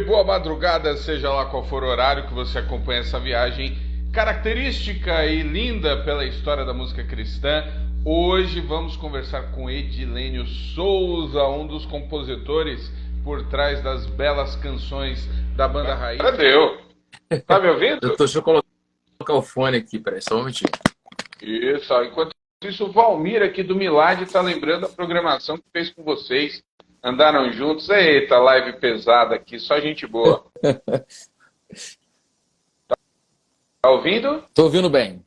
Boa madrugada, seja lá qual for o horário que você acompanha essa viagem característica e linda pela história da música cristã. Hoje vamos conversar com Edilênio Souza, um dos compositores por trás das belas canções da banda Raiz. Deu. Tá me ouvindo? Deixa eu colocar o fone aqui, peraí, só um minutinho. Isso, ó. Enquanto isso, o Valmir aqui do Milad está lembrando a programação que fez com vocês. Andaram juntos. Eita, live pesada aqui, só gente boa. Tá ouvindo? Tô ouvindo bem.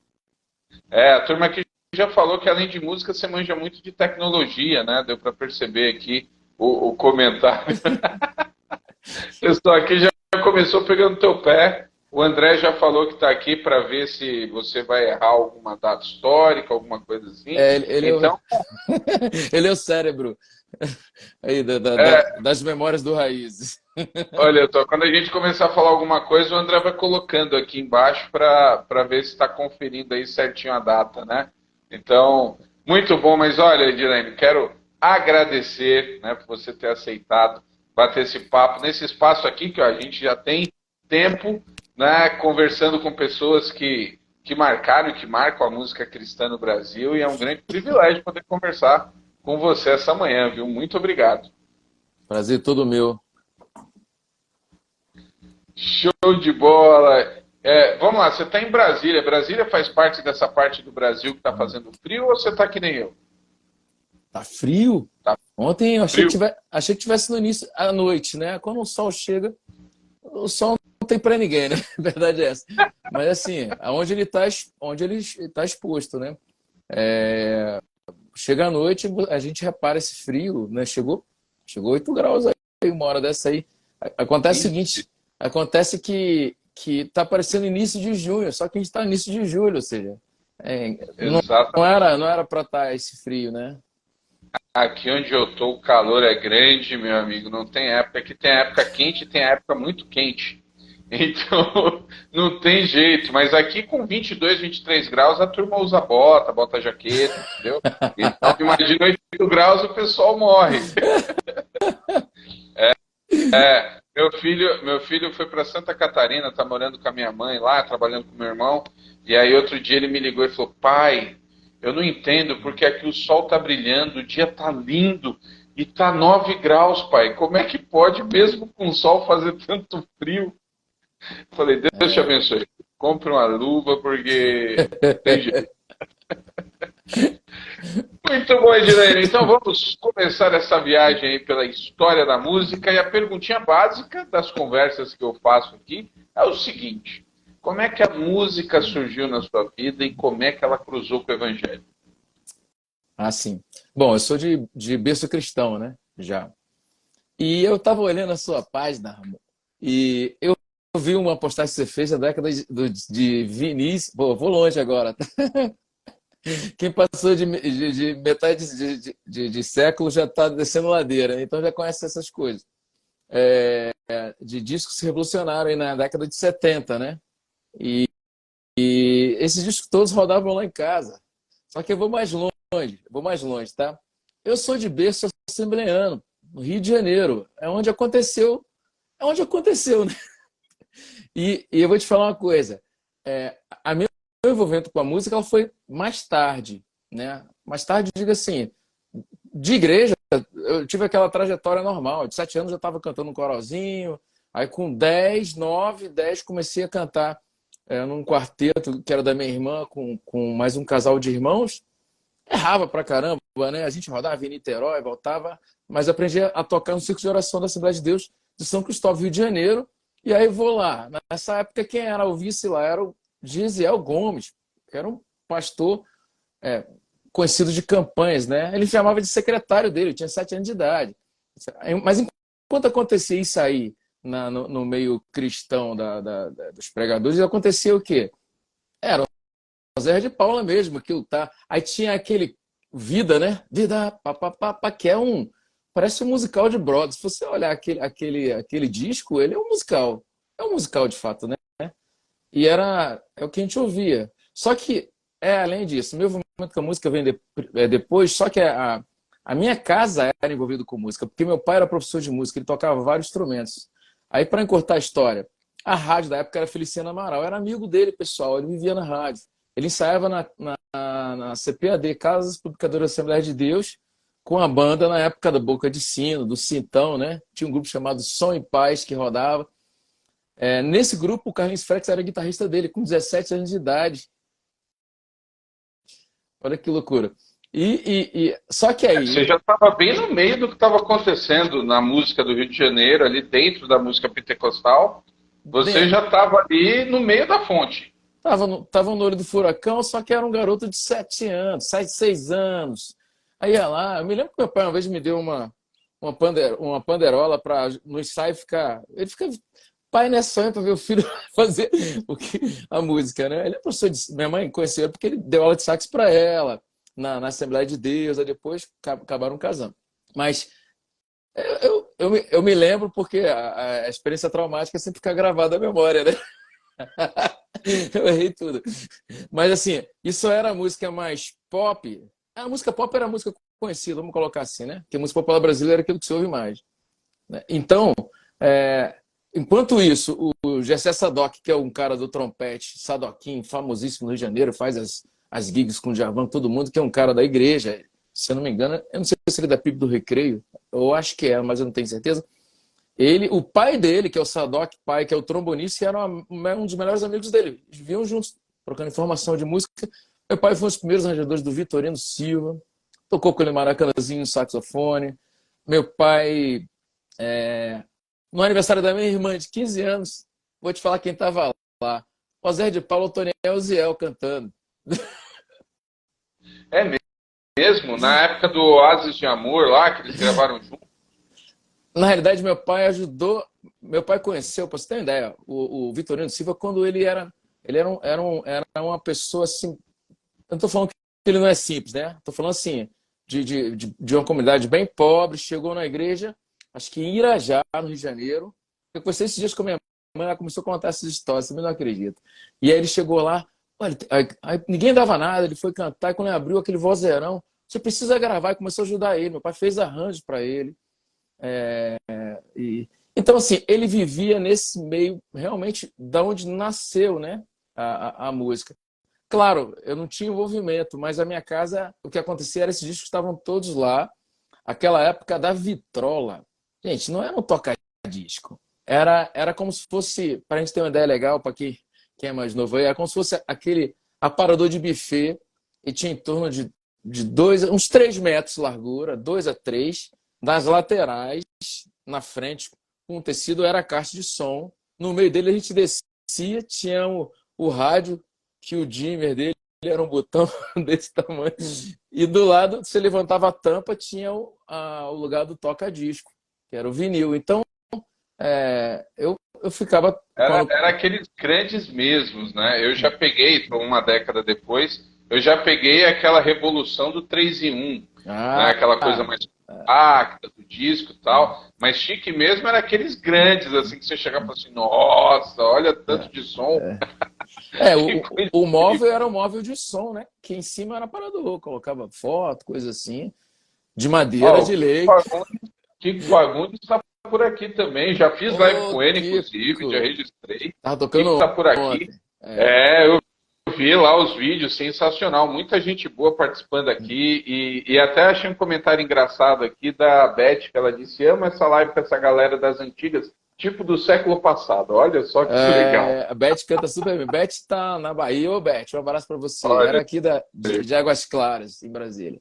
A turma aqui já falou que além de música, você manja muito de tecnologia, né? Deu para perceber aqui o comentário. O pessoal aqui já começou pegando teu pé. O André já falou que está aqui para ver se você vai errar alguma data histórica, alguma coisa assim. Então... ele é o cérebro aí, das memórias do Raízes. Olha, quando a gente começar a falar alguma coisa, o André vai colocando aqui embaixo para ver se está conferindo aí certinho a data, né? Então, muito bom. Mas olha, Edilene, quero agradecer, né, por você ter aceitado bater esse papo nesse espaço aqui, que ó, a gente já tem tempo, né, conversando com pessoas que marcaram e que marcam a música cristã no Brasil, e é um grande privilégio poder conversar com você essa manhã, viu? Muito obrigado. Prazer todo meu. Show de bola. Vamos lá, você está em Brasília. Brasília faz parte dessa parte do Brasil que está fazendo frio, ou você está que nem eu? Tá frio? Tá. Ontem eu achei que tivesse no início à noite, né? Quando o sol chega, o sol não tem para ninguém, né? A verdade é essa. Mas assim, onde ele está exposto, né? Chega à noite, a gente repara esse frio, né? Chegou 8 graus aí, uma hora dessa aí. Acontece o seguinte, acontece que tá parecendo início de junho, só que a gente está no início de julho, ou seja, não era para estar esse frio, né? Aqui onde eu tô, o calor é grande, meu amigo. Não tem época. Aqui tem época quente e tem época muito quente. Então, não tem jeito. Mas aqui com 22, 23 graus, a turma usa bota jaqueta, entendeu? Então, imagina 8 graus, o pessoal morre. Meu filho foi para Santa Catarina, tá morando com a minha mãe lá, trabalhando com meu irmão. E aí outro dia ele me ligou e falou: pai, eu não entendo porque aqui o sol tá brilhando, o dia tá lindo e tá 9 graus, pai. Como é que pode, mesmo com o sol, fazer tanto frio? Falei: Deus te abençoe. Compre uma luva porque tem jeito. Muito bom, Edilene. Então vamos começar essa viagem aí pela história da música. E a perguntinha básica das conversas que eu faço aqui é o seguinte: como é que a música surgiu na sua vida e como é que ela cruzou com o evangelho? Ah, sim. Bom, eu sou de berço cristão, né? Já. E eu estava olhando a sua página, Ramon, e eu vi uma postagem que você fez na década de Vinícius. Pô, vou longe agora. Quem passou de metade de século já está descendo ladeira, então já conhece essas coisas. De discos que se revolucionaram aí na década de 70, né? E esses discos todos rodavam lá em casa. Só que eu vou mais longe, tá? Eu sou de berço assembleiano, no Rio de Janeiro. É onde aconteceu, né? E eu vou te falar uma coisa. A minha envolvimento com a música ela foi mais tarde, né? Mais tarde, digo assim, de igreja, eu tive aquela trajetória normal. De 7 anos eu estava cantando um coralzinho. Aí com 10, 9, 10 comecei a cantar num quarteto que era da minha irmã com mais um casal de irmãos. Errava pra caramba, né? A gente rodava em Niterói, voltava, mas aprendi a tocar no Circo de Oração da Assembleia de Deus de São Cristóvão, Rio de Janeiro. E aí vou lá. Nessa época, quem era o vice lá era o Gisiel Gomes, que era um pastor conhecido de campanhas, né? Ele chamava de secretário dele, eu tinha 7 anos de idade. Mas enquanto acontecia isso aí no meio cristão dos pregadores, acontecia o quê? Era o Zé de Paula mesmo, aquilo tá. Aí tinha aquele Vida, né? Vida, papapá, que parece um musical de Broadway. Se você olhar aquele disco, ele é um musical. É um musical de fato, né? E é o que a gente ouvia. Só que, além disso, meu envolvimento com a música vem depois, só que a minha casa era envolvida com música, porque meu pai era professor de música, ele tocava vários instrumentos. Aí, para encurtar a história, a rádio da época era Feliciano Amaral. Eu era amigo dele, pessoal. Ele vivia na rádio. Ele ensaiava na CPAD, Casas Publicadoras da Assembleia de Deus, com a banda na época da Boca de Sino, do Sintão, né? Tinha um grupo chamado Som e Paz que rodava. Nesse grupo, o Carlinhos Frex era guitarrista dele, com 17 anos de idade. Olha que loucura. Só que aí... Você já estava bem no meio do que estava acontecendo na música do Rio de Janeiro, ali dentro da música pentecostal. Você já estava ali no meio da fonte. Tava no olho do furacão, só que era um garoto de 7 anos, 6 anos. Aí ia lá, eu me lembro que meu pai uma vez me deu uma panderola para no ensaio ficar... Ele fica... Pai não é sonho para ver o filho fazer a música, né? Ele é professor de... Minha mãe conheceu ele porque ele deu aula de sax para ela, na Assembleia de Deus, aí depois acabaram casando. Mas eu me lembro porque a experiência traumática sempre fica gravada na memória, né? Eu errei tudo. Mas assim, isso era a música mais pop. A música pop era a música conhecida, vamos colocar assim, né? Porque a música popular brasileira é aquilo que se ouve mais, né? Então, enquanto isso, o Gessé Sadoc, que é um cara do trompete, Sadoquinho, famosíssimo no Rio de Janeiro, faz as gigs com o Djavan, todo mundo, que é um cara da igreja, se eu não me engano, eu não sei se ele é da PIB do Recreio, eu acho que é, mas eu não tenho certeza. O pai dele, que é o Sadoc pai, que é o trombonista, era um dos melhores amigos dele. Eles viviam juntos, trocando informação de música. Meu pai foi um dos primeiros arranjadores do Vitorino Silva, tocou com ele Maracanãzinho no saxofone. Meu pai, no aniversário da minha irmã de 15 anos, vou te falar quem estava lá. O Zé de Paulo, Toniel e Ziel cantando. É mesmo? Na época do Oásis de Amor lá, que eles gravaram juntos? Na realidade, meu pai ajudou. Meu pai conheceu, para você ter uma ideia, o Vitorino Silva quando ele era uma pessoa assim. Eu não estou falando que ele não é simples, né? Estou falando assim, de uma comunidade bem pobre, chegou na igreja, acho que em Irajá, no Rio de Janeiro. Eu conversei esses dias com a minha mãe, ela começou a contar essas histórias, você não acredita. E aí ele chegou lá, olha, aí ninguém dava nada, ele foi cantar, e quando ele abriu aquele vozeirão, você precisa gravar, e começou a ajudar ele. Meu pai fez arranjos para ele. Então, assim, ele vivia nesse meio, realmente, da onde nasceu, né, a música. Claro, eu não tinha envolvimento, mas a minha casa, o que acontecia era esses discos estavam todos lá. Aquela época da vitrola. Gente, não era um toca-disco. Era como se fosse, para a gente ter uma ideia legal, para quem é mais novo aí, era como se fosse aquele aparador de buffet e tinha em torno de uns 3 metros de largura, 2 a 3, nas laterais, na frente, com o tecido, era a caixa de som. No meio dele a gente descia, tinha o rádio, que o dimmer dele era um botão desse tamanho. E do lado, você levantava a tampa, tinha o lugar do toca-disco, que era o vinil. Então, eu ficava... Era aqueles grandes mesmos, né? Eu já peguei, uma década depois, eu já peguei aquela revolução do 3 em 1, né? Aquela coisa mais compacta do disco e tal, mas chique mesmo era aqueles grandes, assim, que você chegava e falava assim, nossa, olha tanto de som. O móvel era um móvel de som, né? Que em cima era aparador, colocava foto, coisa assim, de madeira, de lei. Kiko Fagundes está por aqui também, já fiz live com ele, inclusive, já registrei. Tava tocando Kiko tá por aqui. Eu vi lá os vídeos, sensacional, muita gente boa participando aqui e até achei um comentário engraçado aqui da Beth, que ela disse, ama essa live com essa galera das antigas, tipo do século passado, olha só que legal. A Beth canta super bem. Beth tá na Bahia. Ô, Beth, um abraço para você. Era aqui de Águas Claras, em Brasília.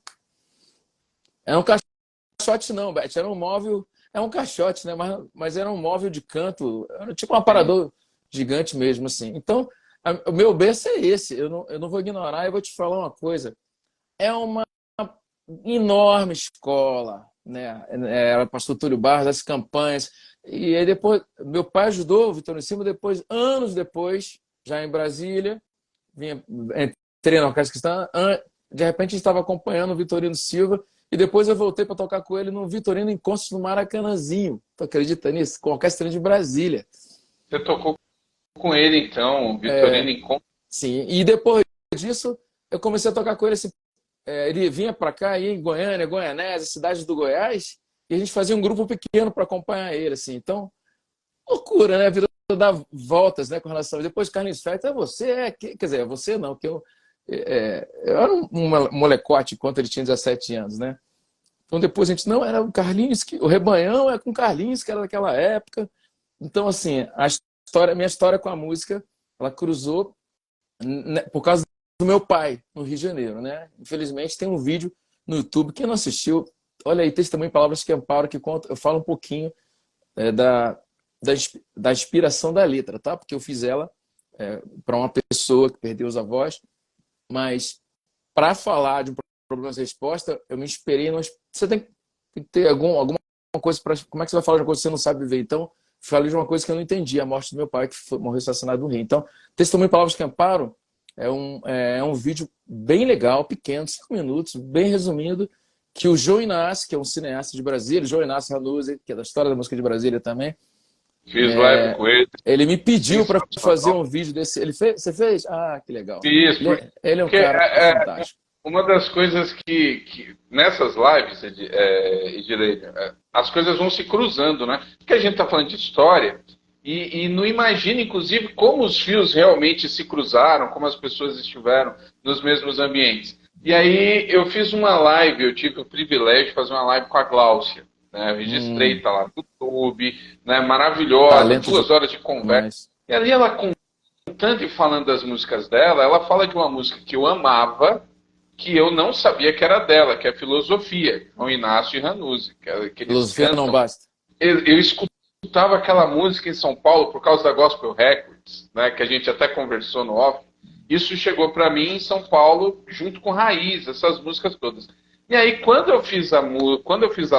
É um caixote não, Beth, era um móvel, é um caixote, né? Mas era um móvel de canto, era tipo um aparador gigante mesmo, assim. Então, o meu berço é esse, eu não vou ignorar, eu vou te falar uma coisa. É uma enorme escola, né? Era pastor Túlio Barros, as campanhas. E aí depois, meu pai ajudou o Vitorino Silva, depois, anos depois, já em Brasília, entrei na Orquestra Cristã, de repente estava acompanhando o Vitorino Silva, e depois eu voltei para tocar com ele no Vitorino Encontros no Maracanãzinho. Tu acredita nisso? Com a Orquestra de Brasília. Você tocou com ele, então, Vitorino Encontros? Sim, e depois disso, eu comecei a tocar com ele. Ele vinha para cá, ia em Goiânia, Goianésia, cidades do Goiás, e a gente fazia um grupo pequeno para acompanhar ele. Assim. Então, loucura, né? A vida dá voltas, né, com relação. Depois Carlinhos Feta, quer dizer, você não, que eu era um molecote enquanto ele tinha 17 anos, né? Então depois a gente, não, era o Carlinhos, o Rebanhão é com o Carlinhos, que era daquela época. Então, assim, minha história com a música, ela cruzou, né, por causa do meu pai, no Rio de Janeiro, né? Infelizmente tem um vídeo no YouTube, quem não assistiu, olha aí, Testemunho em Palavras que Amparam, que conta, eu falo um pouquinho da inspiração da letra, tá? Porque eu fiz ela para uma pessoa que perdeu os avós, mas para falar de um problema de resposta, eu me inspirei. Você tem que ter alguma coisa para. Como é que você vai falar de uma coisa que você não sabe viver? Então, falei de uma coisa que eu não entendi, a morte do meu pai, que morreu assassinado no Rio. Então, Testemunho em Palavras que Amparam é um vídeo bem legal, pequeno, 5 minutos, bem resumido, que o João Inácio, que é um cineasta de Brasília, o João Inácio Ranuzzi, que é da história da música de Brasília também, Fiz live com ele. ele me pediu para fazer um vídeo desse. Ele fez? Você fez? Ah, que legal. Fiz. Ele é um cara fantástico. Uma das coisas que nessas lives, Edilene, as coisas vão se cruzando, né? Porque a gente está falando de história e não imagina, inclusive, como os fios realmente se cruzaram, como as pessoas estiveram nos mesmos ambientes. E aí eu fiz uma live, eu tive o privilégio de fazer uma live com a Gláucia. Né? Eu registrei, tá lá no YouTube, né? Maravilhosa, 2 horas de conversa. E ali ela contando e falando das músicas dela, ela fala de uma música que eu amava, que eu não sabia que era dela, que é Filosofia, com Inácio e Ranuzzi. Filosofia não basta. Eu escutava aquela música em São Paulo por causa da Gospel Records, né, que a gente até conversou no off. Isso chegou para mim em São Paulo junto com Raiz, essas músicas todas. E aí, quando eu fiz a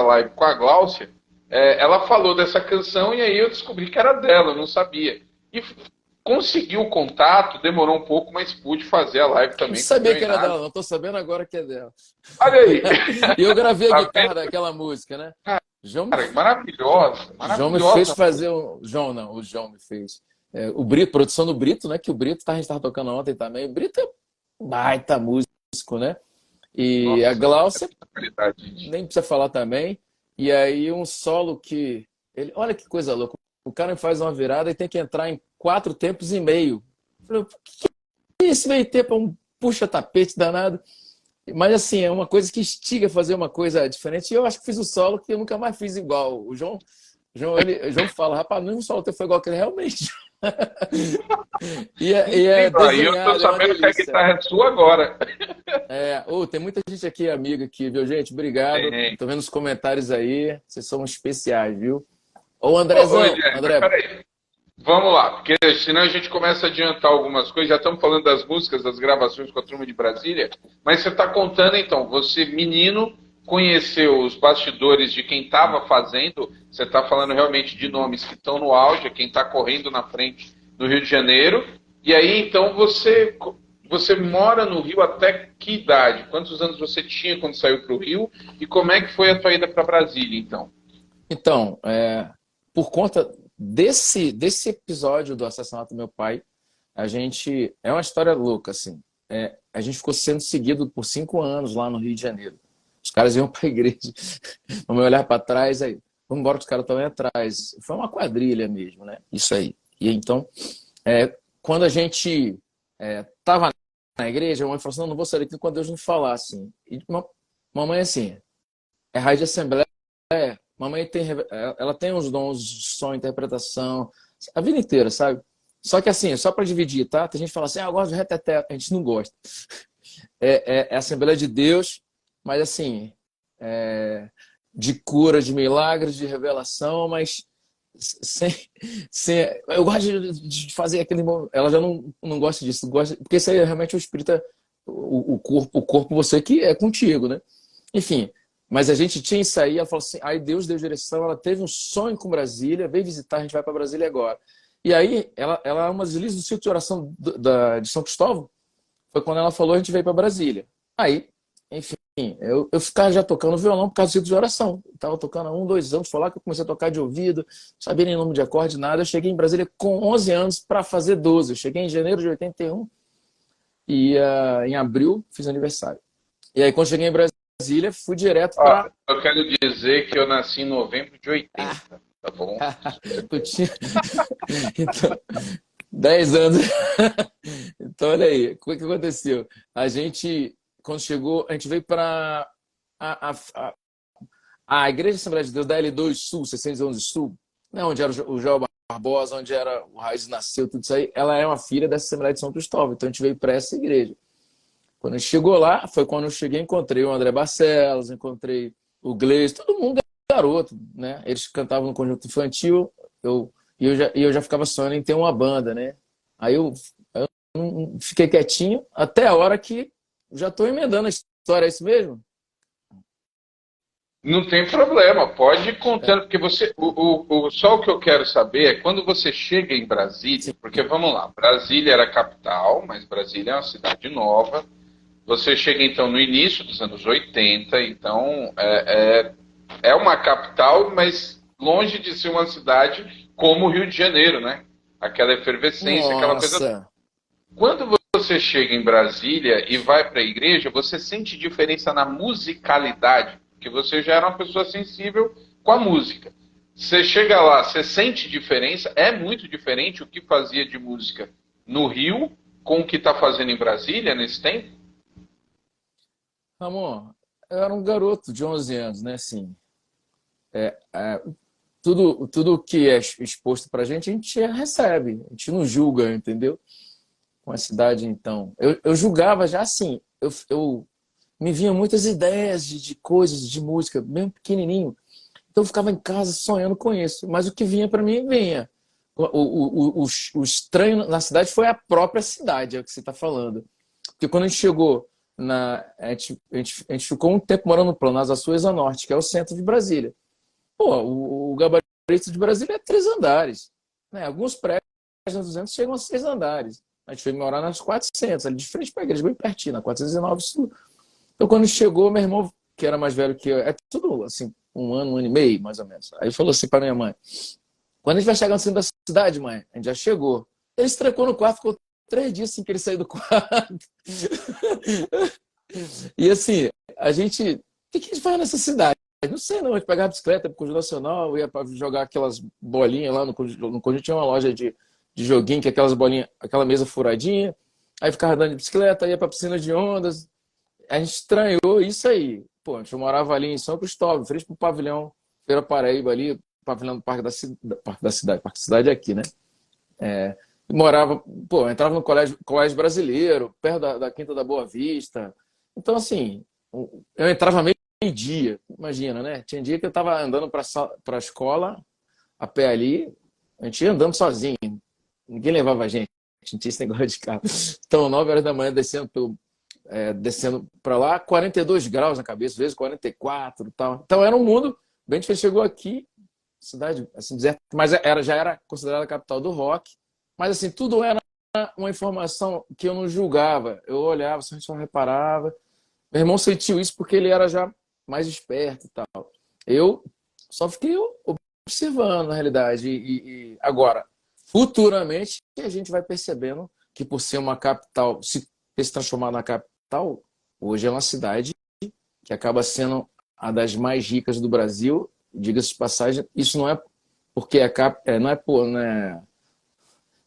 live com a Gláucia, ela falou dessa canção e aí eu descobri que era dela, eu não sabia. E consegui o contato, demorou um pouco, mas pude fazer a live também. Não sabia que era dela, não tô sabendo agora que é dela. Olha aí! E eu gravei a guitarra daquela música, né? Cara, maravilhosa. João me fez fazer o João me fez. O Brito, produção do Brito, né? Que o Brito a gente estava tocando ontem também. O Brito é um baita músico, né? E nossa, a Gláucia, nem precisa falar também. E aí um solo que... olha que coisa louca. O cara faz uma virada e tem que entrar em 4 tempos e meio. Eu falei, o que é esse meio tempo? É um puxa-tapete danado. Mas assim, é uma coisa que instiga a fazer uma coisa diferente. E eu acho que fiz o solo que eu nunca mais fiz igual. O João fala, rapaz, nenhum solo teu foi igual que ele realmente. e eu tô sabendo que a guitarra é sua agora. Tem muita gente aqui, amiga, aqui, viu, gente? Obrigado. Tô vendo os comentários aí. Vocês são especiais, viu? Ô, Andrezão. André, peraí. Vamos lá, porque senão a gente começa a adiantar algumas coisas. Já estamos falando das músicas, das gravações com a turma de Brasília, mas você está contando, então, você, menino, conheceu os bastidores de quem estava fazendo, você está falando realmente de nomes que estão no auge, quem está correndo na frente do Rio de Janeiro, e aí, então, você mora no Rio até que idade? Quantos anos você tinha quando saiu para o Rio? E como é que foi a tua ida para Brasília, então? Então, por conta desse episódio do assassinato do meu pai, é uma história louca, assim. A gente ficou sendo seguido por 5 anos lá no Rio de Janeiro. Os caras iam para a igreja, vamos olhar para trás, aí, vamos embora que os caras estão aí atrás. Foi uma quadrilha mesmo, né? Isso aí. E então, quando a gente estava na igreja, a mãe falou assim, não vou sair daqui quando Deus não falar, assim. E mamãe, assim, é raiz de assembleia, mamãe ela tem uns dons de som, interpretação, a vida inteira, sabe? Só que assim, só para dividir, tá? Tem gente que fala assim, eu gosto de reteté, a gente não gosta. É a Assembleia de Deus, mas assim, de cura, de milagres, de revelação, mas eu gosto de fazer aquele... Ela já não gosta disso, porque isso aí é realmente o espírito, o corpo você que é contigo, né? Enfim... Mas a gente tinha isso aí, ela falou assim, aí Deus deu direção, ela teve um sonho com Brasília, veio visitar, a gente vai para Brasília agora. E aí, ela uma deslize do círculo de oração de São Cristóvão, foi quando ela falou, a gente veio para Brasília. Aí, enfim, eu ficava já tocando violão por causa do círculo de oração. Eu estava tocando há 1, 2 anos, foi lá que eu comecei a tocar de ouvido, não sabia nem nome de acorde, nada. Eu cheguei em Brasília com 11 anos para fazer 12. Eu cheguei em janeiro de 81 e em abril fiz aniversário. E aí, quando cheguei em Brasília, fui direto para... Eu quero dizer que eu nasci em novembro de 80. Tá bom? Tu tinha... Então, 10 anos. Então, olha aí, o que aconteceu? A gente, quando chegou, a gente veio para a Igreja Assembleia de Deus da L2 Sul, 611 Sul, né, onde era o João Barbosa, onde era o Raiz nasceu, tudo isso aí. Ela é uma filha dessa Assembleia de São Cristóvão. Então, a gente veio para essa igreja. Quando a gente chegou lá, foi quando eu cheguei, encontrei o André Barcelos, encontrei o Gleice, todo mundo garoto, né? Eles cantavam no conjunto infantil, eu já ficava sonhando em ter uma banda, né? Aí eu fiquei quietinho até a hora que já estou emendando a história, é isso mesmo? Não tem problema, pode ir contando, porque você. Só o que eu quero saber é quando você chega em Brasília, porque vamos lá, Brasília era a capital, mas Brasília é uma cidade nova. Você chega então no início dos anos 80, então é uma capital, mas longe de ser uma cidade como o Rio de Janeiro, né? Aquela efervescência, aquela coisa. Nossa! Quando você chega em Brasília e vai para a igreja, você sente diferença na musicalidade, porque você já era uma pessoa sensível com a música. Você chega lá, você sente diferença, é muito diferente o que fazia de música no Rio com o que está fazendo em Brasília nesse tempo? Amor, eu era um garoto de 11 anos, né? Assim, tudo que é exposto pra gente, a gente recebe, a gente não julga, entendeu? Com a cidade, então. Eu julgava já assim, eu me vinham muitas ideias de coisas, de música, mesmo pequenininho. Então eu ficava em casa sonhando com isso, mas o que vinha para mim, vinha. O estranho na cidade foi a própria cidade, é o que você está falando. Porque quando a gente chegou, a gente ficou um tempo morando no Planalto Açores Norte, que é o centro de Brasília. Pô, o gabarito de Brasília é 3 andares. Né? Alguns prédios nos 200 chegam a 6 andares. A gente foi morar nas 400, ali de frente para a igreja, bem pertinho, na 409 Sul. Então, quando chegou, meu irmão, que era mais velho que eu, é tudo assim, um ano e meio, mais ou menos. Aí falou assim para minha mãe: quando a gente vai chegar no centro da cidade, mãe? A gente já chegou. Ele se trancou no quarto, ficou 3 dias sem que ele sair do quarto. E assim, a gente. O que a gente faz nessa cidade? Não sei, não. A gente pegava a bicicleta pro Conjunto Nacional, ia para jogar aquelas bolinhas lá no Conjunto. Tinha uma loja de joguinho, que é aquelas bolinhas, aquela mesa furadinha. Aí ficava andando de bicicleta, ia pra piscina de ondas. A gente estranhou isso aí. Pô, a gente morava ali em São Cristóvão, frente pro pavilhão Feira Paraíba ali, pavilhão do Parque da Cidade. Parque da Cidade é aqui, né? Morava, pô, entrava no colégio brasileiro, perto da Quinta da Boa Vista. Então, assim, eu entrava meio-dia, imagina, né? Tinha dia que eu tava andando para a escola, a pé ali, a gente ia andando sozinho, ninguém levava a gente não tinha esse negócio de carro. Então, 9 horas da manhã, descendo para lá, 42 graus na cabeça, às vezes 44 e tal. Então, era um mundo bem diferente. Chegou aqui, cidade assim, deserta, mas já era considerada a capital do rock. Mas, assim, tudo era uma informação que eu não julgava. Eu olhava, só reparava. Meu irmão sentiu isso porque ele era já mais esperto e tal. Eu só fiquei observando, na realidade. E agora, futuramente, a gente vai percebendo que, por ser uma capital, se transformar na capital, hoje é uma cidade que acaba sendo a das mais ricas do Brasil. Diga-se de passagem, isso não é porque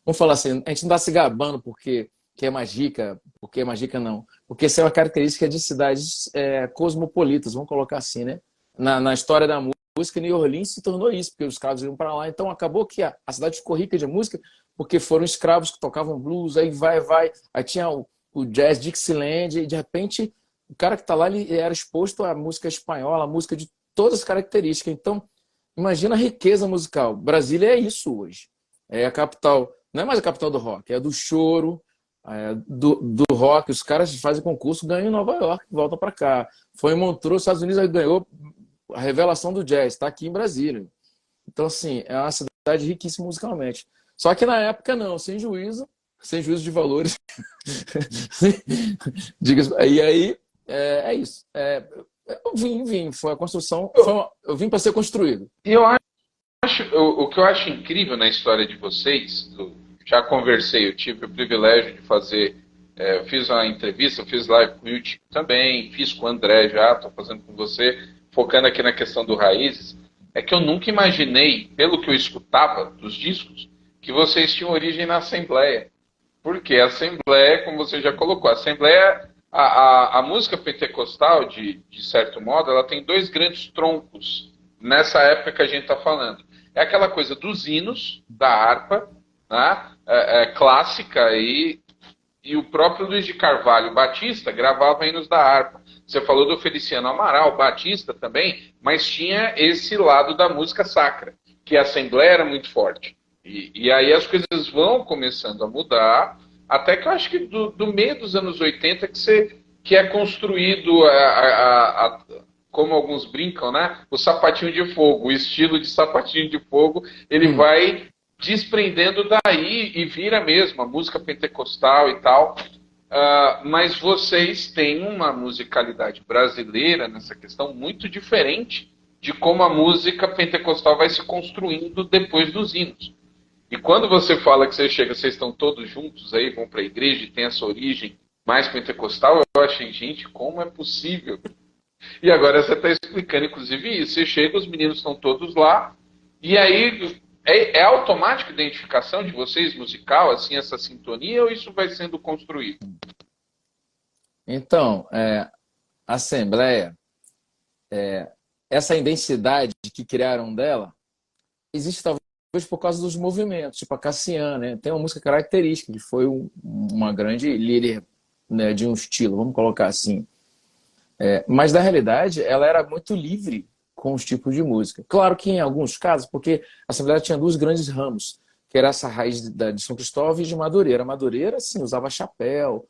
vamos falar assim, a gente não está se gabando porque é mais rica, porque é mais rica, não. Porque isso é uma característica de cidades cosmopolitas, vamos colocar assim, né? Na história da música, New Orleans se tornou isso, porque os escravos iam para lá. Então acabou que a cidade ficou rica de música porque foram escravos que tocavam blues, aí vai. Aí tinha o jazz Dixieland, e de repente o cara que está lá ele era exposto à música espanhola, à música de todas as características. Então, imagina a riqueza musical. Brasília é isso hoje. É a capital, não é mais a capital do rock, é do choro, do rock. Os caras fazem concurso, ganham em Nova York, voltam para cá. Foi em Montreux, Estados Unidos, ganhou a revelação do jazz, está aqui em Brasília. Então, assim, é uma cidade riquíssima musicalmente. Só que na época, não, sem juízo de valores. E aí, é isso. Eu vim, foi a construção, eu vim para ser construído. E o que eu acho incrível na história de vocês, já conversei, eu tive o privilégio de fazer, fiz uma entrevista, fiz live com o YouTube também, fiz com o André já, estou fazendo com você, focando aqui na questão do Raízes. é que eu nunca imaginei, pelo que eu escutava dos discos, que vocês tinham origem na Assembleia. Porque a Assembleia, como você já colocou, a Assembleia, a música pentecostal, de certo modo, ela tem dois grandes troncos nessa época que a gente está falando. É aquela coisa dos hinos, da harpa, né, clássica, e o próprio Luiz de Carvalho Batista gravava hinos da harpa. Você falou do Feliciano Amaral, Batista também, mas tinha esse lado da música sacra, que a Assembleia era muito forte. E aí as coisas vão começando a mudar, até que eu acho que do meio dos anos 80 que é construído, como alguns brincam, né? O sapatinho de fogo, o estilo de sapatinho de fogo, ele vai desprendendo daí e vira mesmo a música pentecostal e tal. Mas vocês têm uma musicalidade brasileira nessa questão muito diferente de como a música pentecostal vai se construindo depois dos hinos. E quando você fala que vocês estão todos juntos aí, vão para a igreja e tem essa origem mais pentecostal, eu achei, gente, como é possível? E agora você está explicando, inclusive, isso. Você chega, os meninos estão todos lá, e aí é automática a identificação de vocês musical, assim, essa sintonia, ou isso vai sendo construído? Então, a Assembleia, essa identidade que criaram dela, existe talvez por causa dos movimentos, tipo a Cassiane, né? Tem uma música característica, que foi uma grande líder, né, de um estilo, vamos colocar assim. Mas, na realidade, ela era muito livre com os tipos de música. Claro que em alguns casos, porque a Assembleia tinha dois grandes ramos, que era essa raiz de São Cristóvão e de Madureira. A Madureira, sim, usava chapéu.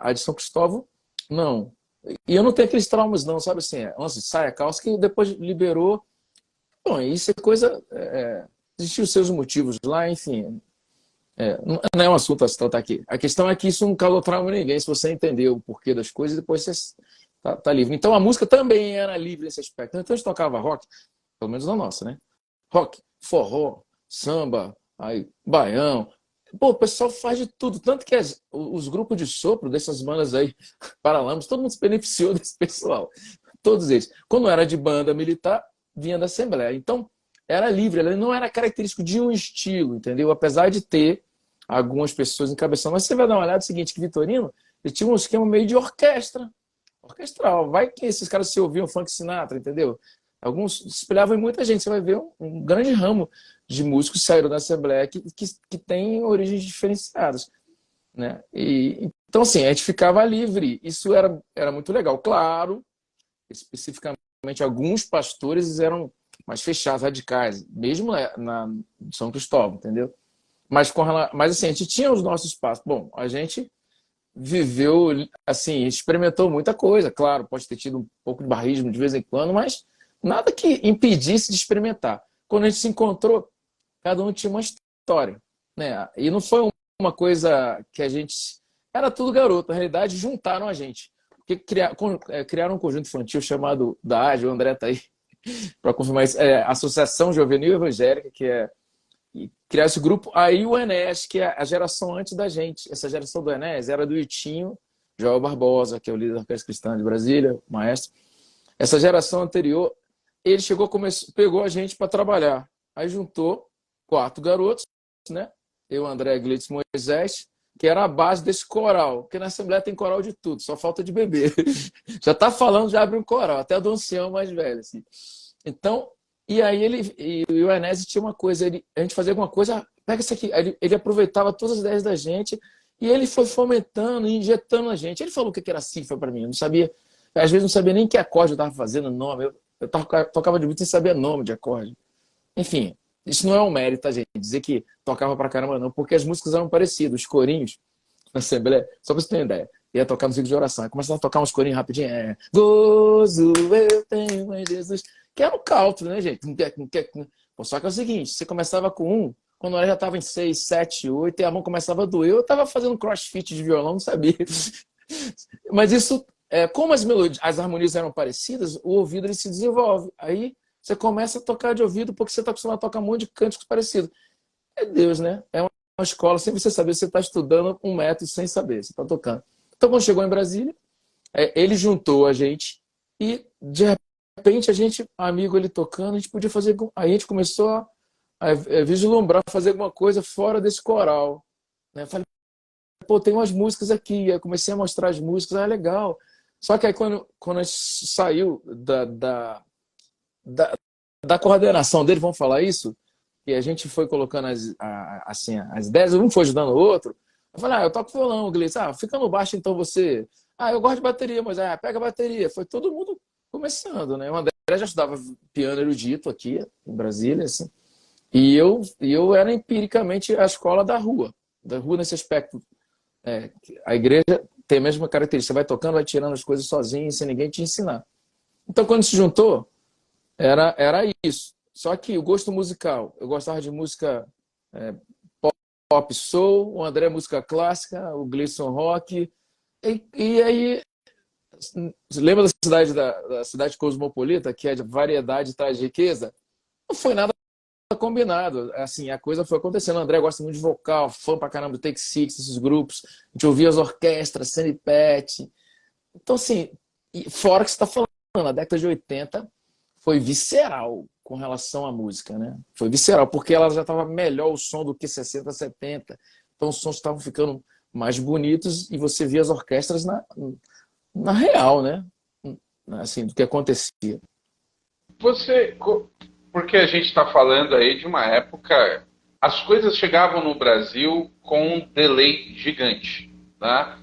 A de São Cristóvão, não. E eu não tenho aqueles traumas, não, sabe assim, saia, calça, que depois liberou. Bom, isso é coisa... existiam os seus motivos lá, enfim. Não é um assunto a se tratar aqui. A questão é que isso não causou trauma em ninguém, se você entender o porquê das coisas, depois você tá livre. Então a música também era livre nesse aspecto. Então a gente tocava rock, pelo menos na nossa, né? Rock, forró, samba, aí, baião. Pô, o pessoal faz de tudo. Tanto que os grupos de sopro dessas bandas aí, Paralamas, todo mundo se beneficiou desse pessoal. Todos eles. Quando era de banda militar, vinha da Assembleia. Então, era livre, ela não era característico de um estilo, entendeu? Apesar de ter algumas pessoas encabeçando. Mas você vai dar uma olhada, é o seguinte, que Vitorino, ele tinha um esquema meio de orquestral. Vai que esses caras se ouviam Frank Sinatra, entendeu? Alguns se espelhavam em muita gente. Você vai ver um grande ramo de músicos que saíram da Assembleia que tem origens diferenciadas, né? Então, assim, a gente ficava livre. Isso era muito legal. Claro, especificamente, alguns pastores eram mais fechados, radicais, mesmo na São Cristóvão, entendeu? Mas assim, a gente tinha os nossos espaços. Bom, a gente viveu, assim, experimentou muita coisa. Claro, pode ter tido um pouco de barrismo de vez em quando, mas nada que impedisse de experimentar. Quando a gente se encontrou, cada um tinha uma história, né? E não foi uma coisa que a gente... Era tudo garoto. Na realidade, juntaram a gente. Porque criaram um conjunto infantil chamado o André tá aí para confirmar isso, Associação Juvenil Evangélica, e criar esse grupo. Aí o Enéas, que é a geração antes da gente. Essa geração do Enéas era do Itinho, Joel Barbosa, que é o líder da Orquestra Cristã de Brasília, maestro. Essa geração anterior, ele chegou, pegou a gente para trabalhar. Aí juntou 4 garotos, né? Eu, André, Glitz, Moisés, que era a base desse coral. Porque na Assembleia tem coral de tudo, só falta de beber. Já tá falando, já abre um coral, até o Doncião mais velho, assim. Então, e aí o Enéas tinha uma coisa, a gente fazia alguma coisa, pega isso aqui. Ele aproveitava todas as ideias da gente e ele foi fomentando e injetando a gente. Ele falou o que era cifra para mim, eu não sabia, às vezes não sabia nem que acorde eu estava fazendo, nome. Eu tocava de muito sem saber nome de acorde. Enfim, isso não é um mérito, tá, gente? Dizer que tocava pra caramba, não, porque as músicas eram parecidas, os corinhos na Assembleia, só pra você ter uma ideia. Ia tocar música de oração, começava a tocar uns corinhos rapidinho, gozo eu tenho em Jesus, que era um cálculo, né, gente? Só que é o seguinte, você começava com um, quando ela já estava em 6, 7, 8, e a mão começava a doer, eu estava fazendo crossfit de violão, não sabia. Mas isso, como as harmonias eram parecidas, o ouvido ele se desenvolve. Aí você começa a tocar de ouvido porque você está acostumado a tocar um monte de cânticos parecidos. É Deus, né? É uma escola, sem você saber, você está estudando um método sem saber, você está tocando. Então, quando chegou em Brasília, ele juntou a gente e, de repente, a gente, amigo ele tocando, a gente podia fazer. Aí a gente começou a vislumbrar, fazer alguma coisa fora desse coral. Né? Falei, pô, tem umas músicas aqui. Aí comecei a mostrar as músicas, legal. Só que aí quando a gente saiu da coordenação dele, vamos falar isso, e a gente foi colocando as ideias, um foi ajudando o outro. Eu falei, eu toco violão, o Gleice, fica no baixo então você. Eu gosto de bateria, mas pega a bateria. Foi todo mundo começando, né? O André já estudava piano erudito aqui em Brasília, assim. E eu era empiricamente a escola da rua nesse aspecto. A igreja tem a mesma característica, você vai tocando, vai tirando as coisas sozinho, sem ninguém te ensinar. Então, quando se juntou, era isso. Só que o gosto musical, eu gostava de música pop, soul, o André música clássica, o Gleison rock. E aí, lembra da cidade cosmopolita, que é de variedade traz riqueza? Não foi nada combinado. Assim, a coisa foi acontecendo. O André gosta muito de vocal, fã pra caramba do Take Six, esses grupos. A gente ouvia as orquestras, Sandy Patch. Então, assim, fora que você está falando, na década de 80 foi visceral com relação à música, né? Foi visceral, porque ela já estava melhor o som do que 60, 70. Então os sons estavam ficando mais bonitos e você via as orquestras na real, né? Assim, do que acontecia. Porque a gente está falando aí de uma época, as coisas chegavam no Brasil com um delay gigante, né?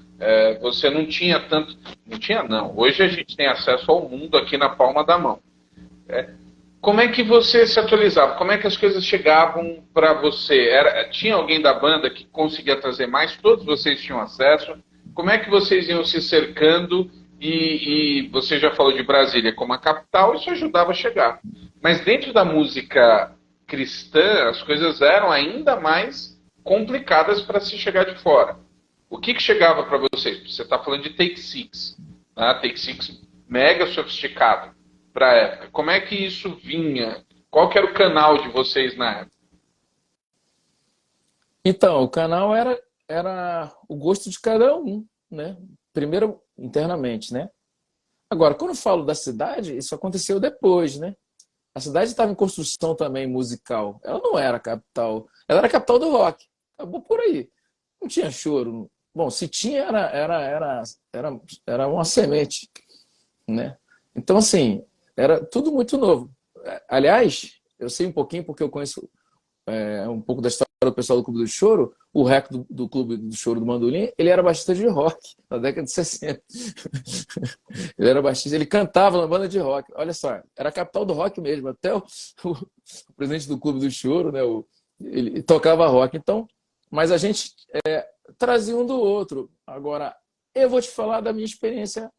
Você não tinha tanto, não tinha não. Hoje a gente tem acesso ao mundo aqui na palma da mão. Como é que você se atualizava? Como é que as coisas chegavam para você? Tinha alguém da banda que conseguia trazer mais? Todos vocês tinham acesso? Como é que vocês iam se cercando? E você já falou de Brasília como a capital, isso ajudava a chegar. Mas dentro da música cristã, as coisas eram ainda mais complicadas para se chegar de fora. O que chegava para vocês? Você está falando de Take Six, né? Take Six mega sofisticado para a época. Como é que isso vinha? Qual que era o canal de vocês na época? Então, o canal era o gosto de cada um, né? Primeiro, internamente, né? Agora, quando eu falo da cidade, isso aconteceu depois, né? A cidade estava em construção também musical. Ela não era a capital. Ela era a capital do rock. Acabou por aí. Não tinha choro. Bom, se tinha, era uma semente, né? Então, assim, era tudo muito novo. Aliás, eu sei um pouquinho porque eu conheço um pouco da história do pessoal do Clube do Choro. O Reco do Clube do Choro do Mandolim, ele era baixista de rock na década de 60. Ele era baixista, ele cantava na banda de rock. Olha só, era a capital do rock mesmo. Até o presidente do Clube do Choro, né, ele tocava rock. Então, mas a gente trazia um do outro. Agora, eu vou te falar da minha experiência.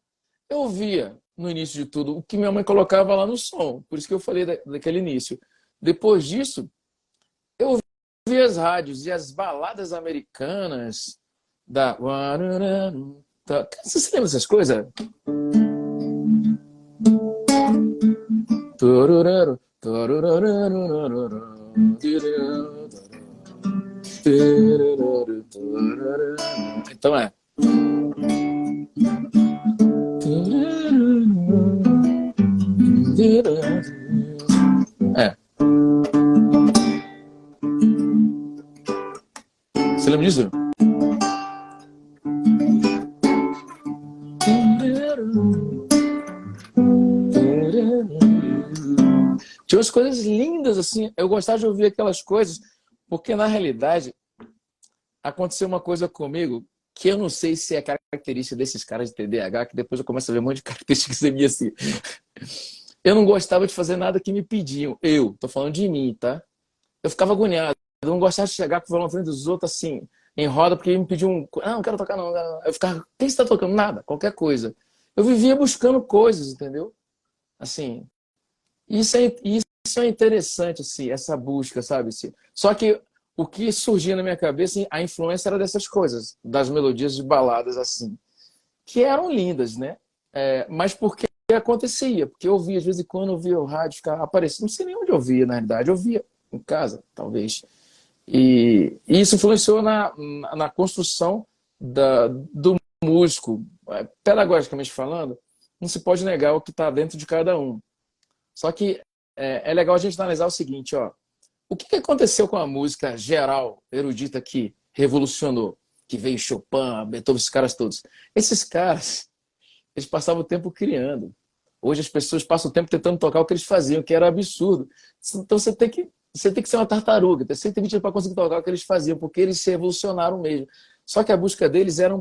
Eu via, no início de tudo, o que minha mãe colocava lá no som. Por isso que eu falei daquele início. Depois disso, eu via as rádios e as baladas americanas da... Você se lembra dessas coisas? Então Você lembra disso? Tinha umas coisas lindas assim. Eu gostava de ouvir aquelas coisas, porque na realidade aconteceu uma coisa comigo que eu não sei se é característica desses caras de TDAH, que depois eu começo a ver um monte de características em mim assim. Eu não gostava de fazer nada que me pediam. Eu, tô falando de mim, tá? Eu ficava agoniado. Eu não gostava de chegar com o violão na frente dos outros assim, em roda, porque me pediam não quero tocar não. Eu ficava, quem está tocando? Nada, qualquer coisa. Eu vivia buscando coisas, entendeu? Assim, isso é interessante, assim, essa busca, sabe? Só que o que surgia na minha cabeça, a influência era dessas coisas, das melodias de baladas, assim, que eram lindas, né? Mas porque acontecia, porque eu via, de vez em quando, eu via o rádio ficar aparecendo, não sei nem onde eu via, na realidade, eu via em casa, talvez. E isso influenciou na construção do músico. Pedagogicamente falando, não se pode negar o que está dentro de cada um. Só que é legal a gente analisar o seguinte, ó. O que aconteceu com a música geral, erudita, que revolucionou? Que veio Chopin, Beethoven, esses caras todos. Esses caras, eles passavam o tempo criando. Hoje as pessoas passam o tempo tentando tocar o que eles faziam, que era absurdo. Então você tem que ser uma tartaruga, ter 120 anos para conseguir tocar o que eles faziam, porque eles se revolucionaram mesmo. Só que a busca deles era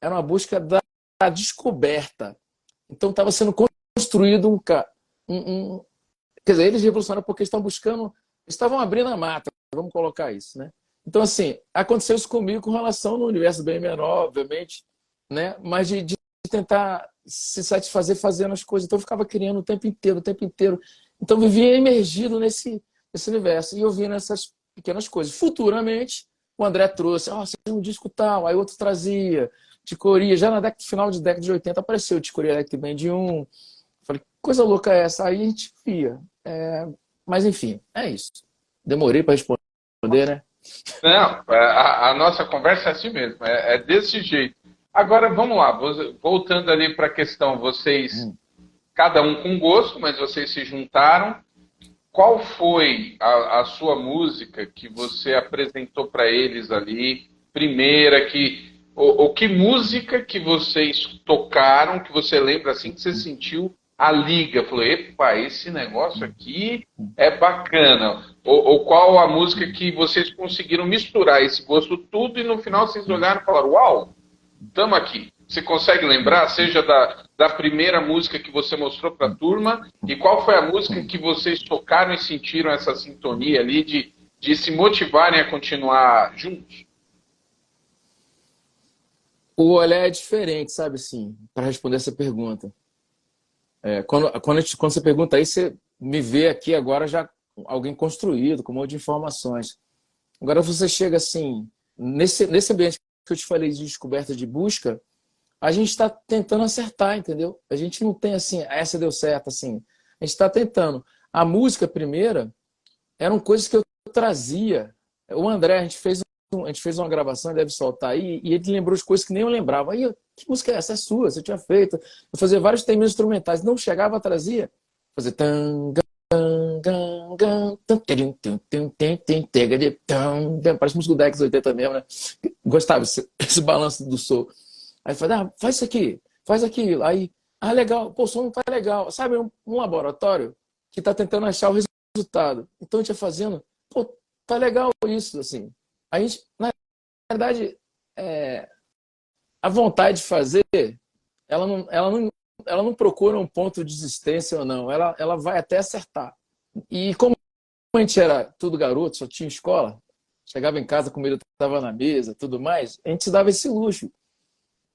uma busca da descoberta. Então estava sendo construído quer dizer, eles revolucionaram porque estão buscando, estavam abrindo a mata, vamos colocar isso, né? Então, assim, aconteceu isso comigo com relação no universo bem menor, obviamente, né? Mas de tentar se satisfazer fazendo as coisas. Então, eu ficava criando o tempo inteiro, o tempo inteiro. Então, vivia imergido nesse universo. E eu via nessas pequenas coisas. Futuramente, o André trouxe, você tem um disco tal, aí outro trazia, Ticoria. Já final de década de 80 apareceu o Ticoria Electric Band 1. Falei, coisa louca é essa? Aí a gente via. Mas, enfim, é isso. Demorei para responder, né? Não, a nossa conversa é assim mesmo, é desse jeito. Agora, vamos lá, voltando ali para a questão, vocês, cada um com gosto, mas vocês se juntaram. Qual foi a sua música que você apresentou para eles ali, primeira, ou que música que vocês tocaram, que você lembra assim, que você sentiu a liga? Falou, epa, esse negócio aqui é bacana. Ou qual a música que vocês conseguiram misturar esse gosto tudo e no final vocês olharam e falaram, uau, estamos aqui. Você consegue lembrar, seja da primeira música que você mostrou para a turma, e qual foi a música que vocês tocaram e sentiram essa sintonia ali de se motivarem a continuar juntos? O olhar é diferente, sabe, assim, para responder essa pergunta. Quando você pergunta aí, você me vê aqui agora já alguém construído, com um monte de informações. Agora você chega assim, nesse ambiente que eu te falei de descoberta, de busca, a gente está tentando acertar, entendeu? A gente não tem assim, essa deu certo, assim. A gente está tentando. A música primeira eram coisas que eu trazia. O André, a gente fez uma gravação, ele deve soltar aí, e ele lembrou de coisas que nem eu lembrava. Aí, que música é essa? É sua, você tinha feito. Eu fazia vários temas instrumentais, não chegava, trazia. Fazia parece música do Dex 80 mesmo, né? Gostava esse balanço do soul. Aí falei, faz isso aqui, faz aquilo. Aí, legal, pô, o som não tá legal. Sabe, um laboratório que tá tentando achar o resultado. Então a gente ia fazendo, pô, tá legal isso, assim. A gente, na verdade, a vontade de fazer, ela não procura um ponto de desistência ou não. Ela vai até acertar. E como a gente era tudo garoto, só tinha escola, chegava em casa, a comida estava na mesa, tudo mais, a gente se dava esse luxo,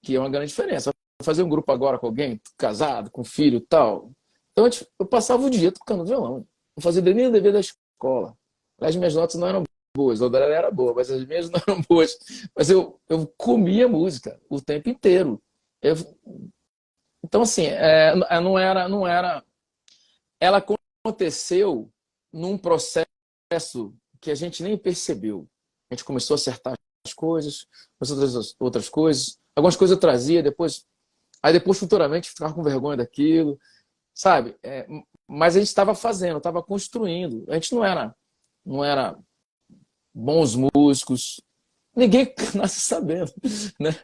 que é uma grande diferença. Fazer um grupo agora com alguém, casado, com filho e tal. Então eu passava o dia tocando violão. Não fazia nem o dever da escola. As minhas notas não eram boas, a dela era boa, mas as minhas não eram boas. Mas eu comia música o tempo inteiro. Então, assim, não era... Ela aconteceu num processo que a gente nem percebeu. A gente começou a acertar as coisas, outras coisas. Algumas coisas eu trazia, depois futuramente ficava com vergonha daquilo, sabe? Mas a gente estava fazendo, estava construindo. A gente não era bons músicos, ninguém nasce sabendo, né?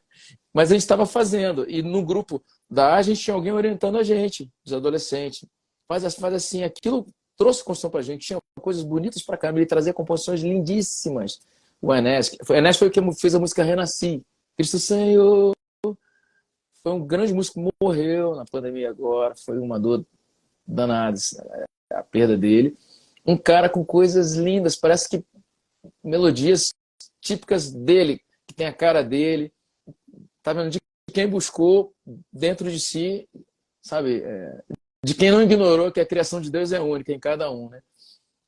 Mas a gente estava fazendo. E no grupo a gente tinha alguém orientando a gente, os adolescentes. Faz assim, aquilo trouxe construção pra gente, tinha coisas bonitas pra caramba, ele trazia composições lindíssimas. O Enes foi o que fez a música Renasci. Cristo Senhor. Foi um grande músico, morreu na pandemia agora, foi uma dor danada a perda dele. Um cara com coisas lindas, parece que melodias típicas dele, que tem a cara dele, tá vendo? De quem buscou dentro de si, sabe? De quem não ignorou que a criação de Deus é única em cada um, né?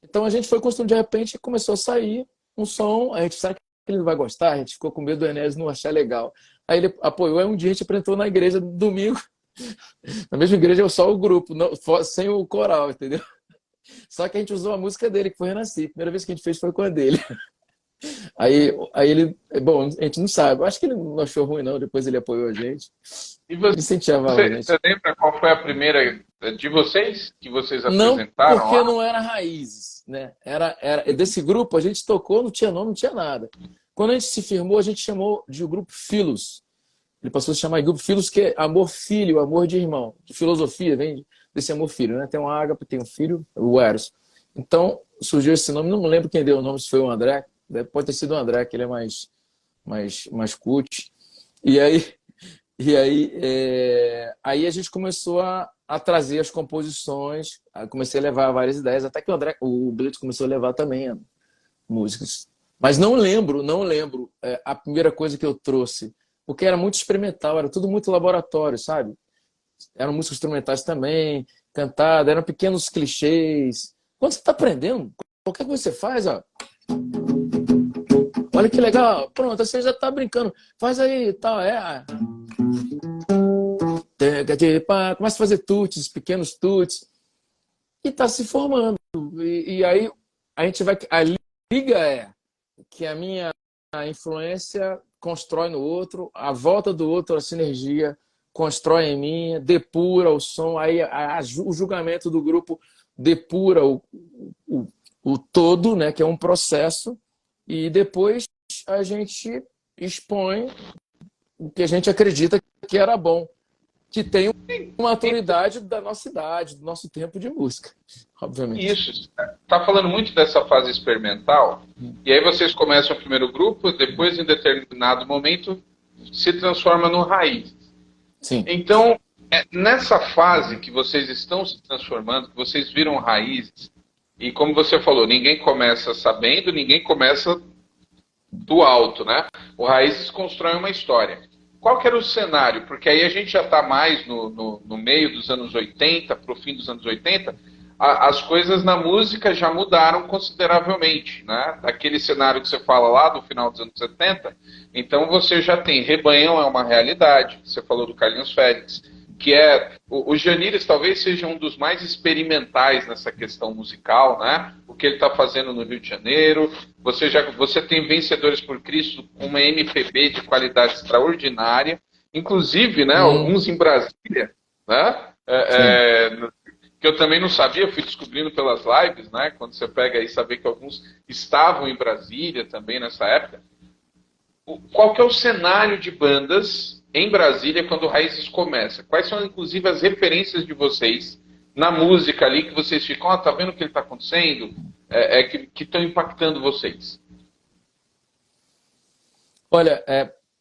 Então a gente foi construindo, de repente começou a sair um som, a gente sabe que ele não vai gostar, a gente ficou com medo do Enéas não achar legal. Aí ele apoiou, aí um dia a gente apresentou na igreja domingo, na mesma igreja só o grupo, sem o coral, entendeu? Só que a gente usou a música dele, que foi Renasci. A primeira vez que a gente fez foi com a dele. Aí ele, bom, a gente não sabe, eu acho que ele não achou ruim não, depois ele apoiou a gente. E você, Incentivava a gente. você lembra qual foi a primeira de vocês que vocês Não, apresentaram porque lá? não era Raízes, né? Desse grupo, a gente tocou, não tinha nome, não tinha nada. Quando a gente se firmou, a gente chamou de grupo Filos. Ele passou a se chamar de grupo Filos, que é amor filho, amor de irmão. De filosofia, vem desse amor filho, né? Tem um ágape, tem um filho, o Eros. Então, surgiu esse nome, não me lembro quem deu o nome, se foi o André. Pode ter sido o André, que ele é mais cult. Aí a gente começou a trazer as composições, comecei a levar várias ideias, até que o Blitz começou a levar também músicas. Mas não lembro a primeira coisa que eu trouxe, porque era muito experimental, era tudo muito laboratório, sabe? Eram músicas instrumentais também, cantada, eram pequenos clichês. Quando você está aprendendo, qualquer coisa que você faz, ó, olha que legal, pronto, você já está brincando, faz aí, tal, começa a fazer tuts, pequenos tuts, e está se formando. E aí a gente vai. A liga é que a minha influência constrói no outro, a volta do outro, a sinergia constrói em mim, depura o som, aí o julgamento do grupo depura o todo, né, que é um processo, e depois a gente expõe o que a gente acredita que era bom, que tem uma maturidade da nossa idade, do nosso tempo de música, obviamente. Isso, está falando muito dessa fase experimental, e aí vocês começam o primeiro grupo, depois em determinado momento se transforma no raiz. Sim. Então, nessa fase que vocês estão se transformando, que vocês viram raízes, e como você falou, ninguém começa sabendo, ninguém começa do alto, né? O Raízes constrói uma história. Qual que era o cenário? Porque aí a gente já está mais no meio dos anos 80, para o fim dos anos 80, as coisas na música já mudaram consideravelmente, né? Daquele cenário que você fala lá do final dos anos 70, então você já tem Rebanhão é uma realidade, você falou do Carlinhos Félix, que é... O Janires talvez seja um dos mais experimentais nessa questão musical, né? O que ele está fazendo no Rio de Janeiro. Você tem Vencedores por Cristo com uma MPB de qualidade extraordinária, inclusive, né, alguns em Brasília, né? Que eu também não sabia, eu fui descobrindo pelas lives, né? Quando você pega aí, saber que alguns estavam em Brasília também nessa época. Qual que é o cenário de bandas em Brasília quando o Raízes começa? Quais são, inclusive, as referências de vocês na música ali que vocês ficam, tá vendo o que está acontecendo? Que estão impactando vocês? Olha,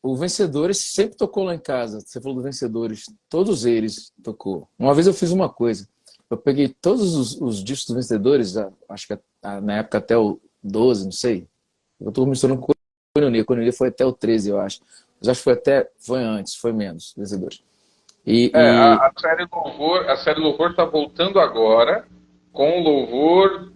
o Vencedores sempre tocou lá em casa. Você falou do Vencedores, todos eles tocou. Uma vez eu fiz uma coisa, eu peguei todos os discos dos Vencedores, acho que na época até o 12, não sei, eu estou misturando com Coinonia foi até o 13, eu acho. Mas acho que foi antes, foi menos, Vencedores. A série Louvor está voltando agora com o Louvor,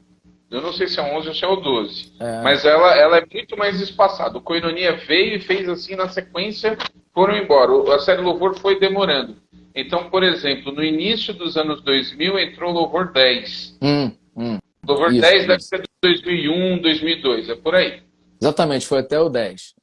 eu não sei se é 11 ou se é o 12, mas ela é muito mais espaçada. O Coinonia veio e fez assim na sequência, foram embora. A série Louvor foi demorando. Então, por exemplo, no início dos anos 2000 entrou o Louvor 10. Louvor 10 deve ser de 2001, 2002, é por aí. Exatamente, foi até o 10.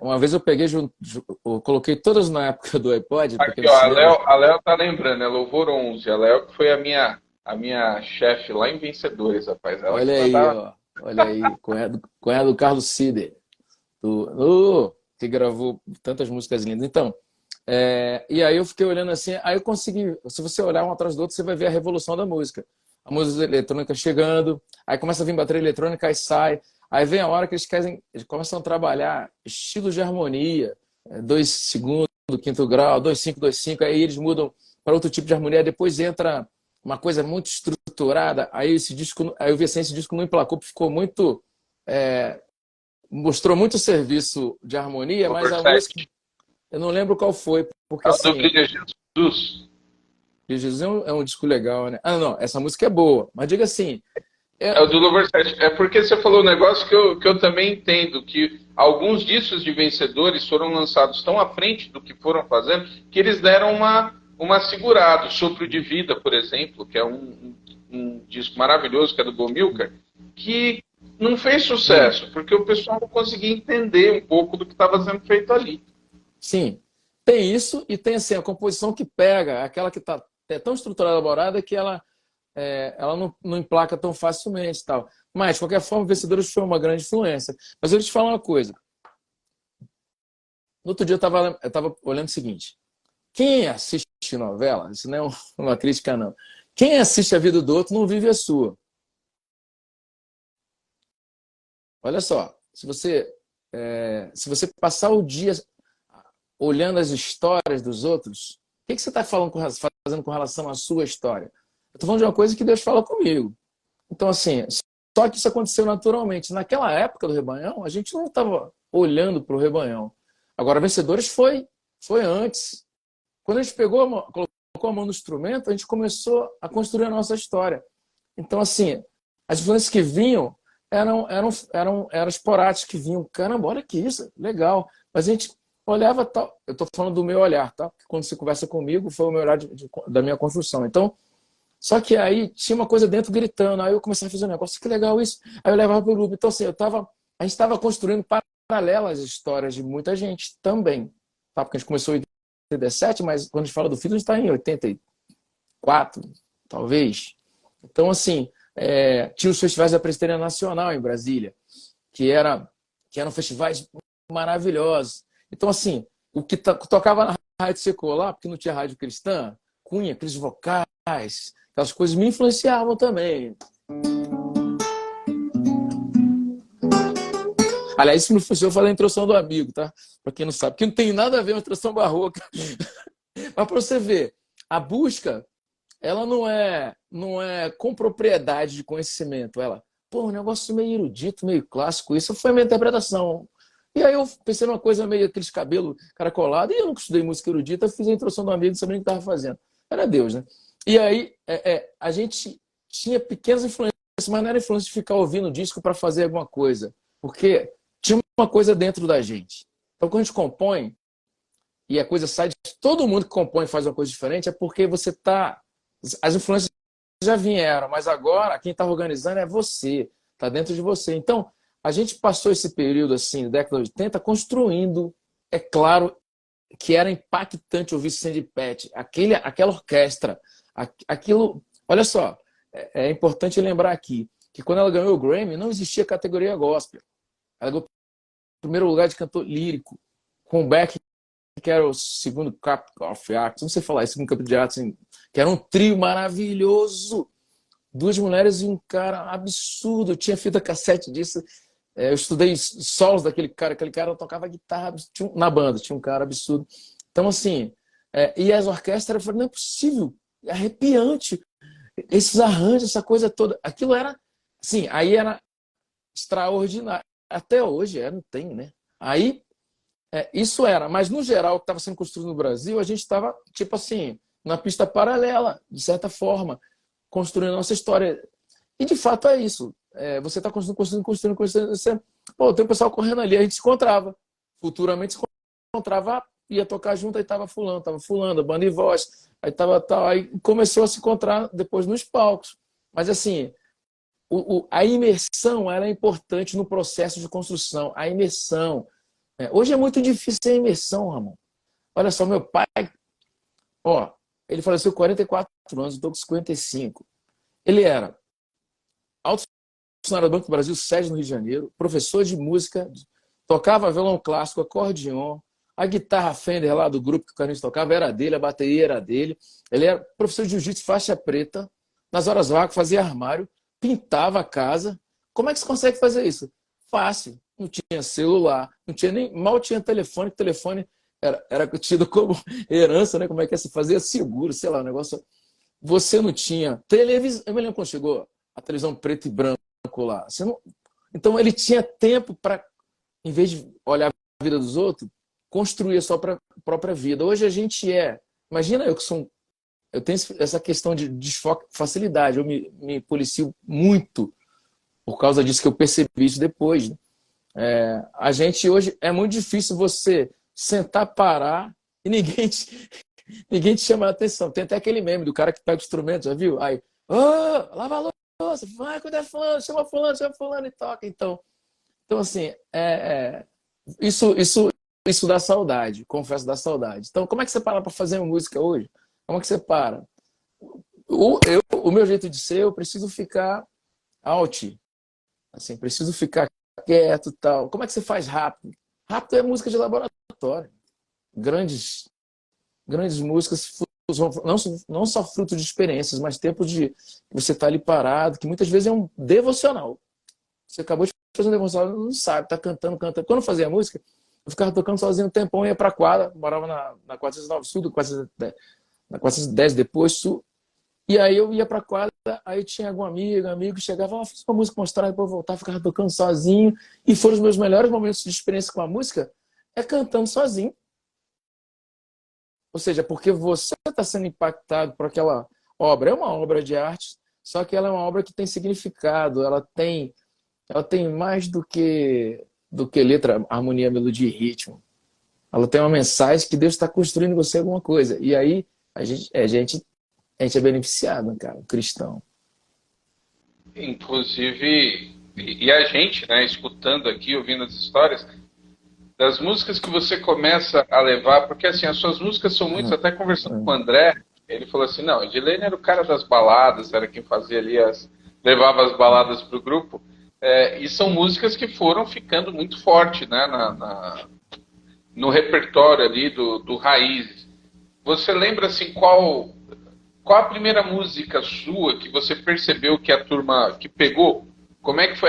Uma vez eu peguei, eu coloquei todas na época do iPod. Aqui, ó, a Léo tá lembrando, é Louvor 11. A Léo que foi a minha chefe lá em Vencedores, rapaz. Ela olha aí, ó. Olha aí, cunhado do Carlos Cider, que gravou tantas músicas lindas. Então, e aí eu fiquei olhando assim, aí eu consegui, se você olhar um atrás do outro, você vai ver a revolução da música. A música eletrônica chegando, aí começa a vir bateria eletrônica, aí sai. Aí vem a hora que eles começam a trabalhar estilos de harmonia, 2/2, quinto grau, 2/5, 2/5, aí eles mudam para outro tipo de harmonia, depois entra uma coisa muito estruturada, aí eu vi assim, esse disco não emplacou, ficou muito... mostrou muito serviço de harmonia, mas a música... Eu não lembro qual foi, porque assim... Brilha Jesus. Brilha Jesus é um disco legal, né? Não, essa música é boa, mas diga assim... É o do Louvor 7. É porque você falou um negócio que eu também entendo, que alguns discos de Vencedores foram lançados tão à frente do que foram fazendo, que eles deram uma segurada. O Sopro de Vida, por exemplo, que é um disco maravilhoso, que é do Bomilcar, que não fez sucesso, porque o pessoal não conseguia entender um pouco do que estava sendo feito ali. Sim, tem isso e tem assim, a composição que pega, aquela que está tão estruturada, elaborada, que ela não emplaca tão facilmente. Tal. Mas, de qualquer forma, Vencedores foi uma grande influência. Mas eu te falo uma coisa. No outro dia eu estava olhando o seguinte. Quem assiste novela, isso não é uma crítica, não. Quem assiste a vida do outro não vive a sua. Olha só, se você passar o dia olhando as histórias dos outros, o que você está fazendo com relação à sua história? Eu estou falando de uma coisa que Deus fala comigo. Então, assim, só que isso aconteceu naturalmente. Naquela época do Rebanhão, a gente não estava olhando para o Rebanhão. Agora, Vencedores foi antes. Quando a gente colocou a mão no instrumento, a gente começou a construir a nossa história. Então, assim, as influências que vinham eram esporádicas, que vinham. Caramba, olha que isso, legal. Mas a gente olhava tal. Eu estou falando do meu olhar, tá? Porque quando você conversa comigo, foi o meu olhar da minha construção. Então, só que aí tinha uma coisa dentro gritando. Aí eu comecei a fazer um negócio, que legal isso. Aí eu levava para o grupo. Então, assim, a gente estava construindo paralelas às histórias de muita gente também. Tá? Porque a gente começou em 87, mas quando a gente fala do filho, a gente está em 84, talvez. Então, assim, tinha os festivais da Presbiteriana Nacional em Brasília, que eram festivais maravilhosos. Então, assim, o que tocava na rádio secular, porque não tinha rádio cristã, Cunha, aqueles vocais, aquelas coisas me influenciavam também. Aliás, isso me influenciou, eu falei a introdução do amigo, tá? Para quem não sabe, que não tem nada a ver com a introdução barroca. Mas para você ver, a busca, ela não é com propriedade de conhecimento. Ela, um negócio meio erudito, meio clássico, isso foi a minha interpretação. E aí eu pensei numa coisa meio aqueles cabelos caracolados, e eu nunca estudei música erudita, eu fiz a introdução do amigo, sabendo o que estava fazendo. Era Deus, né? E aí a gente tinha pequenas influências, mas não era influência de ficar ouvindo o disco para fazer alguma coisa. Porque tinha uma coisa dentro da gente. Então, quando a gente compõe, e a coisa sai de todo mundo que compõe e faz uma coisa diferente, é porque você está... As influências já vieram, mas agora quem está organizando é você, está dentro de você. Então, a gente passou esse período, assim, da década de 80, construindo. É claro que era impactante ouvir Sandy Patch, aquela orquestra, aquilo... Olha só, é importante lembrar aqui que quando ela ganhou o Grammy, não existia categoria gospel. Ela ganhou o primeiro lugar de cantor lírico, com o Beck, que era o segundo Cup of Arts, não sei falar, segundo Cup de Arts, que era um trio maravilhoso. 2 mulheres e um cara absurdo. Eu tinha fita cassete disso. Eu estudei solos daquele cara. Aquele cara tocava guitarra na banda. Tinha um cara absurdo. Então, assim, e as orquestras, eu falei, não é possível. É arrepiante. Esses arranjos, essa coisa toda. Aquilo era, assim, aí era extraordinário. Até hoje não tem, né? Aí, isso era. Mas, no geral, o que estava sendo construído no Brasil, a gente estava, tipo assim, na pista paralela, de certa forma, construindo a nossa história. E, de fato, é isso. Você está construindo. Você... tem um pessoal correndo ali, a gente se encontrava. Futuramente se encontrava, ia tocar junto, aí estava fulano, banda e voz. Aí estava tal. Aí começou a se encontrar depois nos palcos. Mas, assim, a imersão era importante no processo de construção. A imersão. Hoje é muito difícil a imersão, Ramon. Olha só, meu pai, ele faleceu com 44 anos, eu estou com 55. Ele era alto funcionário do Banco do Brasil, sede no Rio de Janeiro, professor de música, tocava violão clássico, acordeon, a guitarra Fender lá do grupo que o Carlinhos tocava era dele, a bateria era dele. Ele era professor de jiu-jitsu, faixa preta, nas horas vagas fazia armário, pintava a casa. Como é que você consegue fazer isso? Fácil. Não tinha celular, mal tinha telefone, que telefone era tido como herança, né? Como é que se fazia seguro, sei lá, o negócio. Você não tinha televisão. Eu me lembro quando chegou a televisão preto e branco lá. Então ele tinha tempo para, em vez de olhar a vida dos outros, construir a sua própria vida. Hoje a gente Imagina eu tenho essa questão de desfoque, facilidade. Eu me policio muito por causa disso, que eu percebi isso depois. Né? A gente hoje é muito difícil você sentar, parar e ninguém te chama a atenção. Tem até aquele meme do cara que pega o instrumento, já viu? Aí, lava a louça, vai, quando é fulano, chama fulano e toca. Então assim, isso isso dá saudade, confesso, dá saudade. Então, como é que você para fazer uma música hoje? Como é que você para? O meu jeito de ser, eu preciso ficar out, assim, preciso ficar quieto e tal. Como é que você faz rápido? Rápido é música de laboratório. Grandes músicas não só fruto de experiências, mas tempo de você estar ali parado, que muitas vezes é um devocional. Você acabou de fazer um devocional, não sabe, tá cantando. Quando eu fazia música, eu ficava tocando sozinho um tempão, ia pra quadra, morava na 409 Sul, na 410 depois Sul, e aí eu ia pra quadra, aí tinha algum amigo, chegava, fiz uma música, mostrar, depois eu voltava, ficava tocando sozinho, e foram os meus melhores momentos de experiência com a música, cantando sozinho. Ou seja, porque você está sendo impactado por aquela obra. É uma obra de arte, só que ela é uma obra que tem significado, ela tem mais do que letra, harmonia, melodia e ritmo. Ela tem uma mensagem que Deus está construindo em você alguma coisa. E aí a gente é beneficiado, cara, o cristão. Inclusive, e a gente, né, escutando aqui, ouvindo as histórias, das músicas que você começa a levar, porque assim, as suas músicas são muitas, até conversando com o André, ele falou assim, não, Edilene era o cara das baladas, era quem fazia ali levava as baladas pro grupo, e são músicas que foram ficando muito forte, né, no repertório ali do Raiz. Você lembra assim qual a primeira música sua que você percebeu que a turma que pegou? Como é que foi?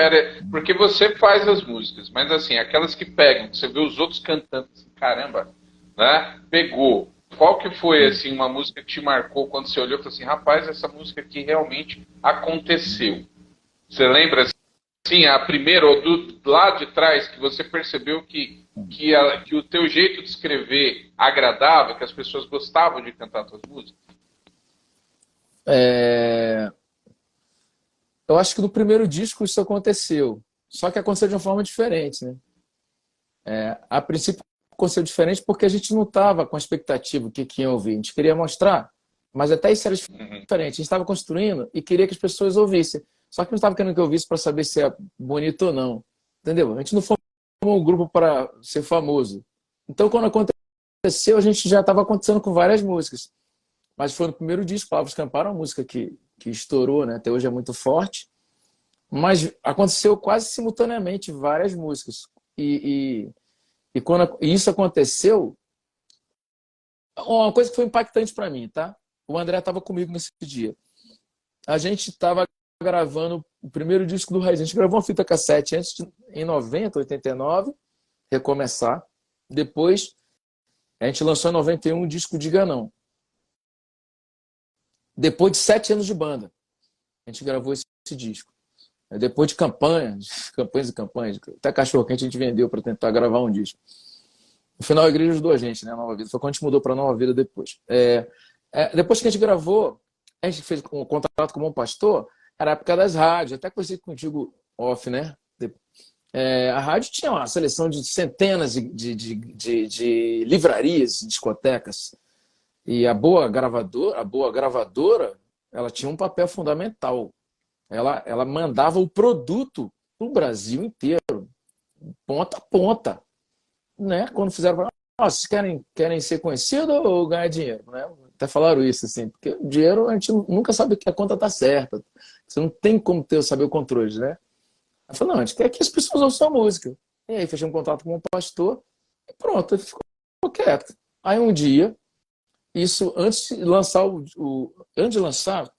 Porque você faz as músicas, mas assim, aquelas que pegam, você vê os outros cantando, assim, caramba, né? Pegou. Qual que foi assim uma música que te marcou quando você olhou e falou assim, rapaz, essa música aqui realmente aconteceu? Você lembra assim, a primeira ou lá de trás que você percebeu que o teu jeito de escrever agradava, que as pessoas gostavam de cantar as suas músicas? Eu acho que no primeiro disco isso aconteceu. Só que aconteceu de uma forma diferente, né? A princípio aconteceu diferente porque a gente não estava com a expectativa do que ia ouvir. A gente queria mostrar, mas até isso era diferente. A gente estava construindo e queria que as pessoas ouvissem. Só que não estava querendo que eu ouvisse para saber se é bonito ou não. Entendeu? A gente não formou um grupo para ser famoso. Então, quando aconteceu, a gente já estava acontecendo com várias músicas. Mas foi no primeiro disco, Palavras Camparam, uma música que estourou, né? Até hoje é muito forte. Mas aconteceu quase simultaneamente várias músicas. E quando isso aconteceu, uma coisa que foi impactante para mim, tá? O André estava comigo nesse dia. A gente estava gravando o primeiro disco do Raiz. A gente gravou uma fita cassete em 90, 89, Recomeçar. Depois, a gente lançou em 91 um disco Diga Não. Depois de 7 anos de banda, a gente gravou esse disco. Depois de campanhas, até cachorro-quente a gente vendeu para tentar gravar um disco. No final, a igreja ajudou a gente, né? A Nova Vida. Foi quando a gente mudou para Nova Vida depois. Depois que a gente gravou, a gente fez um contrato com o Bom Pastor, era a época das rádios, até conheci contigo off, né? A rádio tinha uma seleção de centenas de livrarias, discotecas. E a boa gravadora, ela tinha um papel fundamental. Ela mandava o produto para o Brasil inteiro, ponta a ponta. Né? Quando fizeram, vocês querem ser conhecidos ou ganhar dinheiro? Né? Até falaram isso, assim, porque o dinheiro a gente nunca sabe que a conta está certa. Você não tem como saber o controle, né? Ela falou, não, a gente quer que as pessoas ouçam a música. E aí fechei um contato com um pastor e pronto, ele ficou quieto. Aí um dia, isso antes de lançar antes de lançar.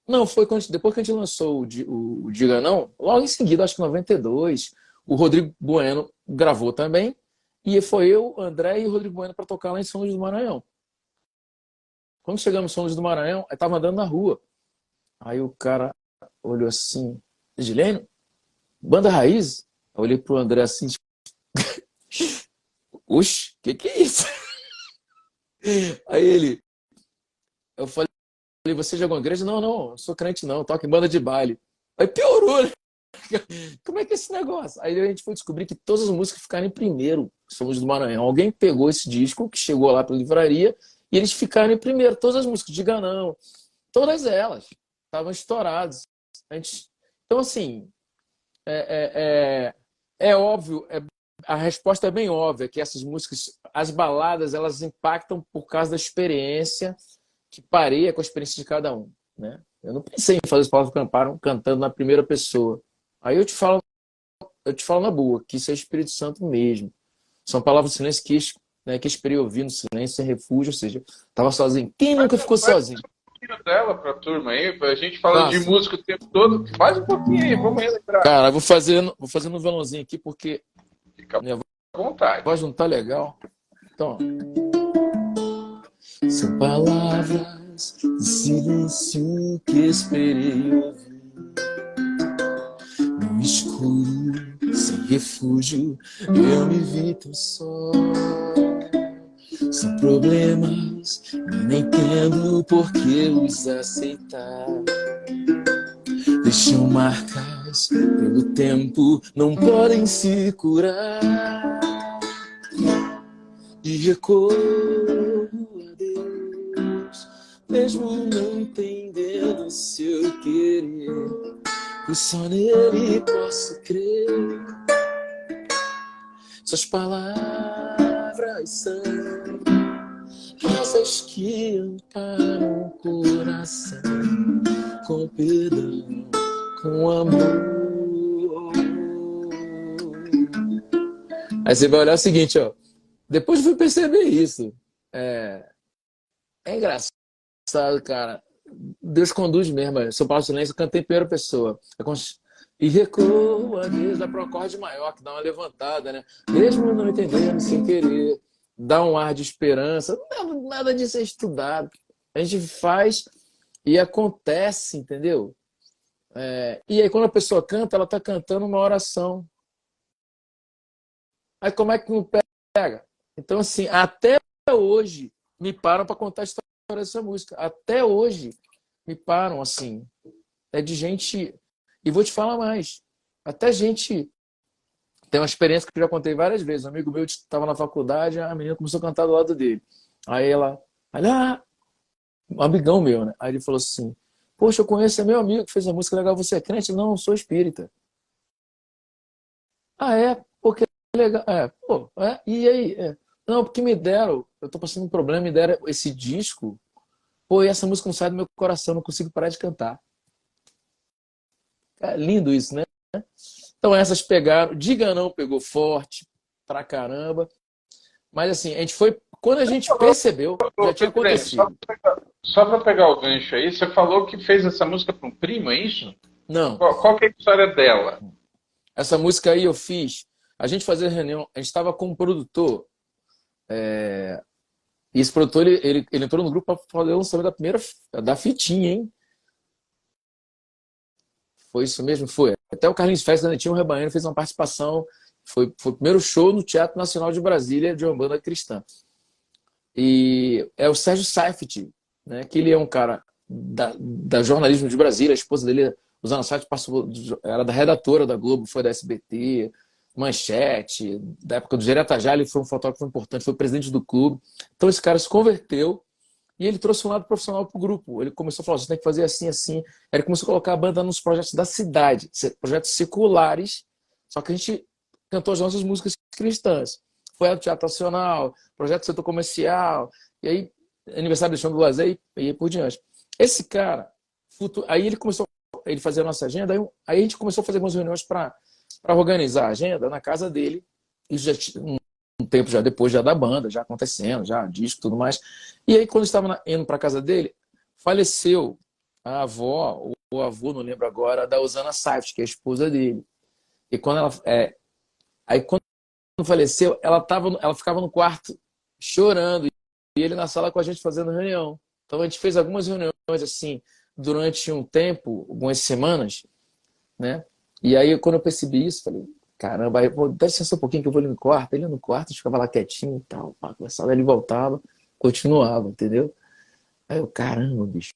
Não, foi depois que a gente lançou o Diga Não, logo em seguida, acho que em 92, o Rodrigo Bueno gravou também. E foi eu, André e o Rodrigo Bueno para tocar lá em São Luís do Maranhão. Quando chegamos em São Luís do Maranhão, eu estava andando na rua. Aí o cara olhou assim, Edilene, banda Raiz? Eu olhei pro André assim, oxe, que é isso? Aí eu falei, você já é uma igreja? Não, não sou crente não, toco em banda de baile. Aí piorou, né? Como é que é esse negócio? Aí a gente foi descobrir que todas as músicas ficaram em primeiro, São Luís do Maranhão. Alguém pegou esse disco, que chegou lá para a livraria, e eles ficaram em primeiro. Todas as músicas, Diga Não, todas elas estavam estouradas. Então, assim, é óbvio, é a resposta é bem óbvia, que essas músicas, as baladas, elas impactam por causa da experiência que pareia com a experiência de cada um, né? Eu não pensei em fazer as palavras camparam cantando na primeira pessoa. Aí eu te falo na boa, que isso é Espírito Santo mesmo. São palavras do silêncio que, né, que esperei ouvir no silêncio, sem refúgio, ou seja, estava sozinho. Quem nunca ficou sozinho? Um pouquinho dela pra turma aí, a gente falando de Nossa. música o tempo todo. Faz um pouquinho aí, vamos relembrar. Cara, vou fazer no violãozinho aqui, porque Fica minha à vontade. voz não tá legal. Então, são palavras de silêncio que esperei ouvir. No escuro, sem refúgio, eu me vi tão só. São problemas, nem entendo por que os aceitar. Deixam marcas pelo tempo, não podem se curar. E recorro a Deus, mesmo não entendendo seu querer, pois só nele posso crer. Suas palavras são asas que amparam o coração, com perdão, com amor. Aí você vai olhar o seguinte, ó. Depois eu fui perceber isso. É engraçado, cara. Deus conduz mesmo. São Paulo Silêncio, eu cantei em primeira pessoa. E recuo a Deus, dá para um acorde maior, que dá uma levantada, né? Mesmo não entendendo, sem querer, dá um ar de esperança. Nada disso é estudado. A gente faz e acontece, entendeu? E aí quando a pessoa canta, ela está cantando uma oração. Aí como é que não pega? Então, assim, até hoje me param para contar a história dessa música. Até hoje me param, assim. É de gente... E vou te falar mais. Até gente... Tem uma experiência que eu já contei várias vezes. Um amigo meu estava na faculdade, a menina começou a cantar do lado dele. Aí ela... um amigão meu, né? Aí ele falou assim, poxa, eu conheço, é meu amigo que fez a música legal, você é crente? Não, eu sou espírita. Ah, é? Porque legal. E aí? Não, porque me deram, eu tô passando um problema, me deram esse disco, pô, e essa música não sai do meu coração, não consigo parar de cantar. É lindo isso, né? Então essas pegaram, Diga Não pegou forte pra caramba, mas assim, a gente foi, quando a gente percebeu, já tinha acontecido. Só para pegar o gancho aí, você falou que fez essa música para um primo, é isso? Não. Qual que é a história dela? Essa música aí eu fiz, a gente fazia reunião, a gente estava com um produtor, e esse produtor, ele entrou no grupo para fazer o lançamento da fitinha, hein? Foi isso mesmo? Foi. Até o Carlinhos Festa, né, tinha um Rebanhano, fez uma participação, foi o primeiro show no Teatro Nacional de Brasília de uma banda cristã. E é o Sérgio Seifert, né, que ele é um cara da jornalismo de Brasília, a esposa dele, Rosana Seifert, era da redatora da Globo, foi da SBT, Manchete, da época do Gereta Já, ele foi um fotógrafo importante, foi presidente do clube. Então esse cara se converteu e ele trouxe um lado profissional para o grupo. Ele começou a falar, você tem que fazer assim, assim. Aí ele começou a colocar a banda nos projetos da cidade, projetos seculares, só que a gente cantou as nossas músicas cristãs. Foi ao Teatro Nacional, projeto do setor comercial, e aí aniversário do Chão do Lazer e aí por diante. Esse cara, aí ele começou, ele fazia a nossa agenda, aí a gente começou a fazer algumas reuniões para organizar a agenda na casa dele, isso já um tempo já depois já da banda, já acontecendo, já disco e tudo mais. E aí quando eu estava indo para casa dele, faleceu a avó, ou o avô, não lembro agora, da Rosana Seifert, que é a esposa dele. E quando ela... aí quando faleceu, ela ficava no quarto chorando, e ele na sala com a gente fazendo reunião. Então a gente fez algumas reuniões assim, durante um tempo, algumas semanas, né? E aí quando eu percebi isso, falei, caramba, aí, pô, dá licença um pouquinho que eu vou ali no quarto. Ele ia no quarto, a gente ficava lá quietinho e tal, conversava, ele voltava, continuava, entendeu? Aí eu, caramba, bicho.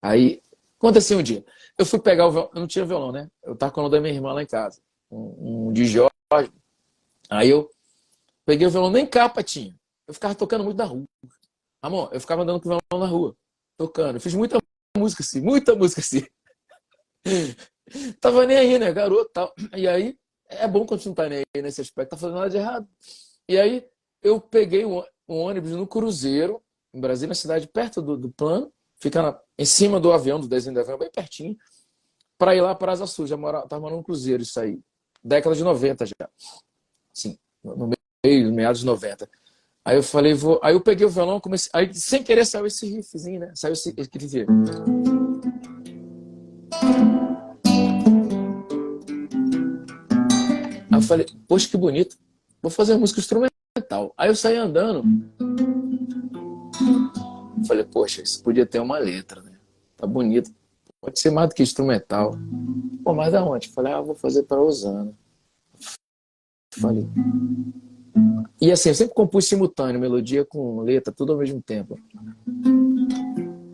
Aí, aconteceu um dia. Eu fui pegar o violão, eu não tinha violão, né? Eu tava com o da minha irmã lá em casa, um de Jorge. Aí eu peguei o violão, nem capa tinha. Eu ficava tocando muito na rua. Amor, eu ficava andando com o violão na rua, tocando. Eu fiz muita música assim, muita música assim. Tava nem aí, né, garoto, tal. E aí, é bom quando você não tá nem aí nesse aspecto, tá fazendo nada de errado. E aí eu peguei um ônibus no Cruzeiro, em Brasília, na cidade perto do plano, fica em cima do avião, do desenho do avião, bem pertinho, para ir lá para Asa Sul. Tava morando no Cruzeiro, isso aí. Década de 90 já. Sim, no meio, meados de 90. Aí eu falei, vou. Aí eu peguei o violão, comecei. Aí sem querer saiu esse riffzinho, né? Saiu esse riff. Aí eu falei, poxa, que bonito. Vou fazer música instrumental. Aí eu saí andando. Falei, poxa, isso podia ter uma letra, né? Tá bonito. Pode ser mais do que instrumental. Pô, mas da onde? Falei, vou fazer para Osana. Falei. E assim, eu sempre compus simultâneo, melodia com letra, tudo ao mesmo tempo.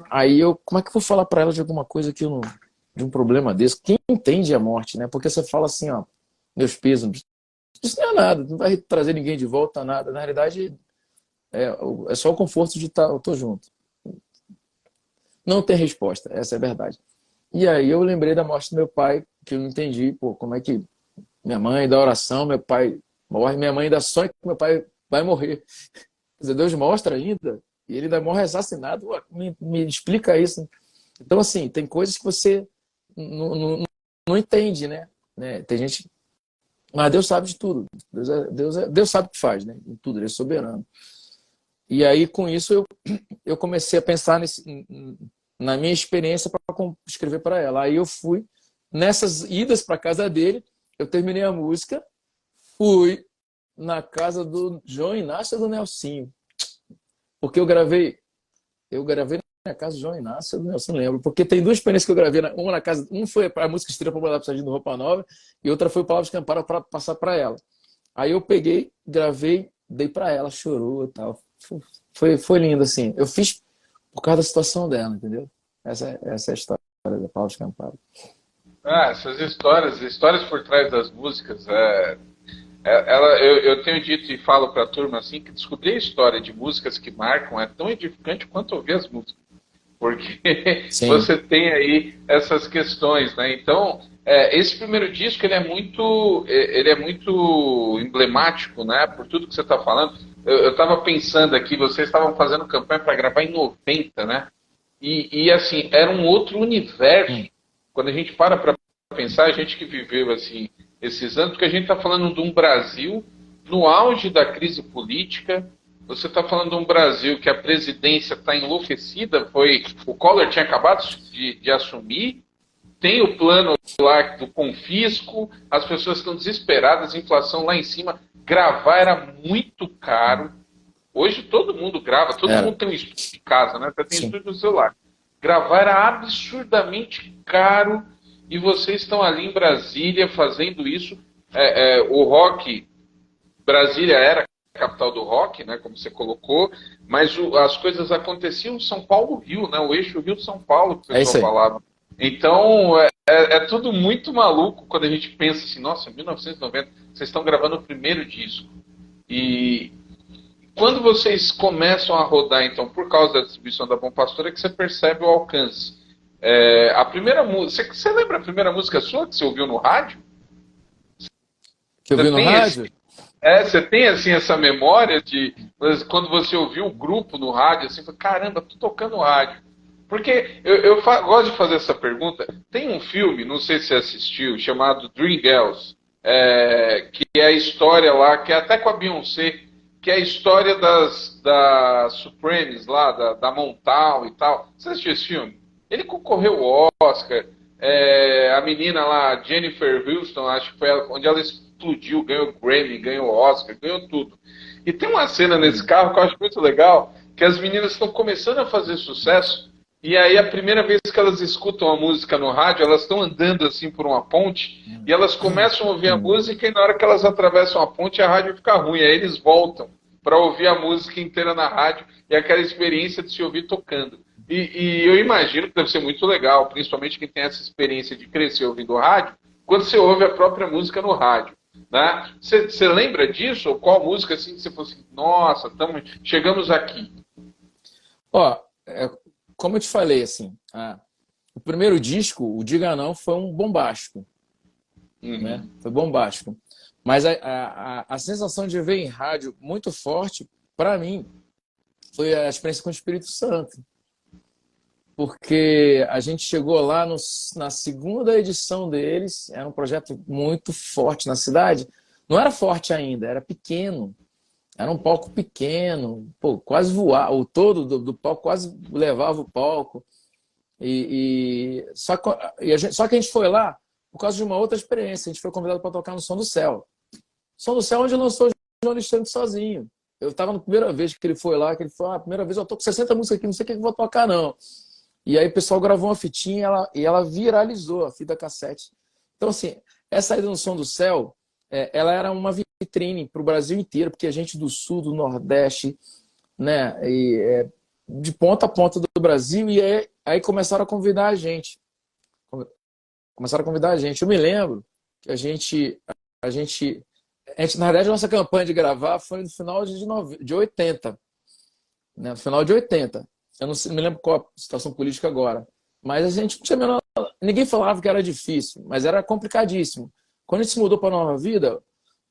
Aí como é que eu vou falar para ela de alguma coisa que eu não, de um problema desse? Quem entende a morte, né? Porque você fala assim, ó, meus pesos, isso não é nada, não vai trazer ninguém de volta, nada. Na realidade, é só o conforto de estar, eu tô junto. Não tem resposta, essa é a verdade. E aí eu lembrei da morte do meu pai, que eu não entendi, pô, como é que minha mãe dá oração, meu pai morre, minha mãe ainda sonha que meu pai vai morrer. Quer dizer, Deus mostra ainda, e ele ainda morre assassinado. Me explica isso. Então, assim, tem coisas que você não entende, né? Tem gente. Mas Deus sabe de tudo. Deus sabe o que faz, né? Em tudo, ele é soberano. E aí, com isso, eu comecei a pensar na minha experiência para escrever para ela. Aí eu fui, nessas idas para casa dele, eu terminei a música, fui na casa do João Inácio do Nelsinho. Porque eu gravei na casa do João Inácio do Nelsinho, lembro. Porque tem duas experiências que eu gravei. Uma na casa, um foi para a música Estrela para mandar para Sargento do Roupa Nova, e outra foi Palavras que Amparam para passar para ela. Aí eu peguei, gravei, dei para ela, chorou e tal. Foi lindo, assim. Eu fiz por causa da situação dela, entendeu? Essa é a história da Palavras que Amparam. Essas histórias por trás das músicas, eu tenho dito e falo para a turma assim que descobrir a história de músicas que marcam é tão edificante quanto ouvir as músicas, porque Sim. Você tem aí essas questões, né? Então, esse primeiro disco ele é muito emblemático, né? Por tudo que você está falando. Eu estava pensando aqui, vocês estavam fazendo campanha para gravar em 90, né? E assim era um outro universo. Quando a gente para pensar, a gente que viveu assim esses anos, porque a gente está falando de um Brasil no auge da crise política. Você está falando de um Brasil que a presidência está enlouquecida, o Collor tinha acabado de assumir, tem o plano lá do confisco, as pessoas estão desesperadas, inflação lá em cima, gravar era muito caro. Hoje todo mundo grava, todo mundo tem um estúdio de casa, né? Você tem estúdio no celular. Gravar era absurdamente caro e vocês estão ali em Brasília fazendo isso. O rock, Brasília era a capital do rock, né, como você colocou, mas as coisas aconteciam em São Paulo-Rio, né, o eixo Rio-São Paulo, que o pessoal falava. Então, é tudo muito maluco quando a gente pensa assim, nossa, em 1990, vocês estão gravando o primeiro disco. E quando vocês começam a rodar, então, por causa da distribuição da Bom Pastor, é que você percebe o alcance. A primeira música, você lembra a primeira música sua que você ouviu no rádio? Que eu ouvi no rádio? Você tem assim essa memória de quando você ouviu o grupo no rádio, assim, caramba, tô tocando rádio. Porque eu gosto de fazer essa pergunta. Tem um filme, não sei se você assistiu, chamado Dreamgirls, que é a história lá, que é até com a Beyoncé, que é a história das Supremes lá, da Motown e tal. Você assistiu esse filme? Ele concorreu ao Oscar. A menina lá, Jennifer Houston, acho que foi onde ela explodiu, ganhou Grammy, ganhou Oscar, ganhou tudo. E tem uma cena nesse carro que eu acho muito legal, que as meninas estão começando a fazer sucesso, e aí a primeira vez que elas escutam a música no rádio, elas estão andando assim por uma ponte, e elas começam a ouvir a música, e na hora que elas atravessam a ponte, a rádio fica ruim, aí eles voltam para ouvir a música inteira na rádio, e aquela experiência de se ouvir tocando. E eu imagino que deve ser muito legal, principalmente quem tem essa experiência de crescer ouvindo rádio, quando você ouve a própria música no rádio. Né? Você lembra disso? Ou qual música assim que você falou assim, nossa, chegamos aqui? Como eu te falei, assim, o primeiro disco, o Diga Não, foi um bombástico. né? Foi bombástico. Mas a sensação de ver em rádio muito forte, para mim, foi a experiência com o Espírito Santo. Porque a gente chegou lá na segunda edição deles, era um projeto muito forte na cidade. Não era forte ainda, era pequeno. Era um palco pequeno, pô, quase voar. O todo do palco quase levava o palco. Só que a gente foi lá por causa de uma outra experiência. A gente foi convidado para tocar no Som do Céu. Som do Céu, onde lançou o João Alexandre sozinho. Eu estava na primeira vez que ele foi lá, que ele falou, a primeira vez eu tô com 60 músicas aqui, não sei o que eu vou tocar, não. E aí o pessoal gravou uma fitinha e ela viralizou, a fita cassete. Então, assim, essa ida no Som do Céu, ela era uma vitrine para o Brasil inteiro, porque a gente do Sul, do Nordeste, né, de ponta a ponta do Brasil, e aí começaram a convidar a gente. Começaram a convidar a gente. Eu me lembro que a gente na verdade, a nossa campanha de gravar foi no final de 80. Né? No final de 80. Eu não me lembro qual a situação política agora. Mas a gente não tinha menor... Ninguém falava que era difícil, mas era complicadíssimo. Quando a gente se mudou para a Nova Vida,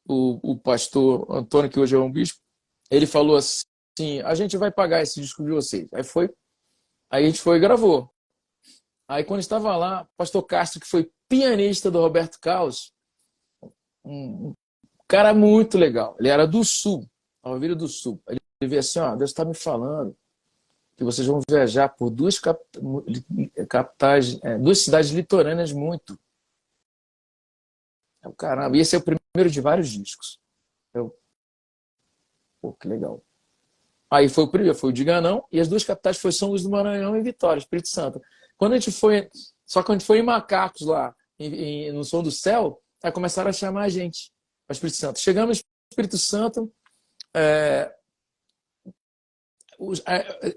o pastor Antônio, que hoje é um bispo, ele falou assim, a gente vai pagar esse disco de vocês. Aí a gente foi e gravou. Aí quando estava lá, o pastor Castro, que foi pianista do Roberto Carlos, um cara muito legal. Ele era do Sul, Nova Vida do Sul. Ele veio assim, ó, Deus está me falando que vocês vão viajar por duas capitais, duas cidades litorâneas muito. Caramba, e esse é o primeiro de vários discos. Pô, que legal. Aí foi o primeiro, foi o Diganão, e as duas capitais foi São Luís do Maranhão e Vitória, Espírito Santo. Quando a gente foi em Macacos lá, no Som do Céu, aí começaram a chamar a gente para o Espírito Santo. Chegamos no Espírito Santo,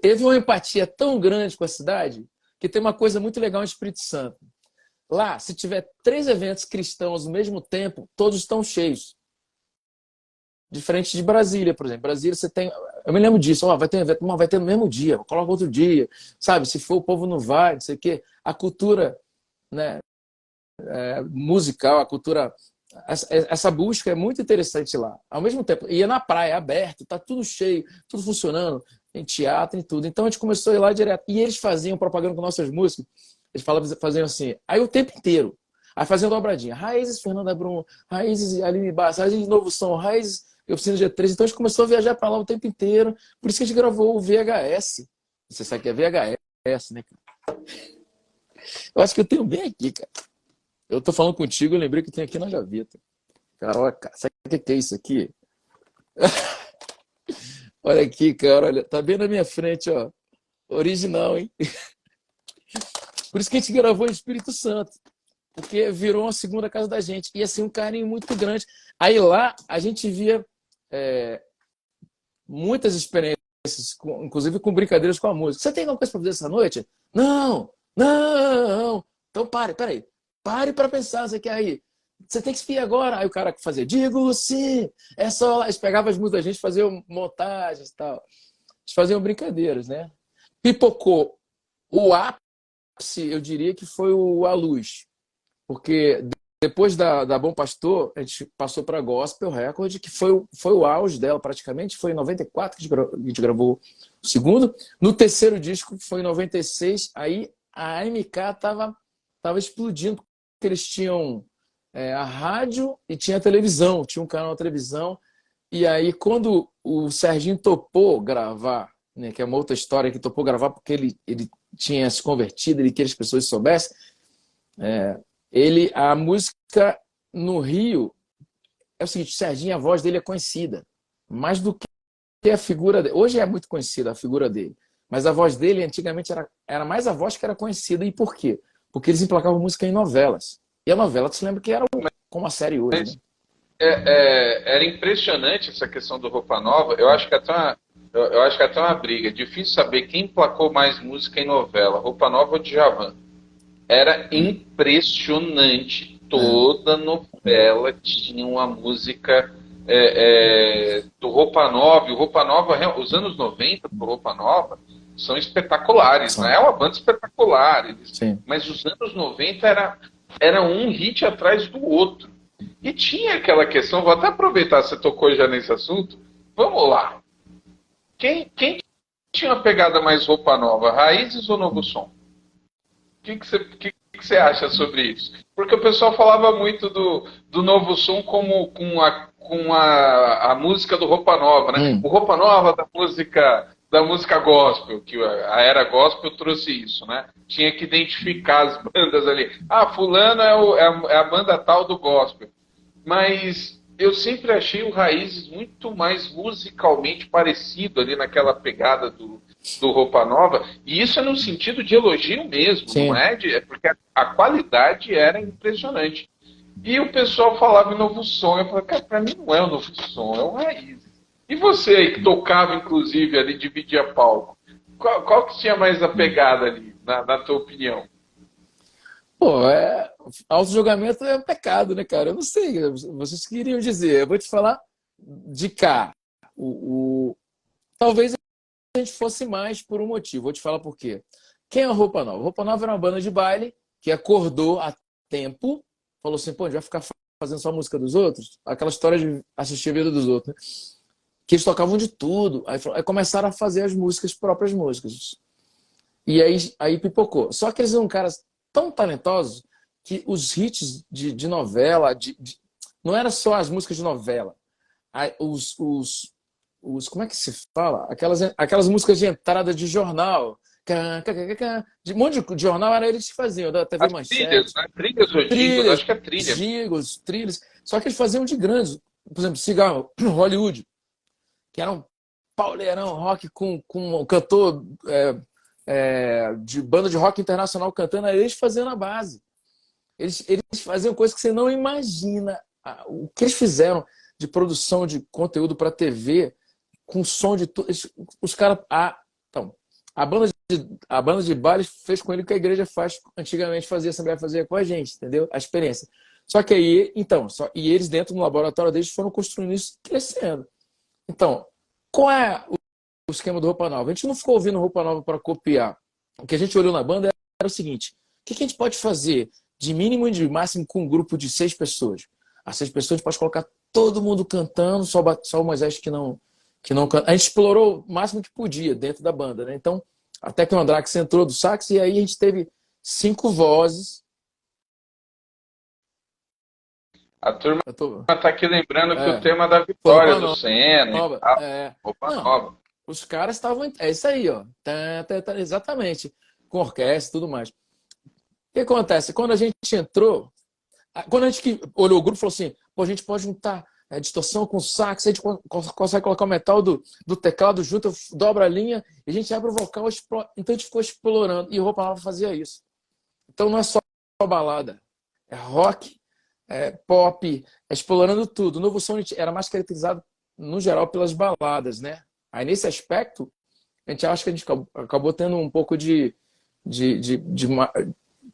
teve uma empatia tão grande com a cidade que tem uma coisa muito legal no Espírito Santo. Lá, se tiver 3 eventos cristãos ao mesmo tempo, todos estão cheios. Diferente de Brasília, por exemplo. Brasília, você tem... Eu me lembro disso. Vai ter um evento, vai ter no mesmo dia. Coloca outro dia. Sabe? Se for, o povo não vai, não sei o quê. A cultura, né, musical, a cultura... Essa busca é muito interessante lá. Ao mesmo tempo, ia na praia, é aberto, tá tudo cheio, tudo funcionando, tem teatro e tudo. Então a gente começou a ir lá direto. E eles faziam propaganda com nossas músicas. Eles faziam assim, aí o tempo inteiro. Aí faziam dobradinha. Raízes Fernanda Brum, Raízes Aline Barça, Raízes Novo Som, Raízes Oficina G3. Então a gente começou a viajar para lá o tempo inteiro. Por isso que a gente gravou o VHS. Você sabe que é VHS, né, cara? Eu acho que eu tenho bem aqui, cara. Eu tô falando contigo, eu lembrei que tem aqui na gaveta. Caraca, sabe o que é isso aqui? Olha aqui, cara, olha, tá bem na minha frente, ó. Original, hein? Por isso que a gente gravou em Espírito Santo. Porque virou uma segunda casa da gente. E assim, um carinho muito grande. Aí lá, a gente via muitas experiências, inclusive com brincadeiras com a música. Você tem alguma coisa para fazer essa noite? Não. Então peraí. Pare para pensar, você quer ir. Você tem que se agora. Aí o cara fazia, digo sim, é só lá. Eles pegavam as músicas da gente, faziam montagens e tal. Eles faziam brincadeiras, né? Pipocou. O ápice, eu diria que foi a Luz. Porque depois da Bom Pastor, a gente passou para a Gospel Record, que foi o auge dela praticamente. Foi em 94 que a gente gravou o segundo. No terceiro disco, foi em 96. Aí a MK estava explodindo. Eles tinham a rádio e tinha a televisão, tinha um canal de televisão. E aí, quando o Serginho topou gravar, né, que é uma outra história, que topou gravar porque ele tinha se convertido, ele queria que as pessoas soubessem, a música no Rio, é o seguinte, o Serginho, a voz dele é conhecida, mais do que a figura dele. Hoje é muito conhecida a figura dele, mas a voz dele antigamente era mais a voz que era conhecida. E por quê? Porque eles emplacavam música em novelas. E a novela, você lembra que era como a série hoje, né? Era impressionante essa questão do Roupa Nova. Eu acho que até uma briga. É difícil saber quem emplacou mais música em novela, Roupa Nova ou Djavan. Era impressionante. Toda novela tinha uma música do Roupa Nova. E o Roupa Nova, os anos 90 do Roupa Nova são espetaculares, né? É uma banda espetacular. Mas os anos 90 era era um hit atrás do outro. E tinha aquela questão, vou até aproveitar, você tocou já nesse assunto, vamos lá. Quem tinha uma pegada mais roupa nova, Raízes ou Novo Som? O que você acha sobre isso? Porque o pessoal falava muito do Novo Som como com a música do Roupa Nova, né? O Roupa Nova da música gospel, que a era gospel trouxe isso, né? Tinha que identificar as bandas ali. Ah, fulano é a banda tal do gospel. Mas eu sempre achei o Raízes muito mais musicalmente parecido ali naquela pegada do Roupa Nova. E isso é no sentido de elogio mesmo, Sim. não é? É porque a qualidade era impressionante. E o pessoal falava em Novo Som. Eu falei, cara, pra mim não é o Novo Som, é o Raízes. E você aí que tocava, inclusive, ali, dividia palco, qual que tinha mais a pegada ali, na tua opinião? Pô, auto-julgamento é um pecado, né, cara? Eu não sei, vocês queriam dizer. Eu vou te falar de cá. Talvez a gente fosse mais por um motivo. Vou te falar por quê. Quem é a Roupa Nova? Roupa Nova era uma banda de baile que acordou a tempo, falou assim, pô, a gente vai ficar fazendo só a música dos outros? Aquela história de assistir a vida dos outros, né? Que eles tocavam de tudo. Aí começaram a fazer as músicas, próprias músicas. E aí pipocou. Só que eles eram caras tão talentosos que os hits de novela, não era só as músicas de novela. Como é que se fala? Aquelas músicas de entrada de jornal. De um monte de jornal era eles que faziam, da TV As Manchete. trilhas, né? Trilhas ou jingles, acho que é trilha. Jingles, trilhas. Só que eles faziam de grandes. Por exemplo, Cigarro, Hollywood, que era um pauleirão rock com um cantor de banda de rock internacional cantando, aí eles faziam na base. Eles faziam coisas que você não imagina. O que eles fizeram de produção de conteúdo para TV, com som de tudo. Os caras. Então, a banda de baile fez com ele o que a igreja faz antigamente, fazia, a Assembleia fazia com a gente, entendeu? A experiência. Só que aí, então, e eles dentro do laboratório deles foram construindo isso, crescendo. Então, qual é o esquema do Roupa Nova? A gente não ficou ouvindo Roupa Nova para copiar. O que a gente olhou na banda era o seguinte: o que a gente pode fazer de mínimo e de máximo com um grupo de 6 pessoas? As 6 pessoas a gente pode colocar todo mundo cantando, só o Moisés que não canta. A gente explorou o máximo que podia dentro da banda, né? Então, até que o Andrax entrou do sax e aí a gente teve 5 vozes. A turma tá aqui lembrando que o tema da Foi vitória Roupa do Senna Nova. e tal. Roupa Nova. Os caras estavam. É isso aí, ó. Exatamente. Com orquestra e tudo mais. O que acontece? Quando a gente entrou, quando a gente olhou o grupo, falou assim: pô, a gente pode juntar distorção com sax, a gente consegue colocar o metal do teclado junto, dobra a linha, e a gente abre o vocal. Então a gente ficou explorando. E o Roupa Nova fazia isso. Então não é só balada, é rock, é pop, é explorando tudo. O Novo Som era mais caracterizado, no geral, pelas baladas, né? Aí, nesse aspecto, a gente acha que a gente acabou tendo um pouco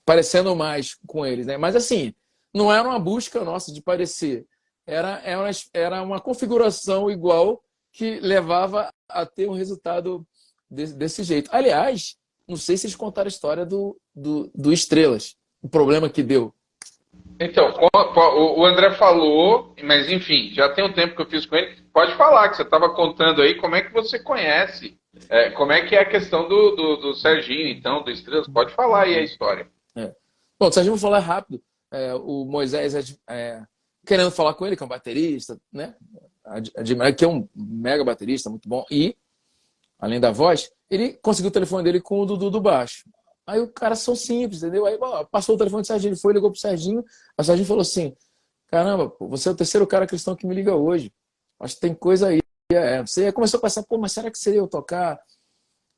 parecendo mais com eles, né? Mas, assim, não era uma busca nossa de parecer. Era uma configuração igual que levava a ter um resultado desse jeito. Aliás, não sei se eles contaram a história do Estrelas, o problema que deu. Então, o André falou, mas enfim, já tem um tempo que eu fiz com ele. Pode falar, que você estava contando aí como é que você conhece, como é que é a questão do Serginho, então, do Estrelas. Pode falar aí a história. Bom, o Serginho, vou falar rápido. O Moisés querendo falar com ele, que é um baterista, né? Que é um mega baterista, muito bom. E, além da voz, ele conseguiu o telefone dele com o Dudu do baixo. Aí o cara são simples, entendeu? Aí passou o telefone do Serginho, ele foi, ligou pro Serginho. O Serginho falou assim: caramba, você é o terceiro cara cristão que me liga hoje. Acho que tem coisa aí. Você começou a pensar, pô, mas será que seria eu tocar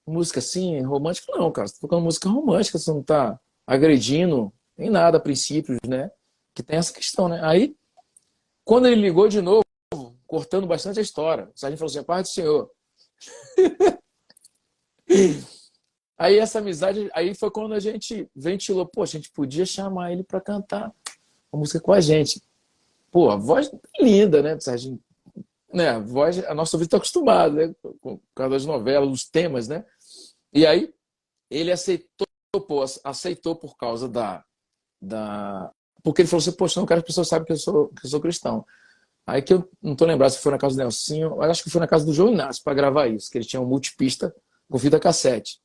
música assim, romântica? Não, cara, você tá tocando música romântica, você não tá agredindo em nada a princípios, né? Que tem essa questão, né? Aí, quando ele ligou de novo, cortando bastante a história, o Serginho falou assim: a paz do Senhor. Aí essa amizade, aí foi quando a gente ventilou, pô, a gente podia chamar ele para cantar a música com a gente. Pô, a voz linda, né, Serginho? Né, a nossa ouvido está acostumado, né, com causa das novelas, dos temas, né? E aí ele aceitou por causa Porque ele falou assim, poxa, não quero que as pessoas saibam que eu sou cristão. Aí que eu não tô lembrado se foi na casa do Nelsinho, mas acho que foi na casa do João Inácio para gravar isso, que ele tinha um multipista com fita cassete.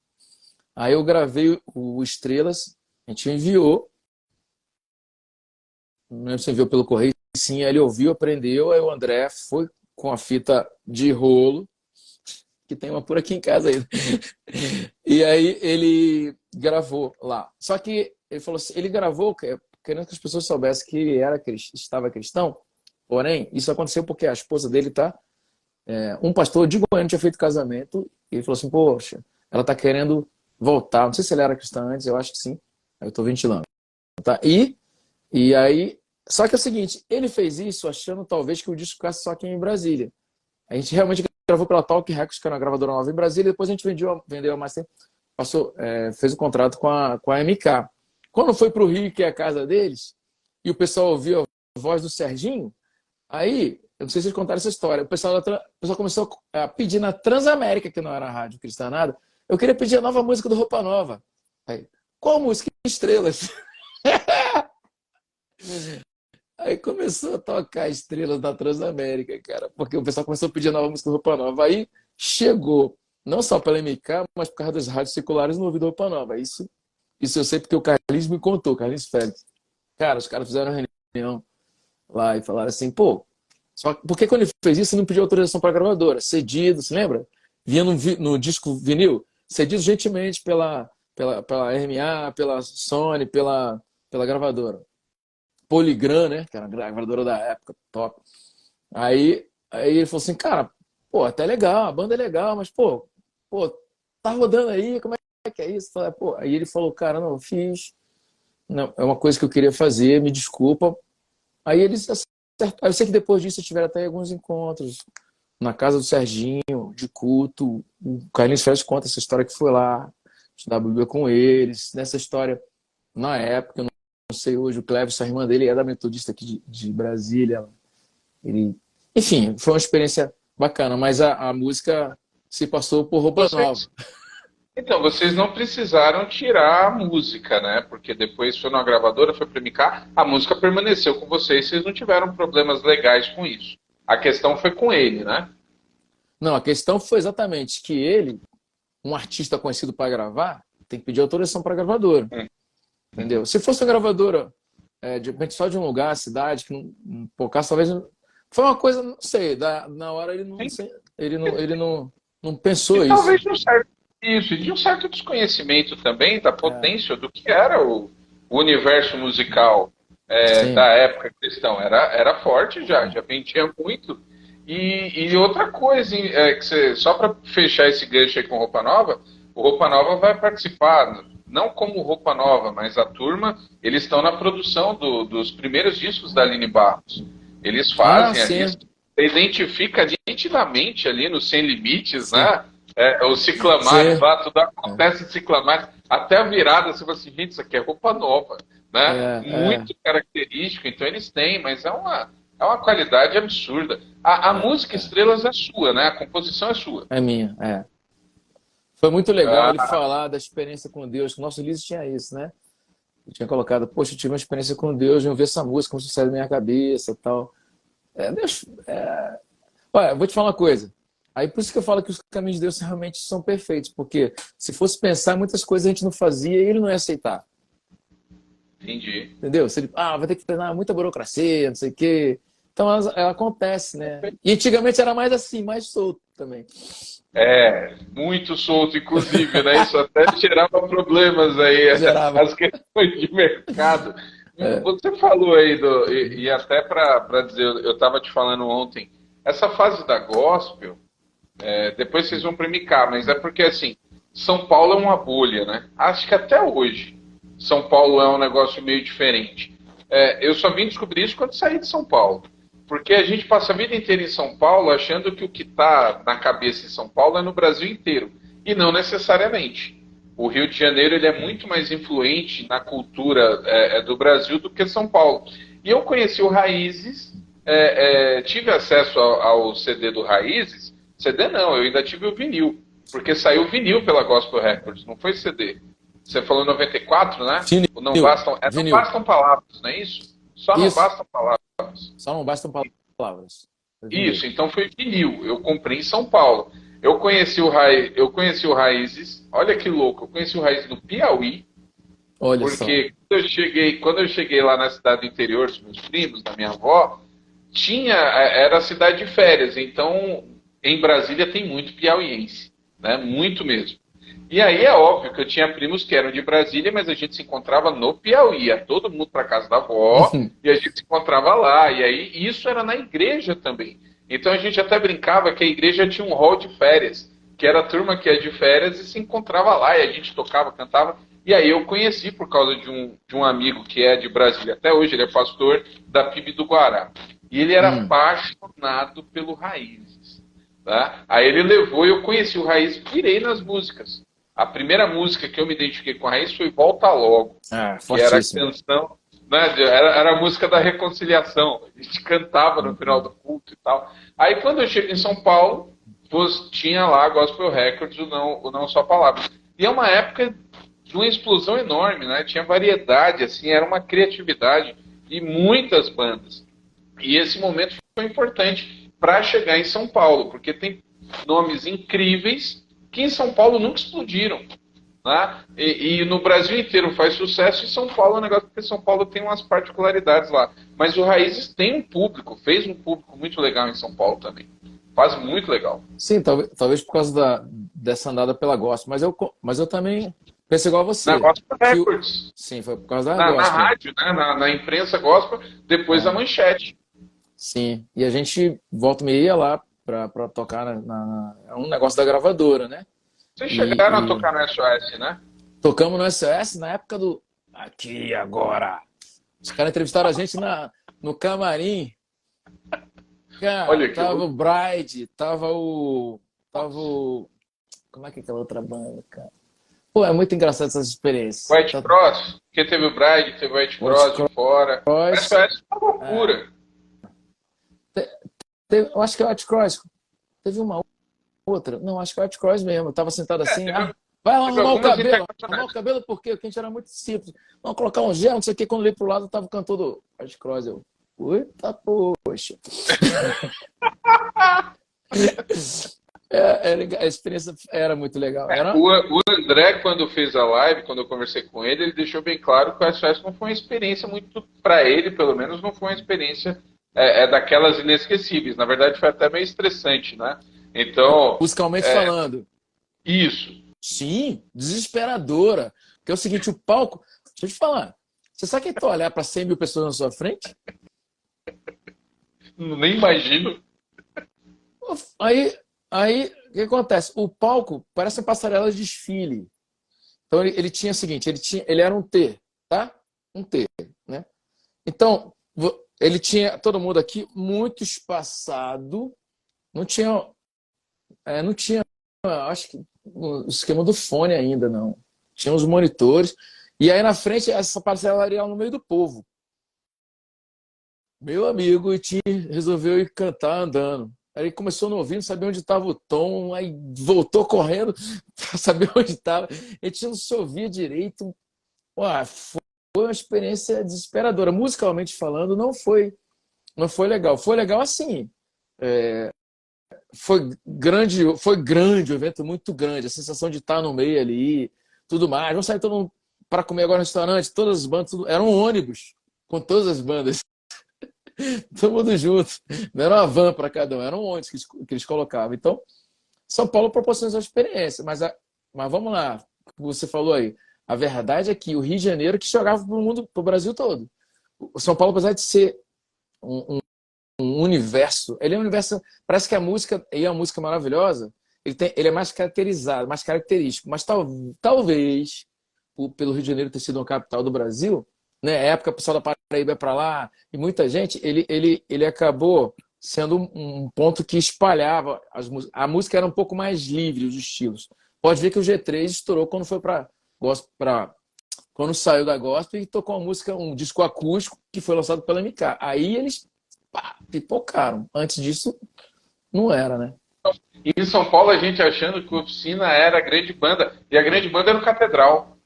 Aí eu gravei o Estrelas, a gente enviou, não lembro se enviou pelo correio, sim, aí ele ouviu, aprendeu, aí o André foi com a fita de rolo, que tem uma por aqui em casa ainda. E aí ele gravou lá. Só que ele falou assim, ele gravou querendo que as pessoas soubessem que ele estava cristão, porém, isso aconteceu porque a esposa dele um pastor de Goiânia tinha feito casamento, e ele falou assim, poxa, ela tá querendo voltar, não sei se ele era cristão antes, eu acho que sim, aí eu tô ventilando. Tá? E aí, só que é o seguinte, ele fez isso achando talvez que o disco ficasse só aqui em Brasília. A gente realmente gravou pela Talk Records, que era uma gravadora nova em Brasília, e depois a gente vendeu a mais tempo, fez o contrato com a MK. Quando foi para o Rio, que é a casa deles, e o pessoal ouviu a voz do Serginho, aí, eu não sei se eles contaram essa história, o pessoal começou a pedir na Transamérica, que não era a rádio cristã nada, eu queria pedir a nova música do Roupa Nova. Aí, qual música? Estrelas. Aí começou a tocar Estrelas da Transamérica, cara, porque o pessoal começou a pedir a nova música do Roupa Nova. Aí chegou, não só pela MK, mas por causa das rádios seculares no ouvido do Roupa Nova. Isso eu sei porque o Carlinhos me contou, Carlinhos Félix. Cara, os caras fizeram uma reunião lá e falaram assim, pô, só porque quando ele fez isso, ele não pediu autorização para a gravadora. Cedido, se lembra? Vinha no disco vinil, cedido gentilmente pela RMA, pela Sony, pela gravadora. Polygram, né? Que era a gravadora da época, top. Aí ele falou assim, cara, pô, até legal, a banda é legal, mas, pô, tá rodando aí, como é que é isso? Pô, aí ele falou, cara, não, eu fiz, não, é uma coisa que eu queria fazer, me desculpa. Aí eles acertaram. Eu sei que depois disso tiveram até alguns encontros na casa do Serginho, de culto. O Carlinhos Félix conta essa história que foi lá estudar a Bíblia com eles. Nessa história, na época, eu não sei hoje, o Cleves, a irmã dele, é da Metodista aqui de Brasília. Enfim, foi uma experiência bacana, mas a música se passou por Roupa Nova. Então, vocês não precisaram tirar a música, né? Porque depois foi numa gravadora, foi para MK, a música permaneceu com vocês não tiveram problemas legais com isso. A questão foi com ele, né? Não, a questão foi exatamente que ele, um artista conhecido para gravar, tem que pedir autorização para a gravadora. Entendeu? Se fosse uma gravadora, de repente só de um lugar, cidade, que não, por caso, talvez. Foi uma coisa, não sei, na hora ele não pensou isso. Talvez e de um certo desconhecimento também da potência do que era o universo musical da época cristã. Era forte já vendia muito. E outra coisa, só para fechar esse gancho aí com Roupa Nova, o Roupa Nova vai participar, não como Roupa Nova, mas a turma, eles estão na produção dos primeiros discos da Aline Barros. Eles fazem ali, você identifica nitidamente ali no Sem Limites, né? O Ciclamares lá, tudo acontece em Ciclamares, até a virada, você fala assim, gente, isso aqui é Roupa Nova, né? Muito característico, então eles têm, mas é uma qualidade absurda. A música Estrelas é sua, né? A composição é sua. É minha, Foi muito legal ele falar da experiência com Deus, que o nosso Ulisses tinha isso, né? Ele tinha colocado, poxa, eu tive uma experiência com Deus, eu vi essa música, como sucede na minha cabeça e tal. Olha, vou te falar uma coisa. Aí por isso que eu falo que os caminhos de Deus realmente são perfeitos, porque se fosse pensar, muitas coisas a gente não fazia e ele não ia aceitar. Entendi. Entendeu? Se ele, vai ter que treinar muita burocracia, não sei o quê. Então ela acontece, né? E antigamente era mais assim, mais solto também. Muito solto, inclusive, né? Isso até gerava problemas aí, as questões de mercado. Você falou aí, e até para dizer, eu estava te falando ontem, essa fase da gospel, depois vocês vão para MK, mas é porque assim, São Paulo é uma bolha, né? Acho que até hoje São Paulo é um negócio meio diferente. Eu só vim descobrir isso quando saí de São Paulo. Porque a gente passa a vida inteira em São Paulo achando que o que está na cabeça em São Paulo é no Brasil inteiro. E não necessariamente. O Rio de Janeiro ele é muito mais influente na cultura do Brasil do que São Paulo. E eu conheci o Raízes, tive acesso ao CD do Raízes. CD não, eu ainda tive o vinil. Porque saiu vinil pela Gospel Records, não foi CD. Você falou 94, né? Vinil. Não bastam, não bastam palavras, não é isso? Só não bastam palavras. Só não bastam palavras. Isso, então foi vinil. Eu comprei em São Paulo. Eu conheci o Raízes. Olha que louco. Eu conheci o Raízes no Piauí. Olha porque só. Quando eu cheguei lá na cidade do interior, dos meus primos, da minha avó, era cidade de férias. Então, em Brasília tem muito piauiense, né? Muito mesmo. E aí é óbvio que eu tinha primos que eram de Brasília, mas a gente se encontrava no Piauí. Ia todo mundo para casa da avó e a gente se encontrava lá. E aí isso era na igreja também. Então a gente até brincava que a igreja tinha um hall de férias, que era a turma que ia de férias e se encontrava lá. E a gente tocava, cantava. E aí eu conheci por causa de um amigo que é de Brasília. Até hoje ele é pastor da PIB do Guará. E ele era apaixonado pelo Raízes. Tá? Aí ele levou e eu conheci o Raízes, virei nas músicas. A primeira música que eu me identifiquei com a Raízes foi Volta Logo, que era a canção, né, era a música da reconciliação. A gente cantava no final do culto e tal. Aí quando eu cheguei em São Paulo, tinha lá a Gospel Records, o Não Só Palavras. E é uma época de uma explosão enorme, né? Tinha variedade, assim, era uma criatividade e muitas bandas. E esse momento foi importante para chegar em São Paulo, porque tem nomes incríveis que em São Paulo nunca explodiram. Né? E no Brasil inteiro faz sucesso, e São Paulo é um negócio, porque São Paulo tem umas particularidades lá. Mas o Raízes tem um público, fez um público muito legal em São Paulo também. Faz muito legal. Sim, talvez por causa dessa andada pela gospel, mas eu também penso igual a você. Na Gospel Records. Sim, foi por causa da gospel. Na rádio, né? na imprensa gospel, depois da manchete. Sim, e a gente volta e meia lá para tocar é um negócio da gravadora, né? Vocês chegaram a tocar no SOS, né? Tocamos no SOS na época do Aqui Agora. Os caras entrevistaram a gente no camarim. Cara, olha, tava o Bride, tava o... Como é que é aquela outra banda, cara? Pô, é muito engraçado essas experiências. White Cross, porque teve o Bride, teve o White Cross de fora. O SOS é uma loucura. Eu acho que é o White Cross. Teve uma outra. Não, acho que é o White Cross mesmo. Eu tava sentado assim. Vai arrumar o cabelo. Arrumar o cabelo porque a gente era muito simples. Vamos colocar um gel, não sei o que. Quando eu li pro lado, tava o cantor do White Cross. Eu, eita, poxa. A experiência era muito legal. O André, quando fez a live, quando eu conversei com ele, ele deixou bem claro que o SOS não foi uma experiência muito, para ele, pelo menos, não foi uma experiência daquelas inesquecíveis. Na verdade, foi até meio estressante, né? Então... musicalmente falando. Isso. Sim, desesperadora. Porque é o seguinte, o palco... Deixa eu te falar. Você sabe que é tu olhar para 100 mil pessoas na sua frente? Nem imagino. Aí, o que acontece? O palco parece uma passarela de desfile. Então, ele tinha o seguinte, ele era um T, tá? Um T, né? Então, ele tinha todo mundo aqui muito espaçado. Não tinha, acho que o esquema do fone ainda, não. Tinha os monitores. E aí, na frente, essa parcelaria no meio do povo. Meu amigo, e resolveu ir cantar andando. Aí ele começou a não ouvir, não sabia onde estava o tom, aí voltou correndo para saber onde estava. A gente não se ouvia direito. Ué, foi uma experiência desesperadora. Musicalmente falando, não foi legal. Foi legal assim. Foi grande, um evento muito grande. A sensação de estar no meio ali, tudo mais. Vamos sair todo mundo para comer agora no restaurante, todas as bandas, era um ônibus com todas as bandas. Todo mundo junto. Não era uma van para cada um, era um ônibus que eles colocavam. Então, São Paulo proporciona essa experiência. Mas vamos lá, como você falou aí, a verdade é que o Rio de Janeiro que jogava para o mundo, para o Brasil todo. O São Paulo, apesar de ser um universo, ele é um universo, parece que a música, e é uma música maravilhosa, ele é mais caracterizado, mais característico. Mas talvez, pelo Rio de Janeiro ter sido uma capital do Brasil, né, época o pessoal da Paraíba para lá, e muita gente, ele acabou sendo um ponto que espalhava a música, era um pouco mais livre, os estilos. Pode ver que o G3 estourou quando foi quando saiu da gospel e tocou um disco acústico que foi lançado pela MK. Aí eles pipocaram. Antes disso, não era, né? E em São Paulo, a gente achando que a Oficina era a grande banda, e a grande banda era o Catedral.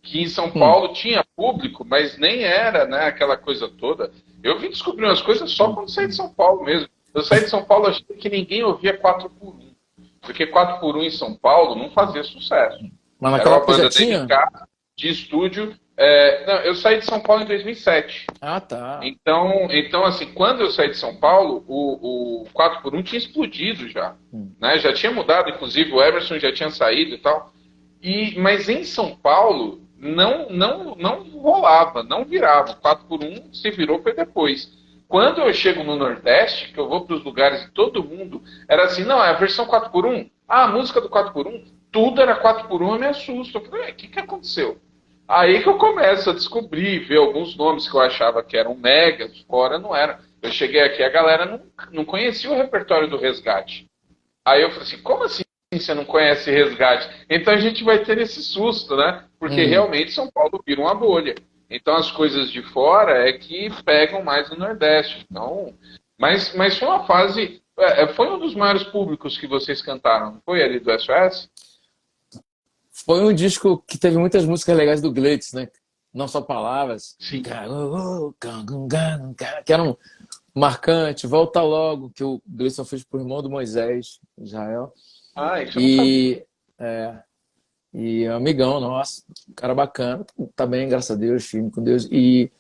que em São Paulo tinha público, mas nem era, né, aquela coisa toda. Eu vim descobrir umas coisas só quando saí de São Paulo mesmo. Eu saí de São Paulo achando que ninguém ouvia 4x1. Porque 4x1 em São Paulo não fazia sucesso. Mas Era naquela uma época já banda tinha? dedicada, de estúdio. Não, eu saí de São Paulo em 2007. Ah, tá. Então, assim, quando eu saí de São Paulo, o 4x1 tinha explodido já. Né? Já tinha mudado, inclusive, o Emerson já tinha saído e tal. Mas em São Paulo, não rolava, não virava. O 4x1 se virou foi depois. Quando eu chego no Nordeste, que eu vou para os lugares e todo mundo era assim, não, é a versão 4x1. Ah, a música do 4x1, tudo era 4x1, eu me assusto. Eu falei, o que aconteceu? Aí que eu começo a descobrir, ver alguns nomes que eu achava que eram megas, fora não era. Eu cheguei aqui, a galera não conhecia o repertório do Resgate. Aí eu falei assim, como assim você não conhece Resgate? Então a gente vai ter esse susto, né? Porque realmente São Paulo vira uma bolha. Então as coisas de fora é que pegam mais no Nordeste. Então, mas foi uma fase... foi um dos maiores públicos que vocês cantaram, não foi ali do SOS? Foi um disco que teve muitas músicas legais do Gleitz, né? Não só palavras. Sim. Que eram marcantes. Volta Logo, que o Gleitson fez pro irmão do Moisés, Israel. Ah, isso eu não sabia. E um amigão nosso, um cara bacana. Tá bem, graças a Deus, firme com Deus. E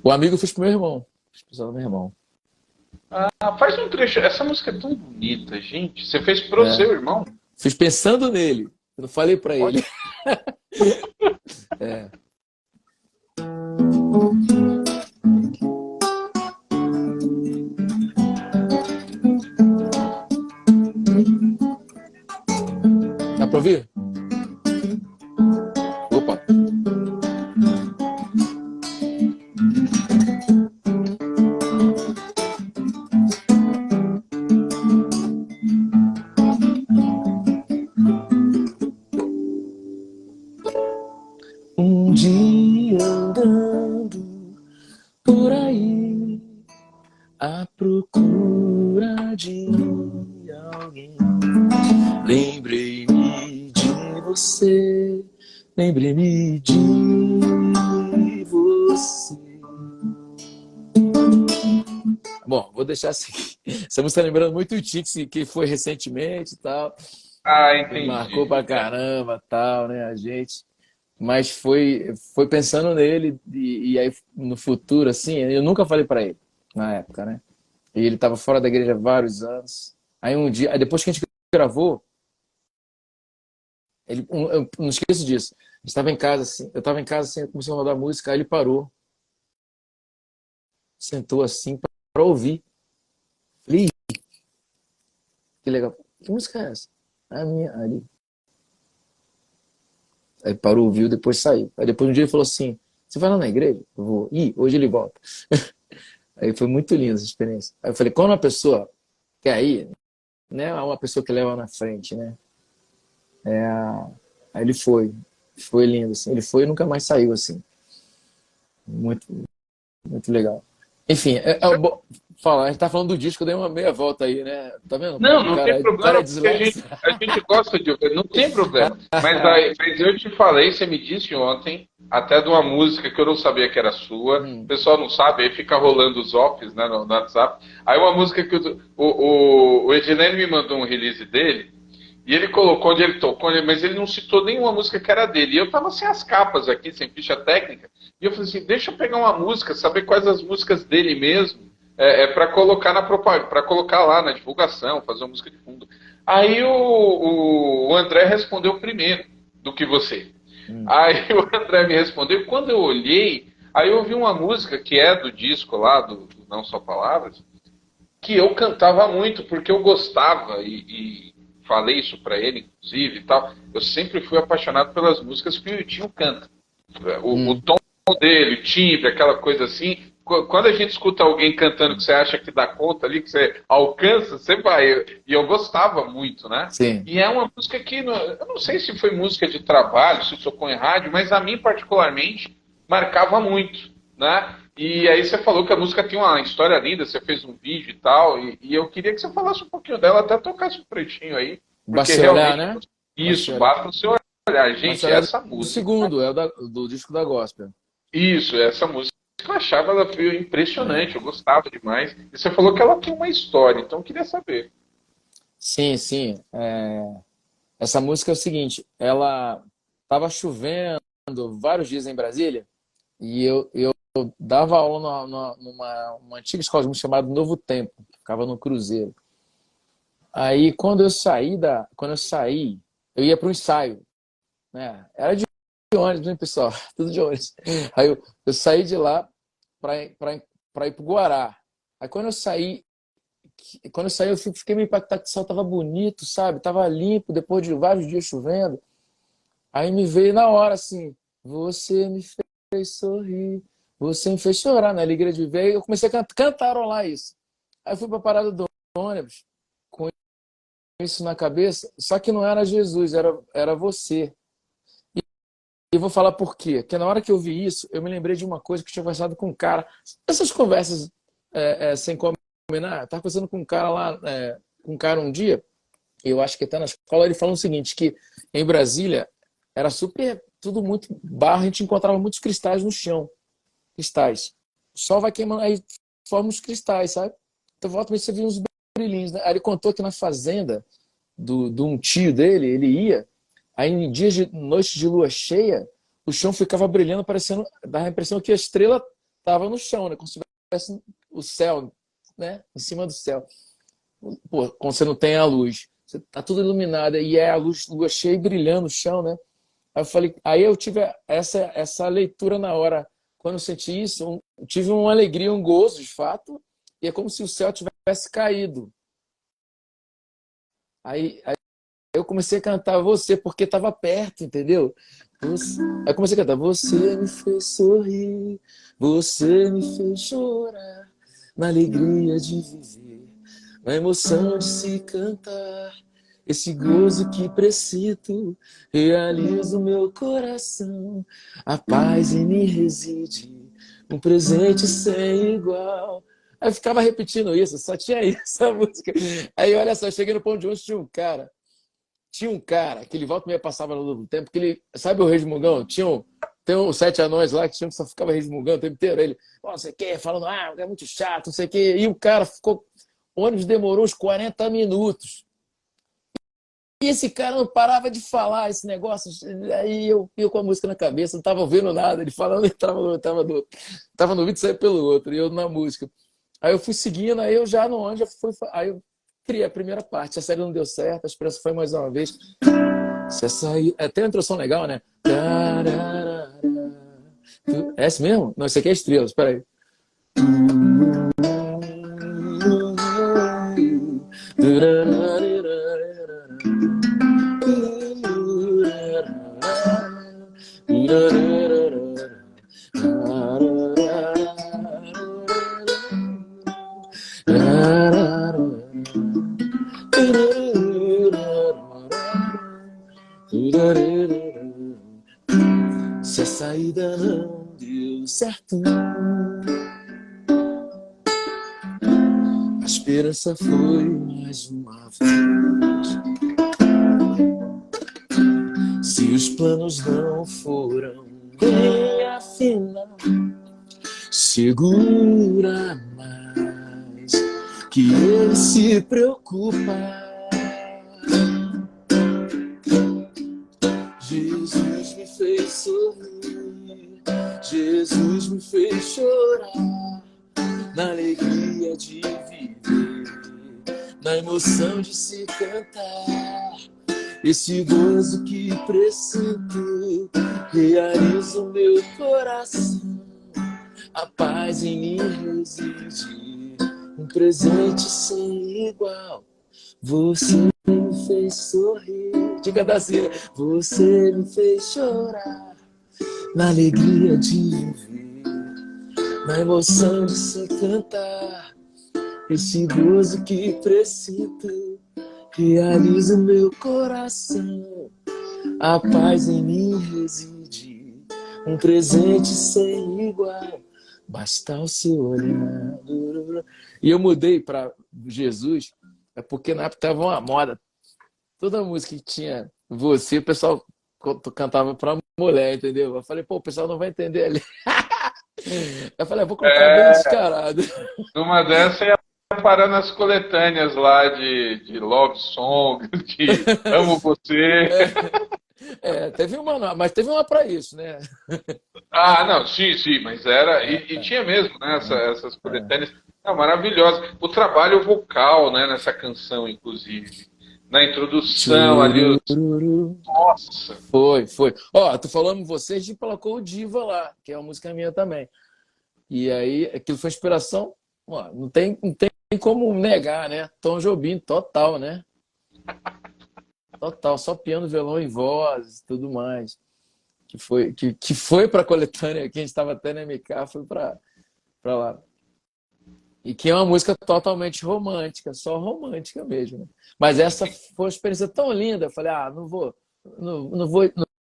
o amigo fez pro meu irmão. Fez pro meu irmão. Ah, faz um trecho. Essa música é tão bonita, gente. Você fez pro seu irmão? Fiz pensando nele. Eu não falei pra ele. Dá pra ouvir? Opa. Um dia andando por aí à procura de alguém, lembrei-me de você, lembrei-me de você. Bom, vou deixar assim. Essa música tá lembrando muito o Tix, que foi recentemente e tal. Ah, entendi. Marcou pra caramba tal, né, a gente. Mas foi pensando nele e aí no futuro, assim, eu nunca falei pra ele na época, né? E ele tava fora da igreja há vários anos. Aí um dia, aí depois que a gente gravou, eu não esqueço disso. Eu estava em casa assim, começou a rodar música, aí ele parou, sentou assim pra ouvir. Falei, que legal. Que música é essa? A minha, ali. Aí parou, ouviu, depois saiu. Aí depois um dia ele falou assim, você vai lá na igreja? Eu vou. Hoje ele volta. Aí foi muito linda essa experiência. Aí eu falei, quando uma pessoa quer ir, né, uma pessoa que leva na frente, né? Aí ele foi lindo, assim. Ele foi e nunca mais saiu, assim. Muito, muito legal. Enfim, a gente tá falando do disco, eu dei uma meia volta aí, né? Tá vendo? Não tem problema, porque a gente gosta de ouvir, não tem problema. Mas eu te falei, você me disse ontem, até de uma música que eu não sabia que era sua. O pessoal não sabe, aí fica rolando os offs, né, no WhatsApp. Aí uma música que o Edilene me mandou um release dele, e ele colocou onde ele tocou, mas ele não citou nenhuma música que era dele. E eu tava sem as capas aqui, sem ficha técnica. E eu falei assim, deixa eu pegar uma música, saber quais as músicas dele mesmo. Para colocar na propaganda, para colocar lá na divulgação, fazer uma música de fundo. Aí o André respondeu primeiro do que você. Aí o André me respondeu, e quando eu olhei, aí eu ouvi uma música que é do disco lá, do Não Só Palavras, que eu cantava muito, porque eu gostava, e falei isso para ele, inclusive, e tal. Eu sempre fui apaixonado pelas músicas que o Yutinho canta. O tom dele, o timbre, aquela coisa assim. Quando a gente escuta alguém cantando que você acha que dá conta ali, que você alcança, você vai. E eu gostava muito, né? Sim. E é uma música que, eu não sei se foi música de trabalho, se tocou em rádio, mas a mim particularmente marcava muito, né? E aí você falou que a música tem uma história linda, você fez um vídeo e tal, e eu queria que você falasse um pouquinho dela, até tocasse um trechinho aí. Basta olhar, né? Isso, basta o seu olhar. Olha, Mas gente, ela é essa do música. segundo, do disco da Gospel. Isso, essa música eu achava ela foi impressionante, É. eu gostava demais. E você falou que ela tem uma história, então eu queria saber. Sim, sim. Essa música é o seguinte, ela estava chovendo vários dias em Brasília e eu dava aula numa uma antiga escola de música chamada Novo Tempo, que ficava no Cruzeiro. Aí quando eu saí, eu ia para um ensaio, né? Era de ônibus, hein, pessoal? Tudo de ônibus. Aí eu saí de lá para ir para o Guará. Aí quando eu saí, eu fiquei meio impactado que o céu tava bonito, sabe? Tava limpo, depois de vários dias chovendo. Aí me veio na hora assim, você me fez sorrir, você me fez chorar na alegria de ver. E eu comecei a cantarolar isso. Aí eu fui para a parada do ônibus com isso na cabeça, só que não era Jesus, era você. E vou falar por quê. Porque na hora que eu vi isso, eu me lembrei de uma coisa que eu tinha conversado com um cara. Essas conversas sem combinar, eu estava conversando com um cara lá, com um cara um dia, eu acho que até na escola, ele falou o seguinte, que em Brasília era super, tudo muito barro, a gente encontrava muitos cristais no chão. Cristais. O sol vai queimando, aí forma os cristais, sabe? Então volta e meia você via uns brilhinhos, né? Aí ele contou que na fazenda de um tio dele, ele ia, aí em dias de noite de lua cheia, o chão ficava brilhando, parecendo, dava a impressão que a estrela estava no chão, né? Como se tivesse o céu, né? Em cima do céu. Pô, quando você não tem a luz, você tá tudo iluminado e é a lua cheia e brilhando no chão, né? Aí eu falei, aí eu tive essa leitura na hora. Quando eu senti isso, tive uma alegria, um gozo, de fato, e é como se o céu tivesse caído. Aí eu comecei a cantar você, porque estava perto, entendeu? Aí eu comecei a cantar, você me fez sorrir, você me fez chorar, na alegria de viver, na emoção de se cantar. Esse gozo que preciso realiza o meu coração. A paz em mim reside, um presente sem igual. Aí eu ficava repetindo isso, só tinha isso a música. Aí olha só, eu cheguei no ponto de ônibus, tinha um cara que ele volta e meia passava no Novo Tempo, que ele, sabe o Resmungão? Tem uns sete anões lá que só ficava resmungando o tempo inteiro. Ele, não sei o que, falando, é muito chato, não sei o que. E o cara ficou, o ônibus demorou uns 40 minutos. E esse cara não parava de falar esse negócio. Aí eu com a música na cabeça, não estava ouvindo nada. Ele falando, ele tava no ouvido e saía pelo outro, e eu na música. Aí eu fui seguindo, aí eu já no onde aí eu criei a primeira parte. A série não deu certo, a esperança foi mais uma vez. Se essa aí, tem uma introdução legal, né? É esse mesmo? Não, esse aqui é Estrelas, peraí. Se a saída não deu certo, a esperança foi mais uma vez. Se os planos não foram bem, afinal, segura mais, que ele se preocupa. Jesus me fez sorrir, Jesus me fez chorar, na alegria de viver, na emoção de se cantar. Esse gozo que presinto realiza o meu coração. A paz em mim reside, um presente sem igual. Você me fez sorrir, diga da Cira. Você me fez chorar, na alegria de viver, na emoção de se cantar. Esse gozo que presinto realiza o meu coração. A paz em mim reside, um presente sem igual. Basta o seu olhar. E eu mudei para Jesus, porque na época estava uma moda. Toda música que tinha você, o pessoal tu cantava pra mulher, entendeu? Eu falei, pô, o pessoal não vai entender ali. Eu falei, vou colocar bem É, descarado. numa dessa ia parar nas coletâneas lá de Love Song, de Amo Você. Teve uma, mas teve uma pra isso, né? Ah, não, sim, sim, mas era. E É, tinha mesmo, né, essas é. coletâneas. Não, maravilhosa. O trabalho vocal, né, nessa canção, inclusive. Na introdução ali, Tchurururu. nossa. Foi. Ó, tô falando você, a gente colocou o Diva lá, que é uma música minha também. E aí, aquilo foi inspiração, ó, não tem como negar, né? Tom Jobim, total, né? Total, só piano, violão e voz e tudo mais. Que foi para a coletânea, que a gente estava até na MK, foi para lá. E que é uma música totalmente romântica, só romântica mesmo, né? Mas essa foi uma experiência tão linda, eu falei, não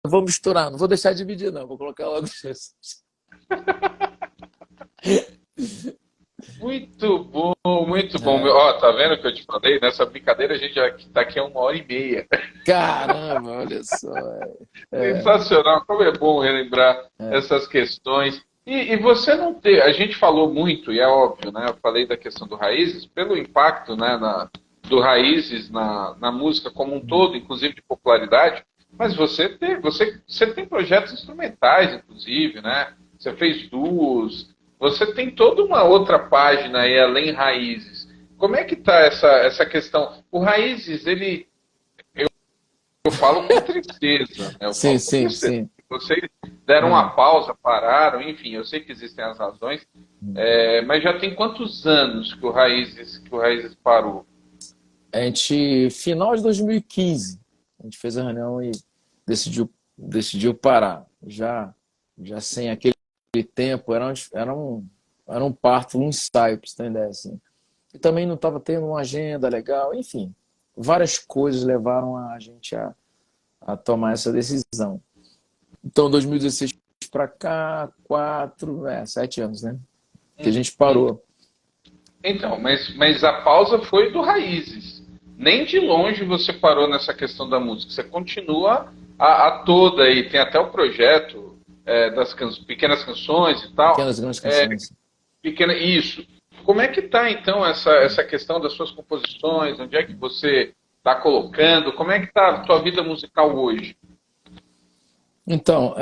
vou misturar, não vou deixar dividir, não, vou colocar logo Jesus. Muito bom, muito bom. É. Ó, tá vendo o que eu te falei? Nessa brincadeira a gente já tá aqui a 1h30. Caramba, olha só. É, Sensacional, como é bom relembrar é. essas questões. E você não ter, a gente falou muito, e é óbvio, né? Eu falei da questão do Raízes, pelo impacto, né, do Raízes na música como um todo, inclusive de popularidade, mas você tem projetos instrumentais, inclusive, né? Você fez duos, você tem toda uma outra página aí, além Raízes. Como é que tá essa questão? O Raízes, eu falo com tristeza, né? Eu Sim, falo com sim, tristeza. sim. Vocês deram uma É. pausa, pararam, enfim, eu sei que existem as razões, mas já tem quantos anos que o Raízes parou? A gente, final de 2015, a gente fez a reunião e decidiu parar. Já sem aquele tempo, era um parto, um ensaio, para você ter uma ideia, assim. E também não estava tendo uma agenda legal, enfim. Várias coisas levaram a gente a tomar essa decisão. Então, 2016 para cá, 7 anos, né? Que a gente Hum. parou. Então, mas a pausa foi do Raízes. Nem de longe você parou nessa questão da música. Você continua a toda aí. Tem até o projeto das pequenas canções e tal. Pequenas grandes canções. Isso. Como é que tá então essa questão das suas composições? Onde é que você está colocando? Como é que tá a tua vida musical hoje? Então,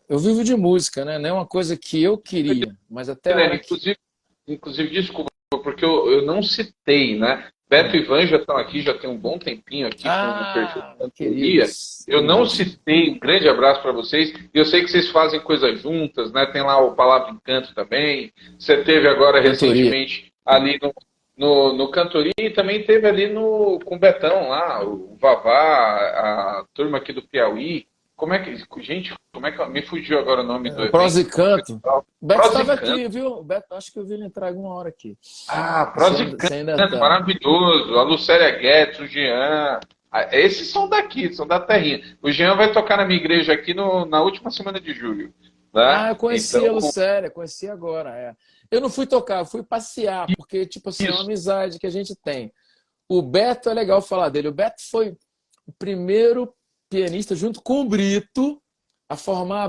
eu vivo de música, né? Não é uma coisa que eu queria, mas até a Helene, hora que. inclusive, desculpa, porque eu não citei, né? Beto e Ivan já estão aqui, já tem um bom tempinho aqui no perfil Ah, da Cantoria. queridos, Eu não queridos. citei, um grande abraço para vocês. E eu sei que vocês fazem coisas juntas, né? Tem lá o Palavra Encanto também. Você teve agora Cantoria. recentemente ali no Cantoria e também teve ali com o Betão lá, o Vavá, a turma aqui do Piauí. Como é que. Gente, como é que. Me fugiu agora o nome do Prosa e evento. canto. O Beto Prosa e estava Canto. aqui, viu? O Beto, acho que eu vi ele entrar alguma hora aqui. Ah, Você Prosa e ainda, você ainda Canto, tá. maravilhoso. A Lucélia Guedes, o Jean. Ah, esses são daqui, são da terrinha. O Jean vai tocar na minha igreja aqui na última semana de julho. Ah, Né? eu conheci Então, a Lucélia, conheci agora. Eu não fui tocar, eu fui passear, porque, tipo assim, é uma isso. amizade que a gente tem. O Beto é legal falar dele. O Beto foi o primeiro pianista, junto com o Brito, a formar a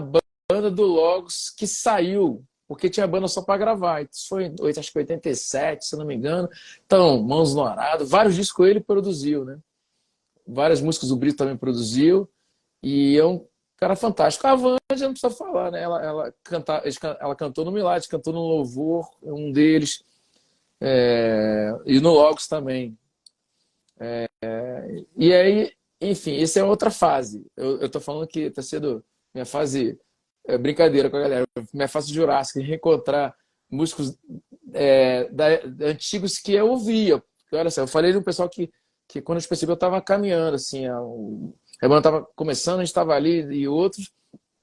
banda do Logos, que saiu, porque tinha banda só para gravar. Isso foi, acho que 87, se não me engano. Então, Mãos no Arado, vários discos ele produziu, né? Várias músicas o Brito também produziu. E é um cara fantástico. A Vânia não precisa falar, né? Ela cantou no Milagre, cantou no Louvor, um deles. E no Logos também. E aí, enfim, essa é outra fase. Eu tô falando que está sendo minha fase, brincadeira com a galera, minha fase jurássica, de reencontrar músicos antigos que eu ouvia. Porque, olha só, eu falei de um pessoal que quando eu percebi, eu estava caminhando, assim, a banda estava começando, a gente estava ali e outros,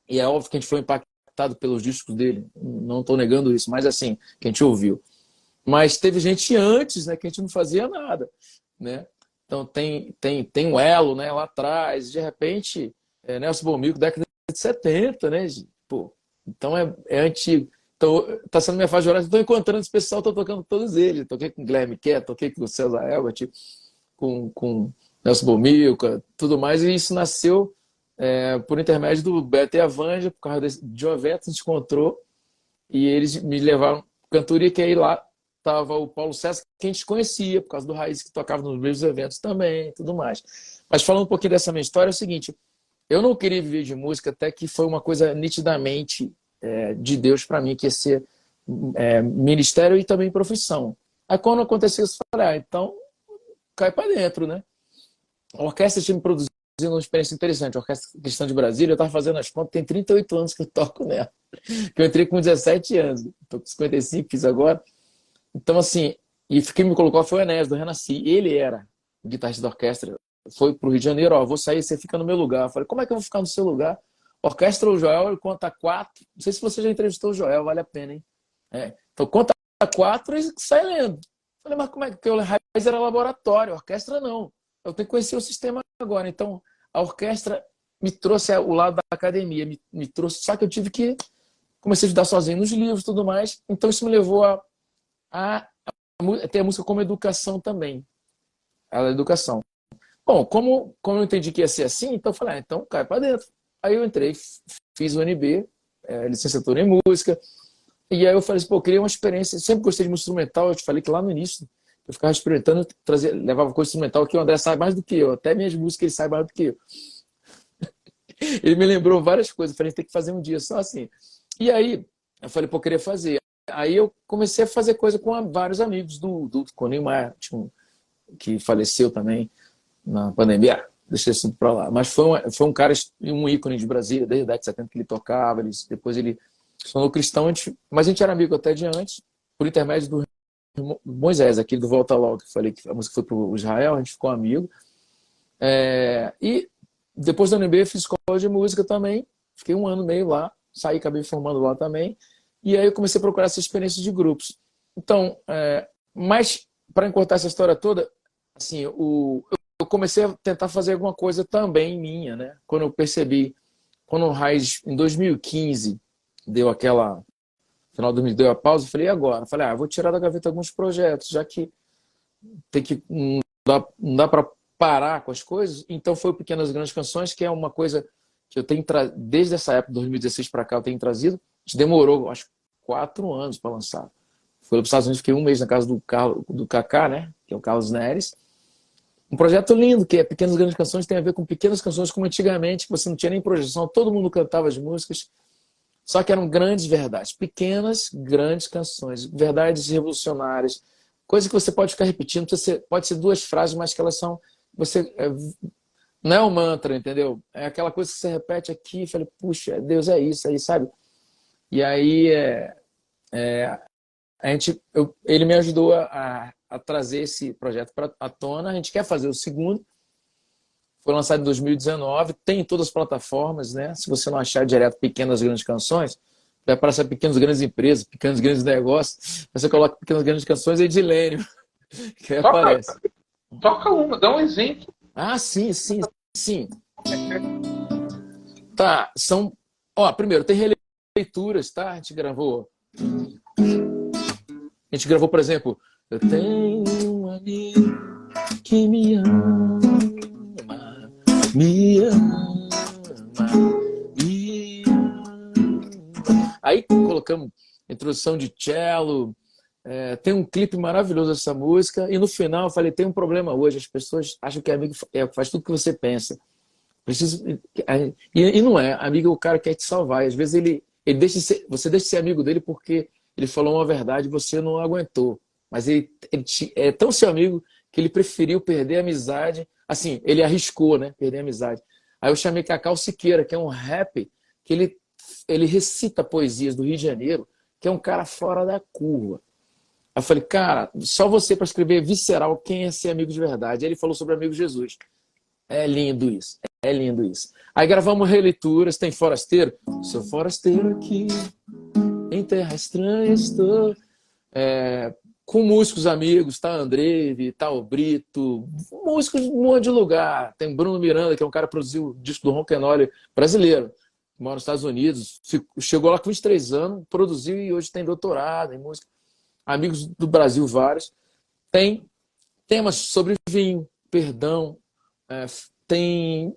e é óbvio que a gente foi impactado pelos discos dele, não estou negando isso, mas assim, que a gente ouviu. Mas teve gente antes, né, que a gente não fazia nada, né? Então tem um elo, né, lá atrás, de repente, Nelson Bomilco, década de 70, né? Pô, então é antigo. Então, tá sendo minha fase de horário, estou encontrando esse pessoal, estou tocando todos eles. Toquei com o Guilherme Kerr, toquei com o César Elbert, com Nelson Bomilca, tudo mais, e isso nasceu por intermédio do Beto e a Vanja, por causa de um evento, a gente encontrou e eles me levaram cantoria, que aí lá estava o Paulo César, que a gente conhecia, por causa do Raiz, que tocava nos mesmos eventos também e tudo mais. Mas falando um pouquinho dessa minha história, é o seguinte, eu não queria viver de música, até que foi uma coisa nitidamente de Deus para mim, que ia ser ministério e também profissão. Aí quando aconteceu isso, eu falei, então cai para dentro, né? A orquestra tinha me produzido uma experiência interessante. A Orquestra Cristã de Brasília, eu estava fazendo as contas, tem 38 anos que eu toco nela. Que eu entrei com 17 anos, estou com 55, fiz agora. Então, assim, e quem me colocou foi o Enéas, do Renasci. Ele era o guitarrista da orquestra, foi para o Rio de Janeiro, vou sair, você fica no meu lugar. Eu falei, como é que eu vou ficar no seu lugar? Orquestra o Joel, ele conta 4. Não sei se você já entrevistou o Joel, vale a pena, hein? Então, conta 4 e sai lendo. Eu falei, mas como é que? Porque o Raiz era laboratório, a orquestra não. Eu tenho que conhecer o sistema agora. Então, a orquestra me trouxe o lado da academia, me trouxe, só que eu tive que comecei a estudar sozinho nos livros e tudo mais. Então, isso me levou a ter a música como educação também. A educação. Bom, como eu entendi que ia ser assim, então eu falei, então cai para dentro. Aí eu entrei, fiz o UNB, licenciatura em música, e aí eu falei assim, pô, eu queria uma experiência, sempre gostei de música instrumental, eu te falei que lá no início eu ficava experimentando, levava coisa instrumental que o André sabe mais do que eu, até minhas músicas ele sabe mais do que eu. Ele me lembrou várias coisas, eu falei, tem que fazer um dia só assim. E aí, eu falei, pô, eu queria fazer. Aí eu comecei a fazer coisa com vários amigos do Conimar, que faleceu também na pandemia. Deixei isso para lá. Mas foi um cara, um ícone de Brasília, desde a década de 70 que ele tocava, depois ele se tornou cristão, mas a gente era amigo até de antes, por intermédio do Moisés, aquele do Volta Logo, que eu falei que a música foi para o Israel, a gente ficou amigo. E depois da UNB fiz escola de música também, fiquei 1 ano e meio lá, saí, acabei formando lá também, e aí eu comecei a procurar essa experiência de grupos. Então, mas para encurtar essa história toda, assim, eu comecei a tentar fazer alguma coisa também minha, né? Quando eu percebi, quando o Raiz, em 2015, deu aquela, final de 2000, deu a pausa, eu falei, e agora? Eu falei, eu vou tirar da gaveta alguns projetos, já que não dá para parar com as coisas. Então foi o Pequenas e Grandes Canções, que é uma coisa que eu tenho desde essa época, 2016 para cá, eu tenho trazido. A gente demorou, acho, 4 anos para lançar. Fui para os Estados Unidos, fiquei 1 mês na casa do Kaká, né? Que é o Carlos Neres. Um projeto lindo, que é Pequenas e Grandes Canções, tem a ver com pequenas canções como antigamente, que você não tinha nem projeção, todo mundo cantava as músicas, só que eram grandes verdades, pequenas, grandes canções, verdades revolucionárias, coisa que você pode ficar repetindo, pode ser 2 frases, mas que elas são, não é um mantra, entendeu? É aquela coisa que você repete aqui, e fala, puxa, Deus é isso aí, sabe? E aí ele me ajudou a trazer esse projeto para a tona. A gente quer fazer o segundo. Foi lançado em 2019. Tem em todas as plataformas, né? Se você não achar direto Pequenas Grandes Canções, vai aparecer Pequenas Grandes Empresas, Pequenos Grandes Negócios. Você coloca Pequenas Grandes Canções, Edilênio, que aí aparece. Toca uma, dá um exemplo. Sim. Tá, são... primeiro, tem releituras, tá? A gente gravou, por exemplo, eu tenho um amigo que me ama. Aí colocamos introdução de cello, tem um clipe maravilhoso dessa música, e no final eu falei, tem um problema hoje, as pessoas acham que amigo faz tudo que você pensa. E não é, amigo é o cara que quer te salvar, e às vezes você deixa de ser amigo dele porque ele falou uma verdade e você não aguentou, mas ele é tão seu amigo que ele preferiu perder a amizade, assim, ele arriscou, né, perder a amizade. Aí eu chamei Cacau Siqueira, que é um rap, que ele recita poesias do Rio de Janeiro, que é um cara fora da curva. Aí eu falei, cara, só você para escrever visceral quem é ser amigo de verdade. Aí ele falou sobre o amigo Jesus. É lindo isso, é lindo isso. Aí gravamos releituras, tem Forasteiro. Sou forasteiro aqui, em terra estranha estou. Com músicos amigos, tá Andreve, tá o Brito, músicos de um monte de lugar. Tem Bruno Miranda, que é um cara que produziu o disco do Ronquenoli brasileiro, mora nos Estados Unidos, chegou lá com 23 anos, produziu e hoje tem doutorado em música. Amigos do Brasil, vários. Tem temas sobre vinho, perdão, tem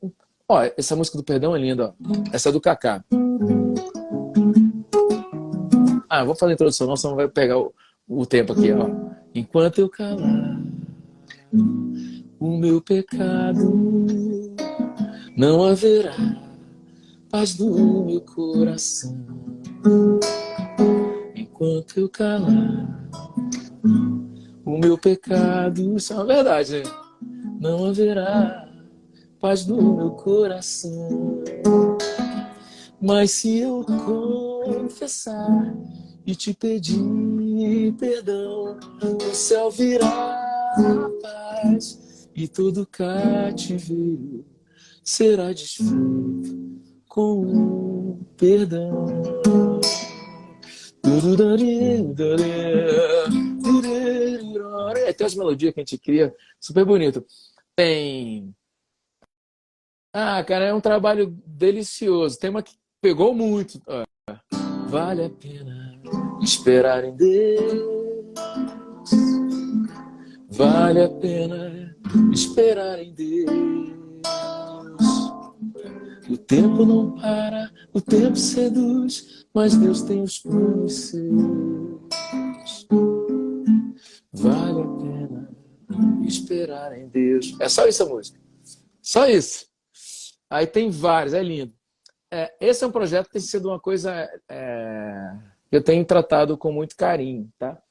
Ó, essa música do Perdão é linda, ó. Essa é do Kaká. Ah, vou fazer a introdução, não, senão vai pegar o tempo aqui, ó. Enquanto eu calar o meu pecado, não haverá paz no meu coração. Enquanto eu calar o meu pecado, isso é uma verdade, né? Não haverá paz no meu coração. Mas se eu confessar e te pedir perdão, o céu virá paz e todo cativeiro será desfeito com o perdão. Tem as melodias que a gente cria, super bonito. Tem... Ah, cara, é um trabalho delicioso. Tem uma que pegou muito. Vale a pena esperar em Deus. Vale a pena esperar em Deus. O tempo não para, o tempo seduz, mas Deus tem os planos seus. Vale a pena esperar em Deus. É só isso a música. Só isso. Aí tem vários, é lindo. Esse é um projeto que tem sido uma coisa que eu tenho tratado com muito carinho, tá?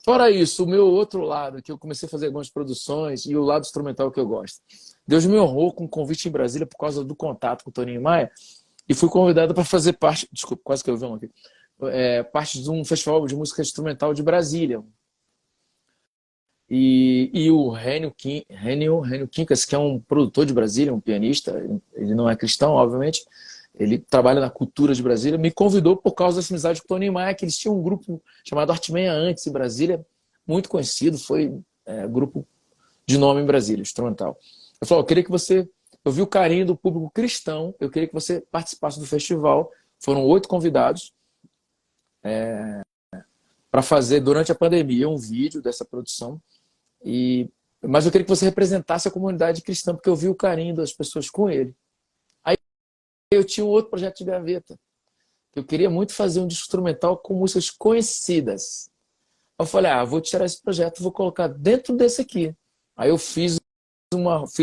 Fora isso, o meu outro lado, que eu comecei a fazer algumas produções, e o lado instrumental que eu gosto. Deus me honrou com um convite em Brasília por causa do contato com o Toninho Maia, e fui convidado para fazer parte, desculpa, quase que eu vi um aqui, parte de um festival de música instrumental de Brasília. E o Rênio Quincas, que é um produtor de Brasília, um pianista, ele não é cristão, obviamente, ele trabalha na cultura de Brasília, me convidou por causa dessa amizade com o Tony Maia, que eles tinham um grupo chamado Artimeia antes em Brasília, muito conhecido, foi grupo de nome em Brasília, instrumental. Eu falei, eu queria que você... Eu vi o carinho do público cristão, eu queria que você participasse do festival. Foram 8 convidados para fazer, durante a pandemia, um vídeo dessa produção. Mas eu queria que você representasse a comunidade cristã, porque eu vi o carinho das pessoas com ele. Aí eu tinha um outro projeto de gaveta. Eu queria muito fazer um disco instrumental com músicas conhecidas. Eu falei, vou tirar esse projeto, vou colocar dentro desse aqui. Aí eu fiz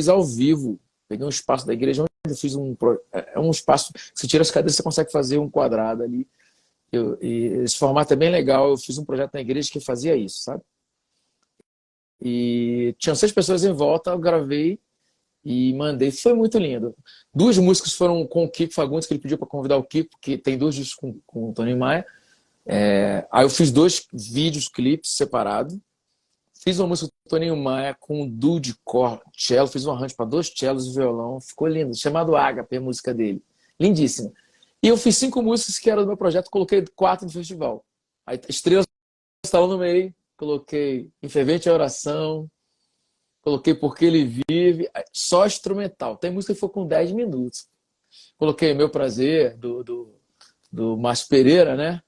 ao vivo, peguei um espaço da igreja onde eu fiz um espaço, se tira as cadeiras você consegue fazer um quadrado ali. E esse formato é bem legal, eu fiz um projeto na igreja que fazia isso, sabe? E tinham 6 pessoas em volta, eu gravei e mandei, foi muito lindo. 2 músicas foram com o Kiko Fagundes, que ele pediu para convidar o Kiko, que tem 2 discos com o Tony Maia. Aí eu fiz 2 vídeos, clipes separados. Fiz uma música do Toninho Maia com um duo de cello, fiz um arranjo para 2 cellos e violão, ficou lindo, chamado Ágape, a música dele. Lindíssima. E eu fiz 5 músicas que eram do meu projeto, coloquei 4 no festival. Aí Estrelas está lá no meio, coloquei Em Fervente a Oração, coloquei Porque Ele Vive, só instrumental. Tem música que foi com 10 minutos. Coloquei Meu Prazer, do Márcio Pereira, né?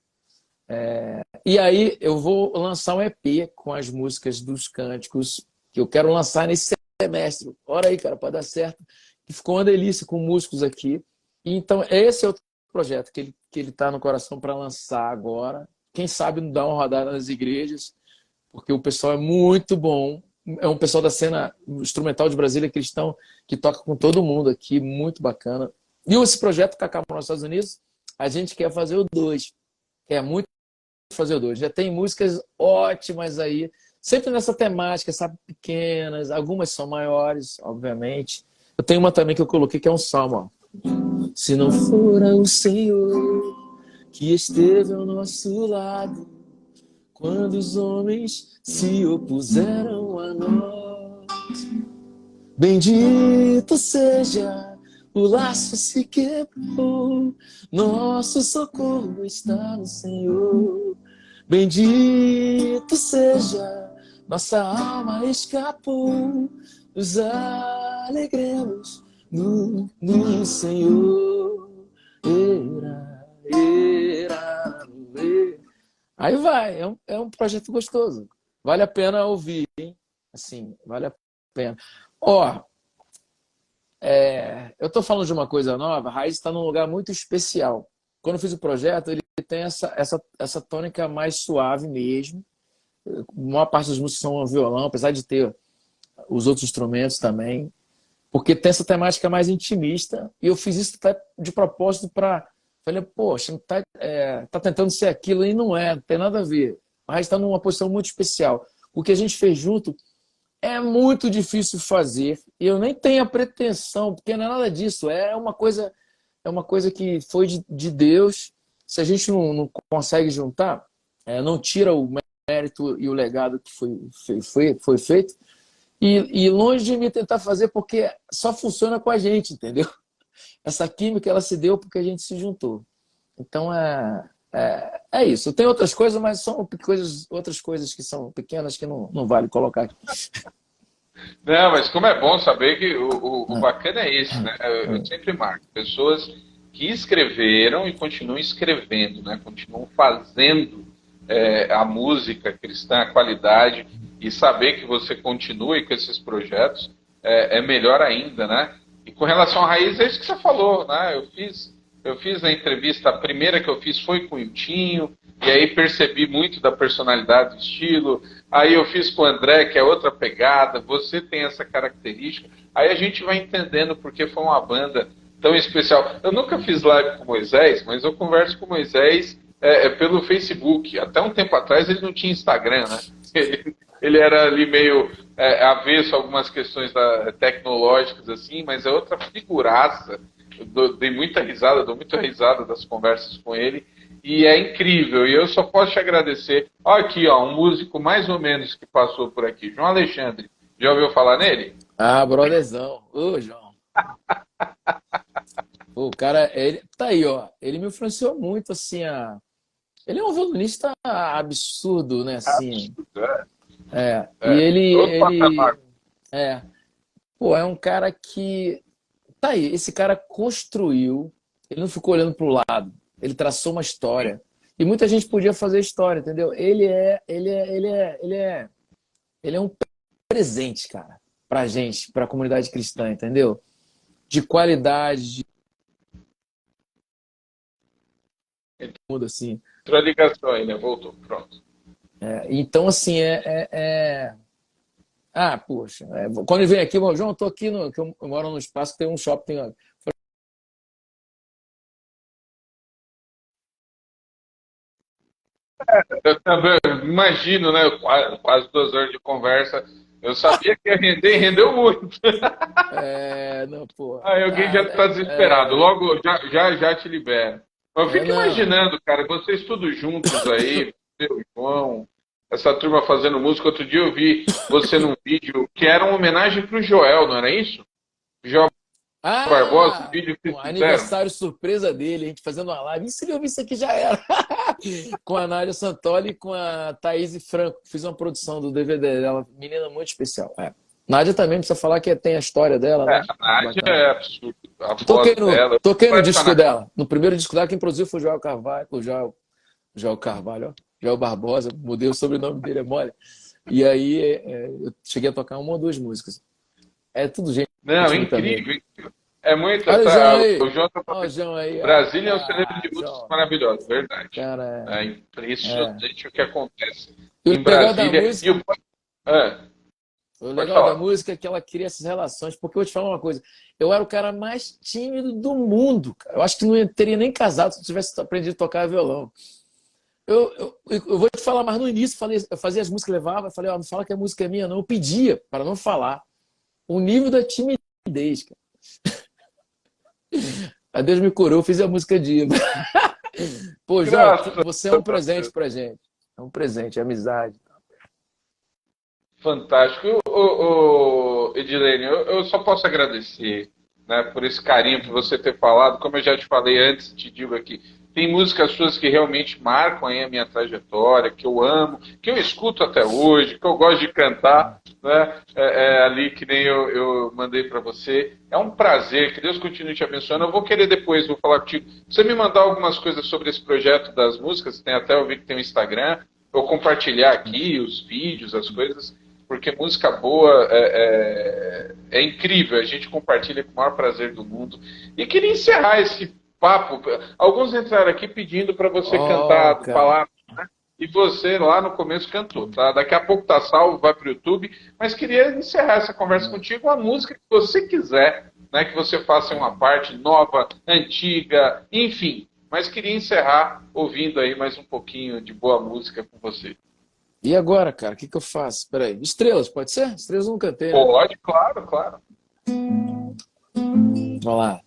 E aí eu vou lançar um EP com as músicas dos cânticos que eu quero lançar nesse semestre. Ora aí, cara, para dar certo. E ficou uma delícia com músicos aqui. E então, esse é outro projeto que ele tá no coração para lançar agora. Quem sabe não dar uma rodada nas igrejas, porque o pessoal é muito bom. É um pessoal da cena instrumental de Brasília cristão que toca com todo mundo aqui, muito bacana. E esse projeto que acabou nos Estados Unidos, a gente quer fazer o 2. Quer muito fazer o 2. Já tem músicas ótimas aí, sempre nessa temática, sabe, pequenas, algumas são maiores, obviamente. Eu tenho uma também que eu coloquei que é um salmo, ó. Se não fora o Senhor que esteve ao nosso lado, quando os homens se opuseram a nós, bendito seja, o laço se quebrou, nosso socorro está no Senhor. Bendito seja, nossa alma escapou, nos alegremos no Senhor. Aí vai, é um projeto gostoso. Vale a pena ouvir, hein? Assim, vale a pena. Ó, eu estou falando de uma coisa nova, a Raiz está num lugar muito especial. Quando eu fiz o projeto, ele tem essa tônica mais suave mesmo. A maior parte das músicas são ao violão, apesar de ter os outros instrumentos também, porque tem essa temática mais intimista, e eu fiz isso até de propósito para... Falei, poxa, tá tentando ser aquilo, e não tem nada a ver. A Raiz está numa posição muito especial. O que a gente fez junto é muito difícil fazer, e eu nem tenho a pretensão, porque não é nada disso, é uma coisa que foi de Deus. Se a gente não consegue juntar, não tira o mérito e o legado que foi feito, e longe de me tentar fazer, porque só funciona com a gente, entendeu? Essa química, ela se deu porque a gente se juntou. Então, é isso. Tem outras coisas, mas são outras coisas que são pequenas que não vale colocar aqui. Não, mas como é bom saber que o bacana é esse, né? Eu sempre marco pessoas que escreveram e continuam escrevendo, né? Continuam fazendo a música cristã, a qualidade, e saber que você continue com esses projetos é melhor ainda, né? E com relação à Raiz, é isso que você falou, né? Eu fiz a entrevista, a primeira que eu fiz foi com o Iltinho, e aí percebi muito da personalidade, do estilo. Aí eu fiz com o André, que é outra pegada, você tem essa característica. Aí a gente vai entendendo porque foi uma banda tão especial. Eu nunca fiz live com o Moisés, mas eu converso com o Moisés pelo Facebook. Até um tempo atrás ele não tinha Instagram, né? Ele era ali meio avesso a algumas questões tecnológicas, assim, mas é outra figuraça. Dei muita risada, dou muita risada das conversas com ele. E é incrível, e eu só posso te agradecer. Olha aqui, um músico mais ou menos que passou por aqui, João Alexandre. Já ouviu falar nele? Ah, brotherzão. Ô, João. O cara, ele tá aí, ó. Ele me influenciou muito, assim, ele é um violonista absurdo, né, assim. Absurdo, E ele... é um cara que... Tá aí, esse cara construiu, ele não ficou olhando pro lado. Ele traçou uma história. E muita gente podia fazer história, entendeu? Ele é um presente, cara, pra gente, pra comunidade cristã, entendeu? De qualidade, mundo assim. Entrou a ligação aí, né? Voltou, pronto. Então, assim, poxa. Quando ele vem aqui, João, eu tô aqui, que eu moro num espaço que tem um shopping. Eu também imagino, né? Quase 2 horas de conversa. Eu sabia que ia render e rendeu muito. Não, pô. Aí alguém já está desesperado. Logo, já te libero. Eu fico imaginando, cara, vocês todos juntos aí, você, o João, essa turma fazendo música. Outro dia eu vi você num vídeo que era uma homenagem pro Joel, não era isso? Joel Barbosa, o vídeo que um aniversário surpresa dele, a gente fazendo uma live. E se eu vi isso aqui já era. Com a Nádia Santoli e com a Thaís Franco. Fiz uma produção do DVD dela, menina muito especial. Nádia também precisa falar que tem a história dela, né? A Nádia é absurdo. Toquei no disco dela. No primeiro disco dela, quem produziu foi o Joel Carvalho, Joel Carvalho, ó. Joel Barbosa, mudei o sobrenome dele, é mole. E aí eu cheguei a tocar uma ou duas músicas. É tudo gente. Não, incrível. É muito. O João aí. Brasília é um celebre de músicas maravilhosos, verdade. Cara, é impressionante o que acontece em Brasília. O legal da música é que ela cria essas relações. Porque eu vou te falar uma coisa. Eu era o cara mais tímido do mundo. Cara. Eu acho que não teria nem casado se eu tivesse aprendido a tocar violão. Eu vou te falar, mas no início eu fazia as músicas, levava, falei, não fala que a música é minha, não. Eu pedia para não falar. O nível da timidez, cara. A Deus me curou, eu fiz a música de Pô, João, você é um presente pra gente. É um presente, é amizade. Fantástico. Edilene, eu só posso agradecer, né, por esse carinho por você ter falado. Como eu já te falei antes, te digo aqui, tem músicas suas que realmente marcam aí a minha trajetória, que eu amo, que eu escuto até hoje, que eu gosto de cantar, né? Ali que nem eu mandei para você. É um prazer, que Deus continue te abençoando. Eu vou querer depois, vou falar contigo, você me mandar algumas coisas sobre esse projeto das músicas, tem até eu vi que tem um Instagram, eu compartilhar aqui os vídeos, as coisas. porque música boa é incrível, a gente compartilha com o maior prazer do mundo. E queria encerrar esse papo. Alguns entraram aqui pedindo para você cantar, falar, né? E você lá no começo cantou, tá? Daqui a pouco tá salvo, vai para o YouTube, mas queria encerrar essa conversa contigo com a música que você quiser, né? Que você faça uma parte nova, antiga, enfim. Mas queria encerrar ouvindo aí mais um pouquinho de boa música com você. E agora, cara, o que eu faço? Peraí, Estrelas, pode ser? Estrelas eu não cantei, né? Pode, claro, claro. Vamos lá.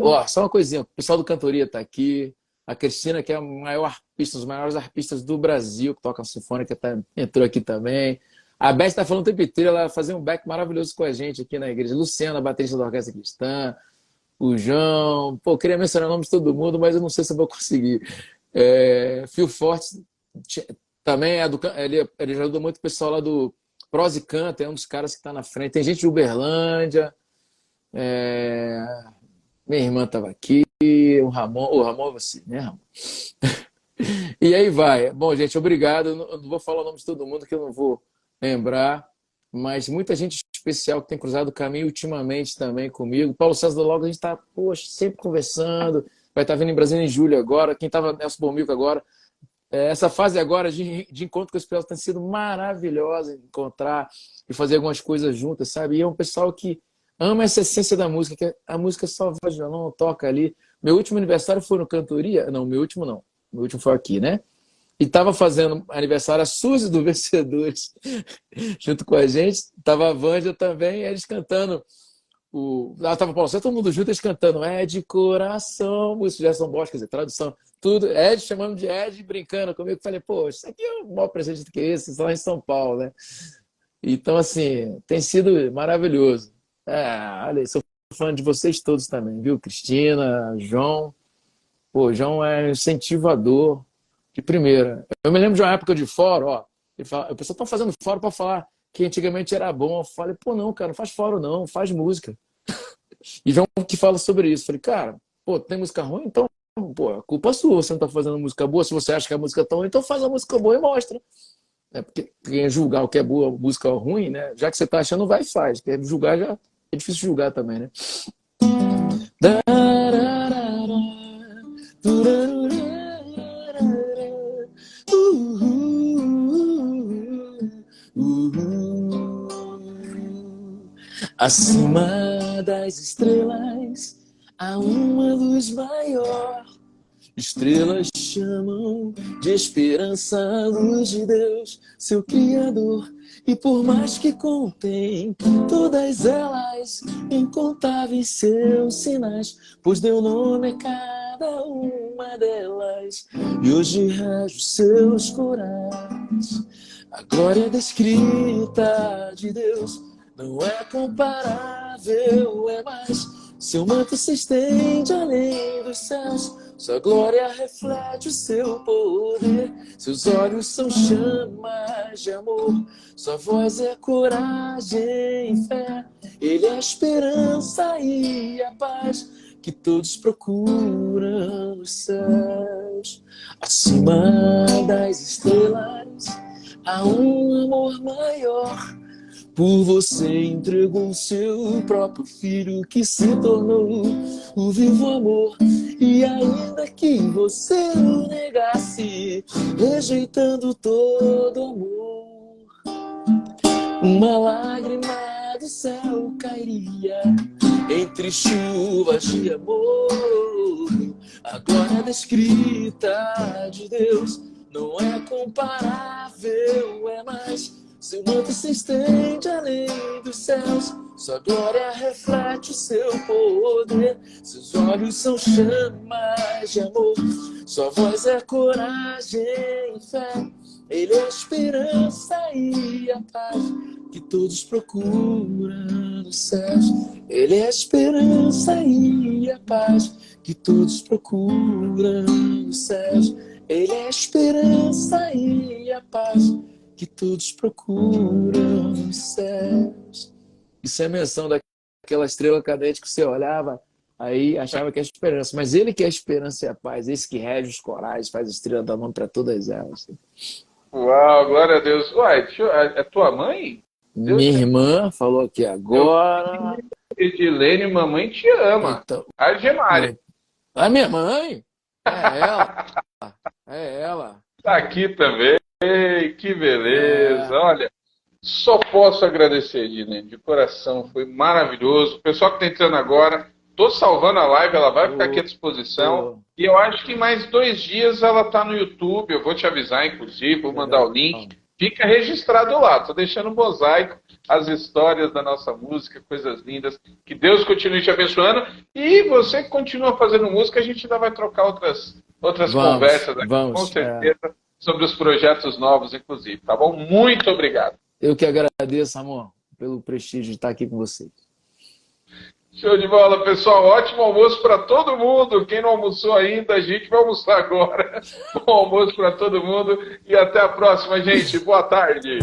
Ó, só uma coisinha, o pessoal do Cantoria tá aqui. A Cristina, que é a maior arpista, um dos maiores arpistas do Brasil, que toca sinfônica, entrou aqui também. A Beth está falando o tempo inteiro, ela fazia um back maravilhoso com a gente aqui na igreja. Luciana, baterista da Orquestra Cristã. O João. Pô, eu queria mencionar o nome de todo mundo, mas eu não sei se eu vou conseguir. Phil Forte também ele já ajudou muito o pessoal lá do Prose Canta, é um dos caras que está na frente. Tem gente de Uberlândia. Minha irmã estava aqui. O Ramon é você, né, Ramon? E aí vai. Bom, gente, obrigado. Eu não vou falar o nome de todo mundo que eu não vou lembrar, mas muita gente especial que tem cruzado o caminho ultimamente também comigo. Paulo César do Logo, a gente está, sempre conversando. Vai estar vindo em Brasília em julho agora. Quem estava Nelson Bomilco agora. Essa fase agora de encontro com esse pessoal tem sido maravilhosa, encontrar e fazer algumas coisas juntas, sabe? E é um pessoal que ama essa essência da música, que a música só voz de violão, toca ali. Meu último aniversário foi no Cantoria. Não, meu último não. Meu último foi aqui, né? E estava fazendo aniversário a Suzy do Vencedores junto com a gente. Tava a Vânia também, eles cantando. Tava o Paulo César, todo mundo junto, eles cantando É de Coração, música de Gerson Bosch, quer dizer, tradução, tudo. Ed chamando de Ed, brincando comigo. Falei, pô, isso aqui é um maior presente do que esse, só lá em São Paulo, né? Então, assim, tem sido maravilhoso. Olha aí, sou fã de vocês todos também, viu? Cristina, João. Pô, João é incentivador de primeira. Eu me lembro de uma época de fórum, ó. O pessoal tá fazendo fórum para falar que antigamente era bom. Eu falei, pô, não, cara, não faz fórum não, faz música. E João que fala sobre isso. Eu falei, cara, pô, tem música ruim? Então, pô, a culpa é sua, você não tá fazendo música boa. Se você acha que a música é tão ruim, então faz a música boa e mostra. Porque quem julgar o que é boa, música ruim, né? Já que você tá achando, vai e faz. Porque julgar já é difícil julgar também, né? Acima das estrelas há uma luz maior. Estrelas chamam de esperança a luz de Deus, seu Criador. E por mais que contem todas elas, incontáveis seus sinais, pois deu nome a cada uma delas, e hoje rege os seus corais. A glória descrita de Deus não é comparável, é mais. Seu manto se estende além dos céus, sua glória reflete o seu poder. Seus olhos são chamas de amor, sua voz é coragem e fé. Ele é a esperança e a paz que todos procuram nos céus. Acima das estrelas há um amor maior. Por você entregou o seu próprio filho, que se tornou o vivo amor. E ainda que você o negasse, rejeitando todo amor, uma lágrima do céu cairia entre chuvas de amor. A glória descrita de Deus não é comparável, é mais. Seu manto se estende além dos céus, sua glória reflete o seu poder. Seus olhos são chamas de amor, sua voz é coragem e fé. Ele é a esperança e a paz que todos procuram nos céus. Ele é a esperança e a paz que todos procuram nos céus. Ele é a esperança e a paz que todos procuram nos céus. Isso é a menção daquela estrela cadente que você olhava, aí achava que é a esperança. Mas ele que é a esperança e a paz, esse que rege os corais, faz a estrela dar nome para todas elas. Uau, glória a Deus. Uai, é tua mãe? Deus Minha irmã falou aqui agora. Edilene, mamãe te ama. Então, A Gemária. a minha mãe? É ela. É ela. Tá aqui também. Ei, que beleza. É. Olha, só posso agradecer, Edilene, de coração. Foi maravilhoso. O pessoal que está entrando agora, tô salvando a live, ela vai ficar aqui à disposição. E eu acho que em mais 2 dias ela tá no YouTube. Eu vou te avisar, inclusive, vou mandar o link. Fica registrado lá. Tô deixando um mosaico, as histórias da nossa música, coisas lindas. Que Deus continue te abençoando. E você que continua fazendo música, a gente ainda vai trocar outras conversas aqui, com certeza, sobre os projetos novos, inclusive. Tá bom? Muito obrigado. Eu que agradeço, amor, pelo prestígio de estar aqui com vocês. Show de bola, pessoal. Ótimo almoço para todo mundo. Quem não almoçou ainda, a gente vai almoçar agora. Bom almoço para todo mundo e até a próxima, gente. Boa tarde.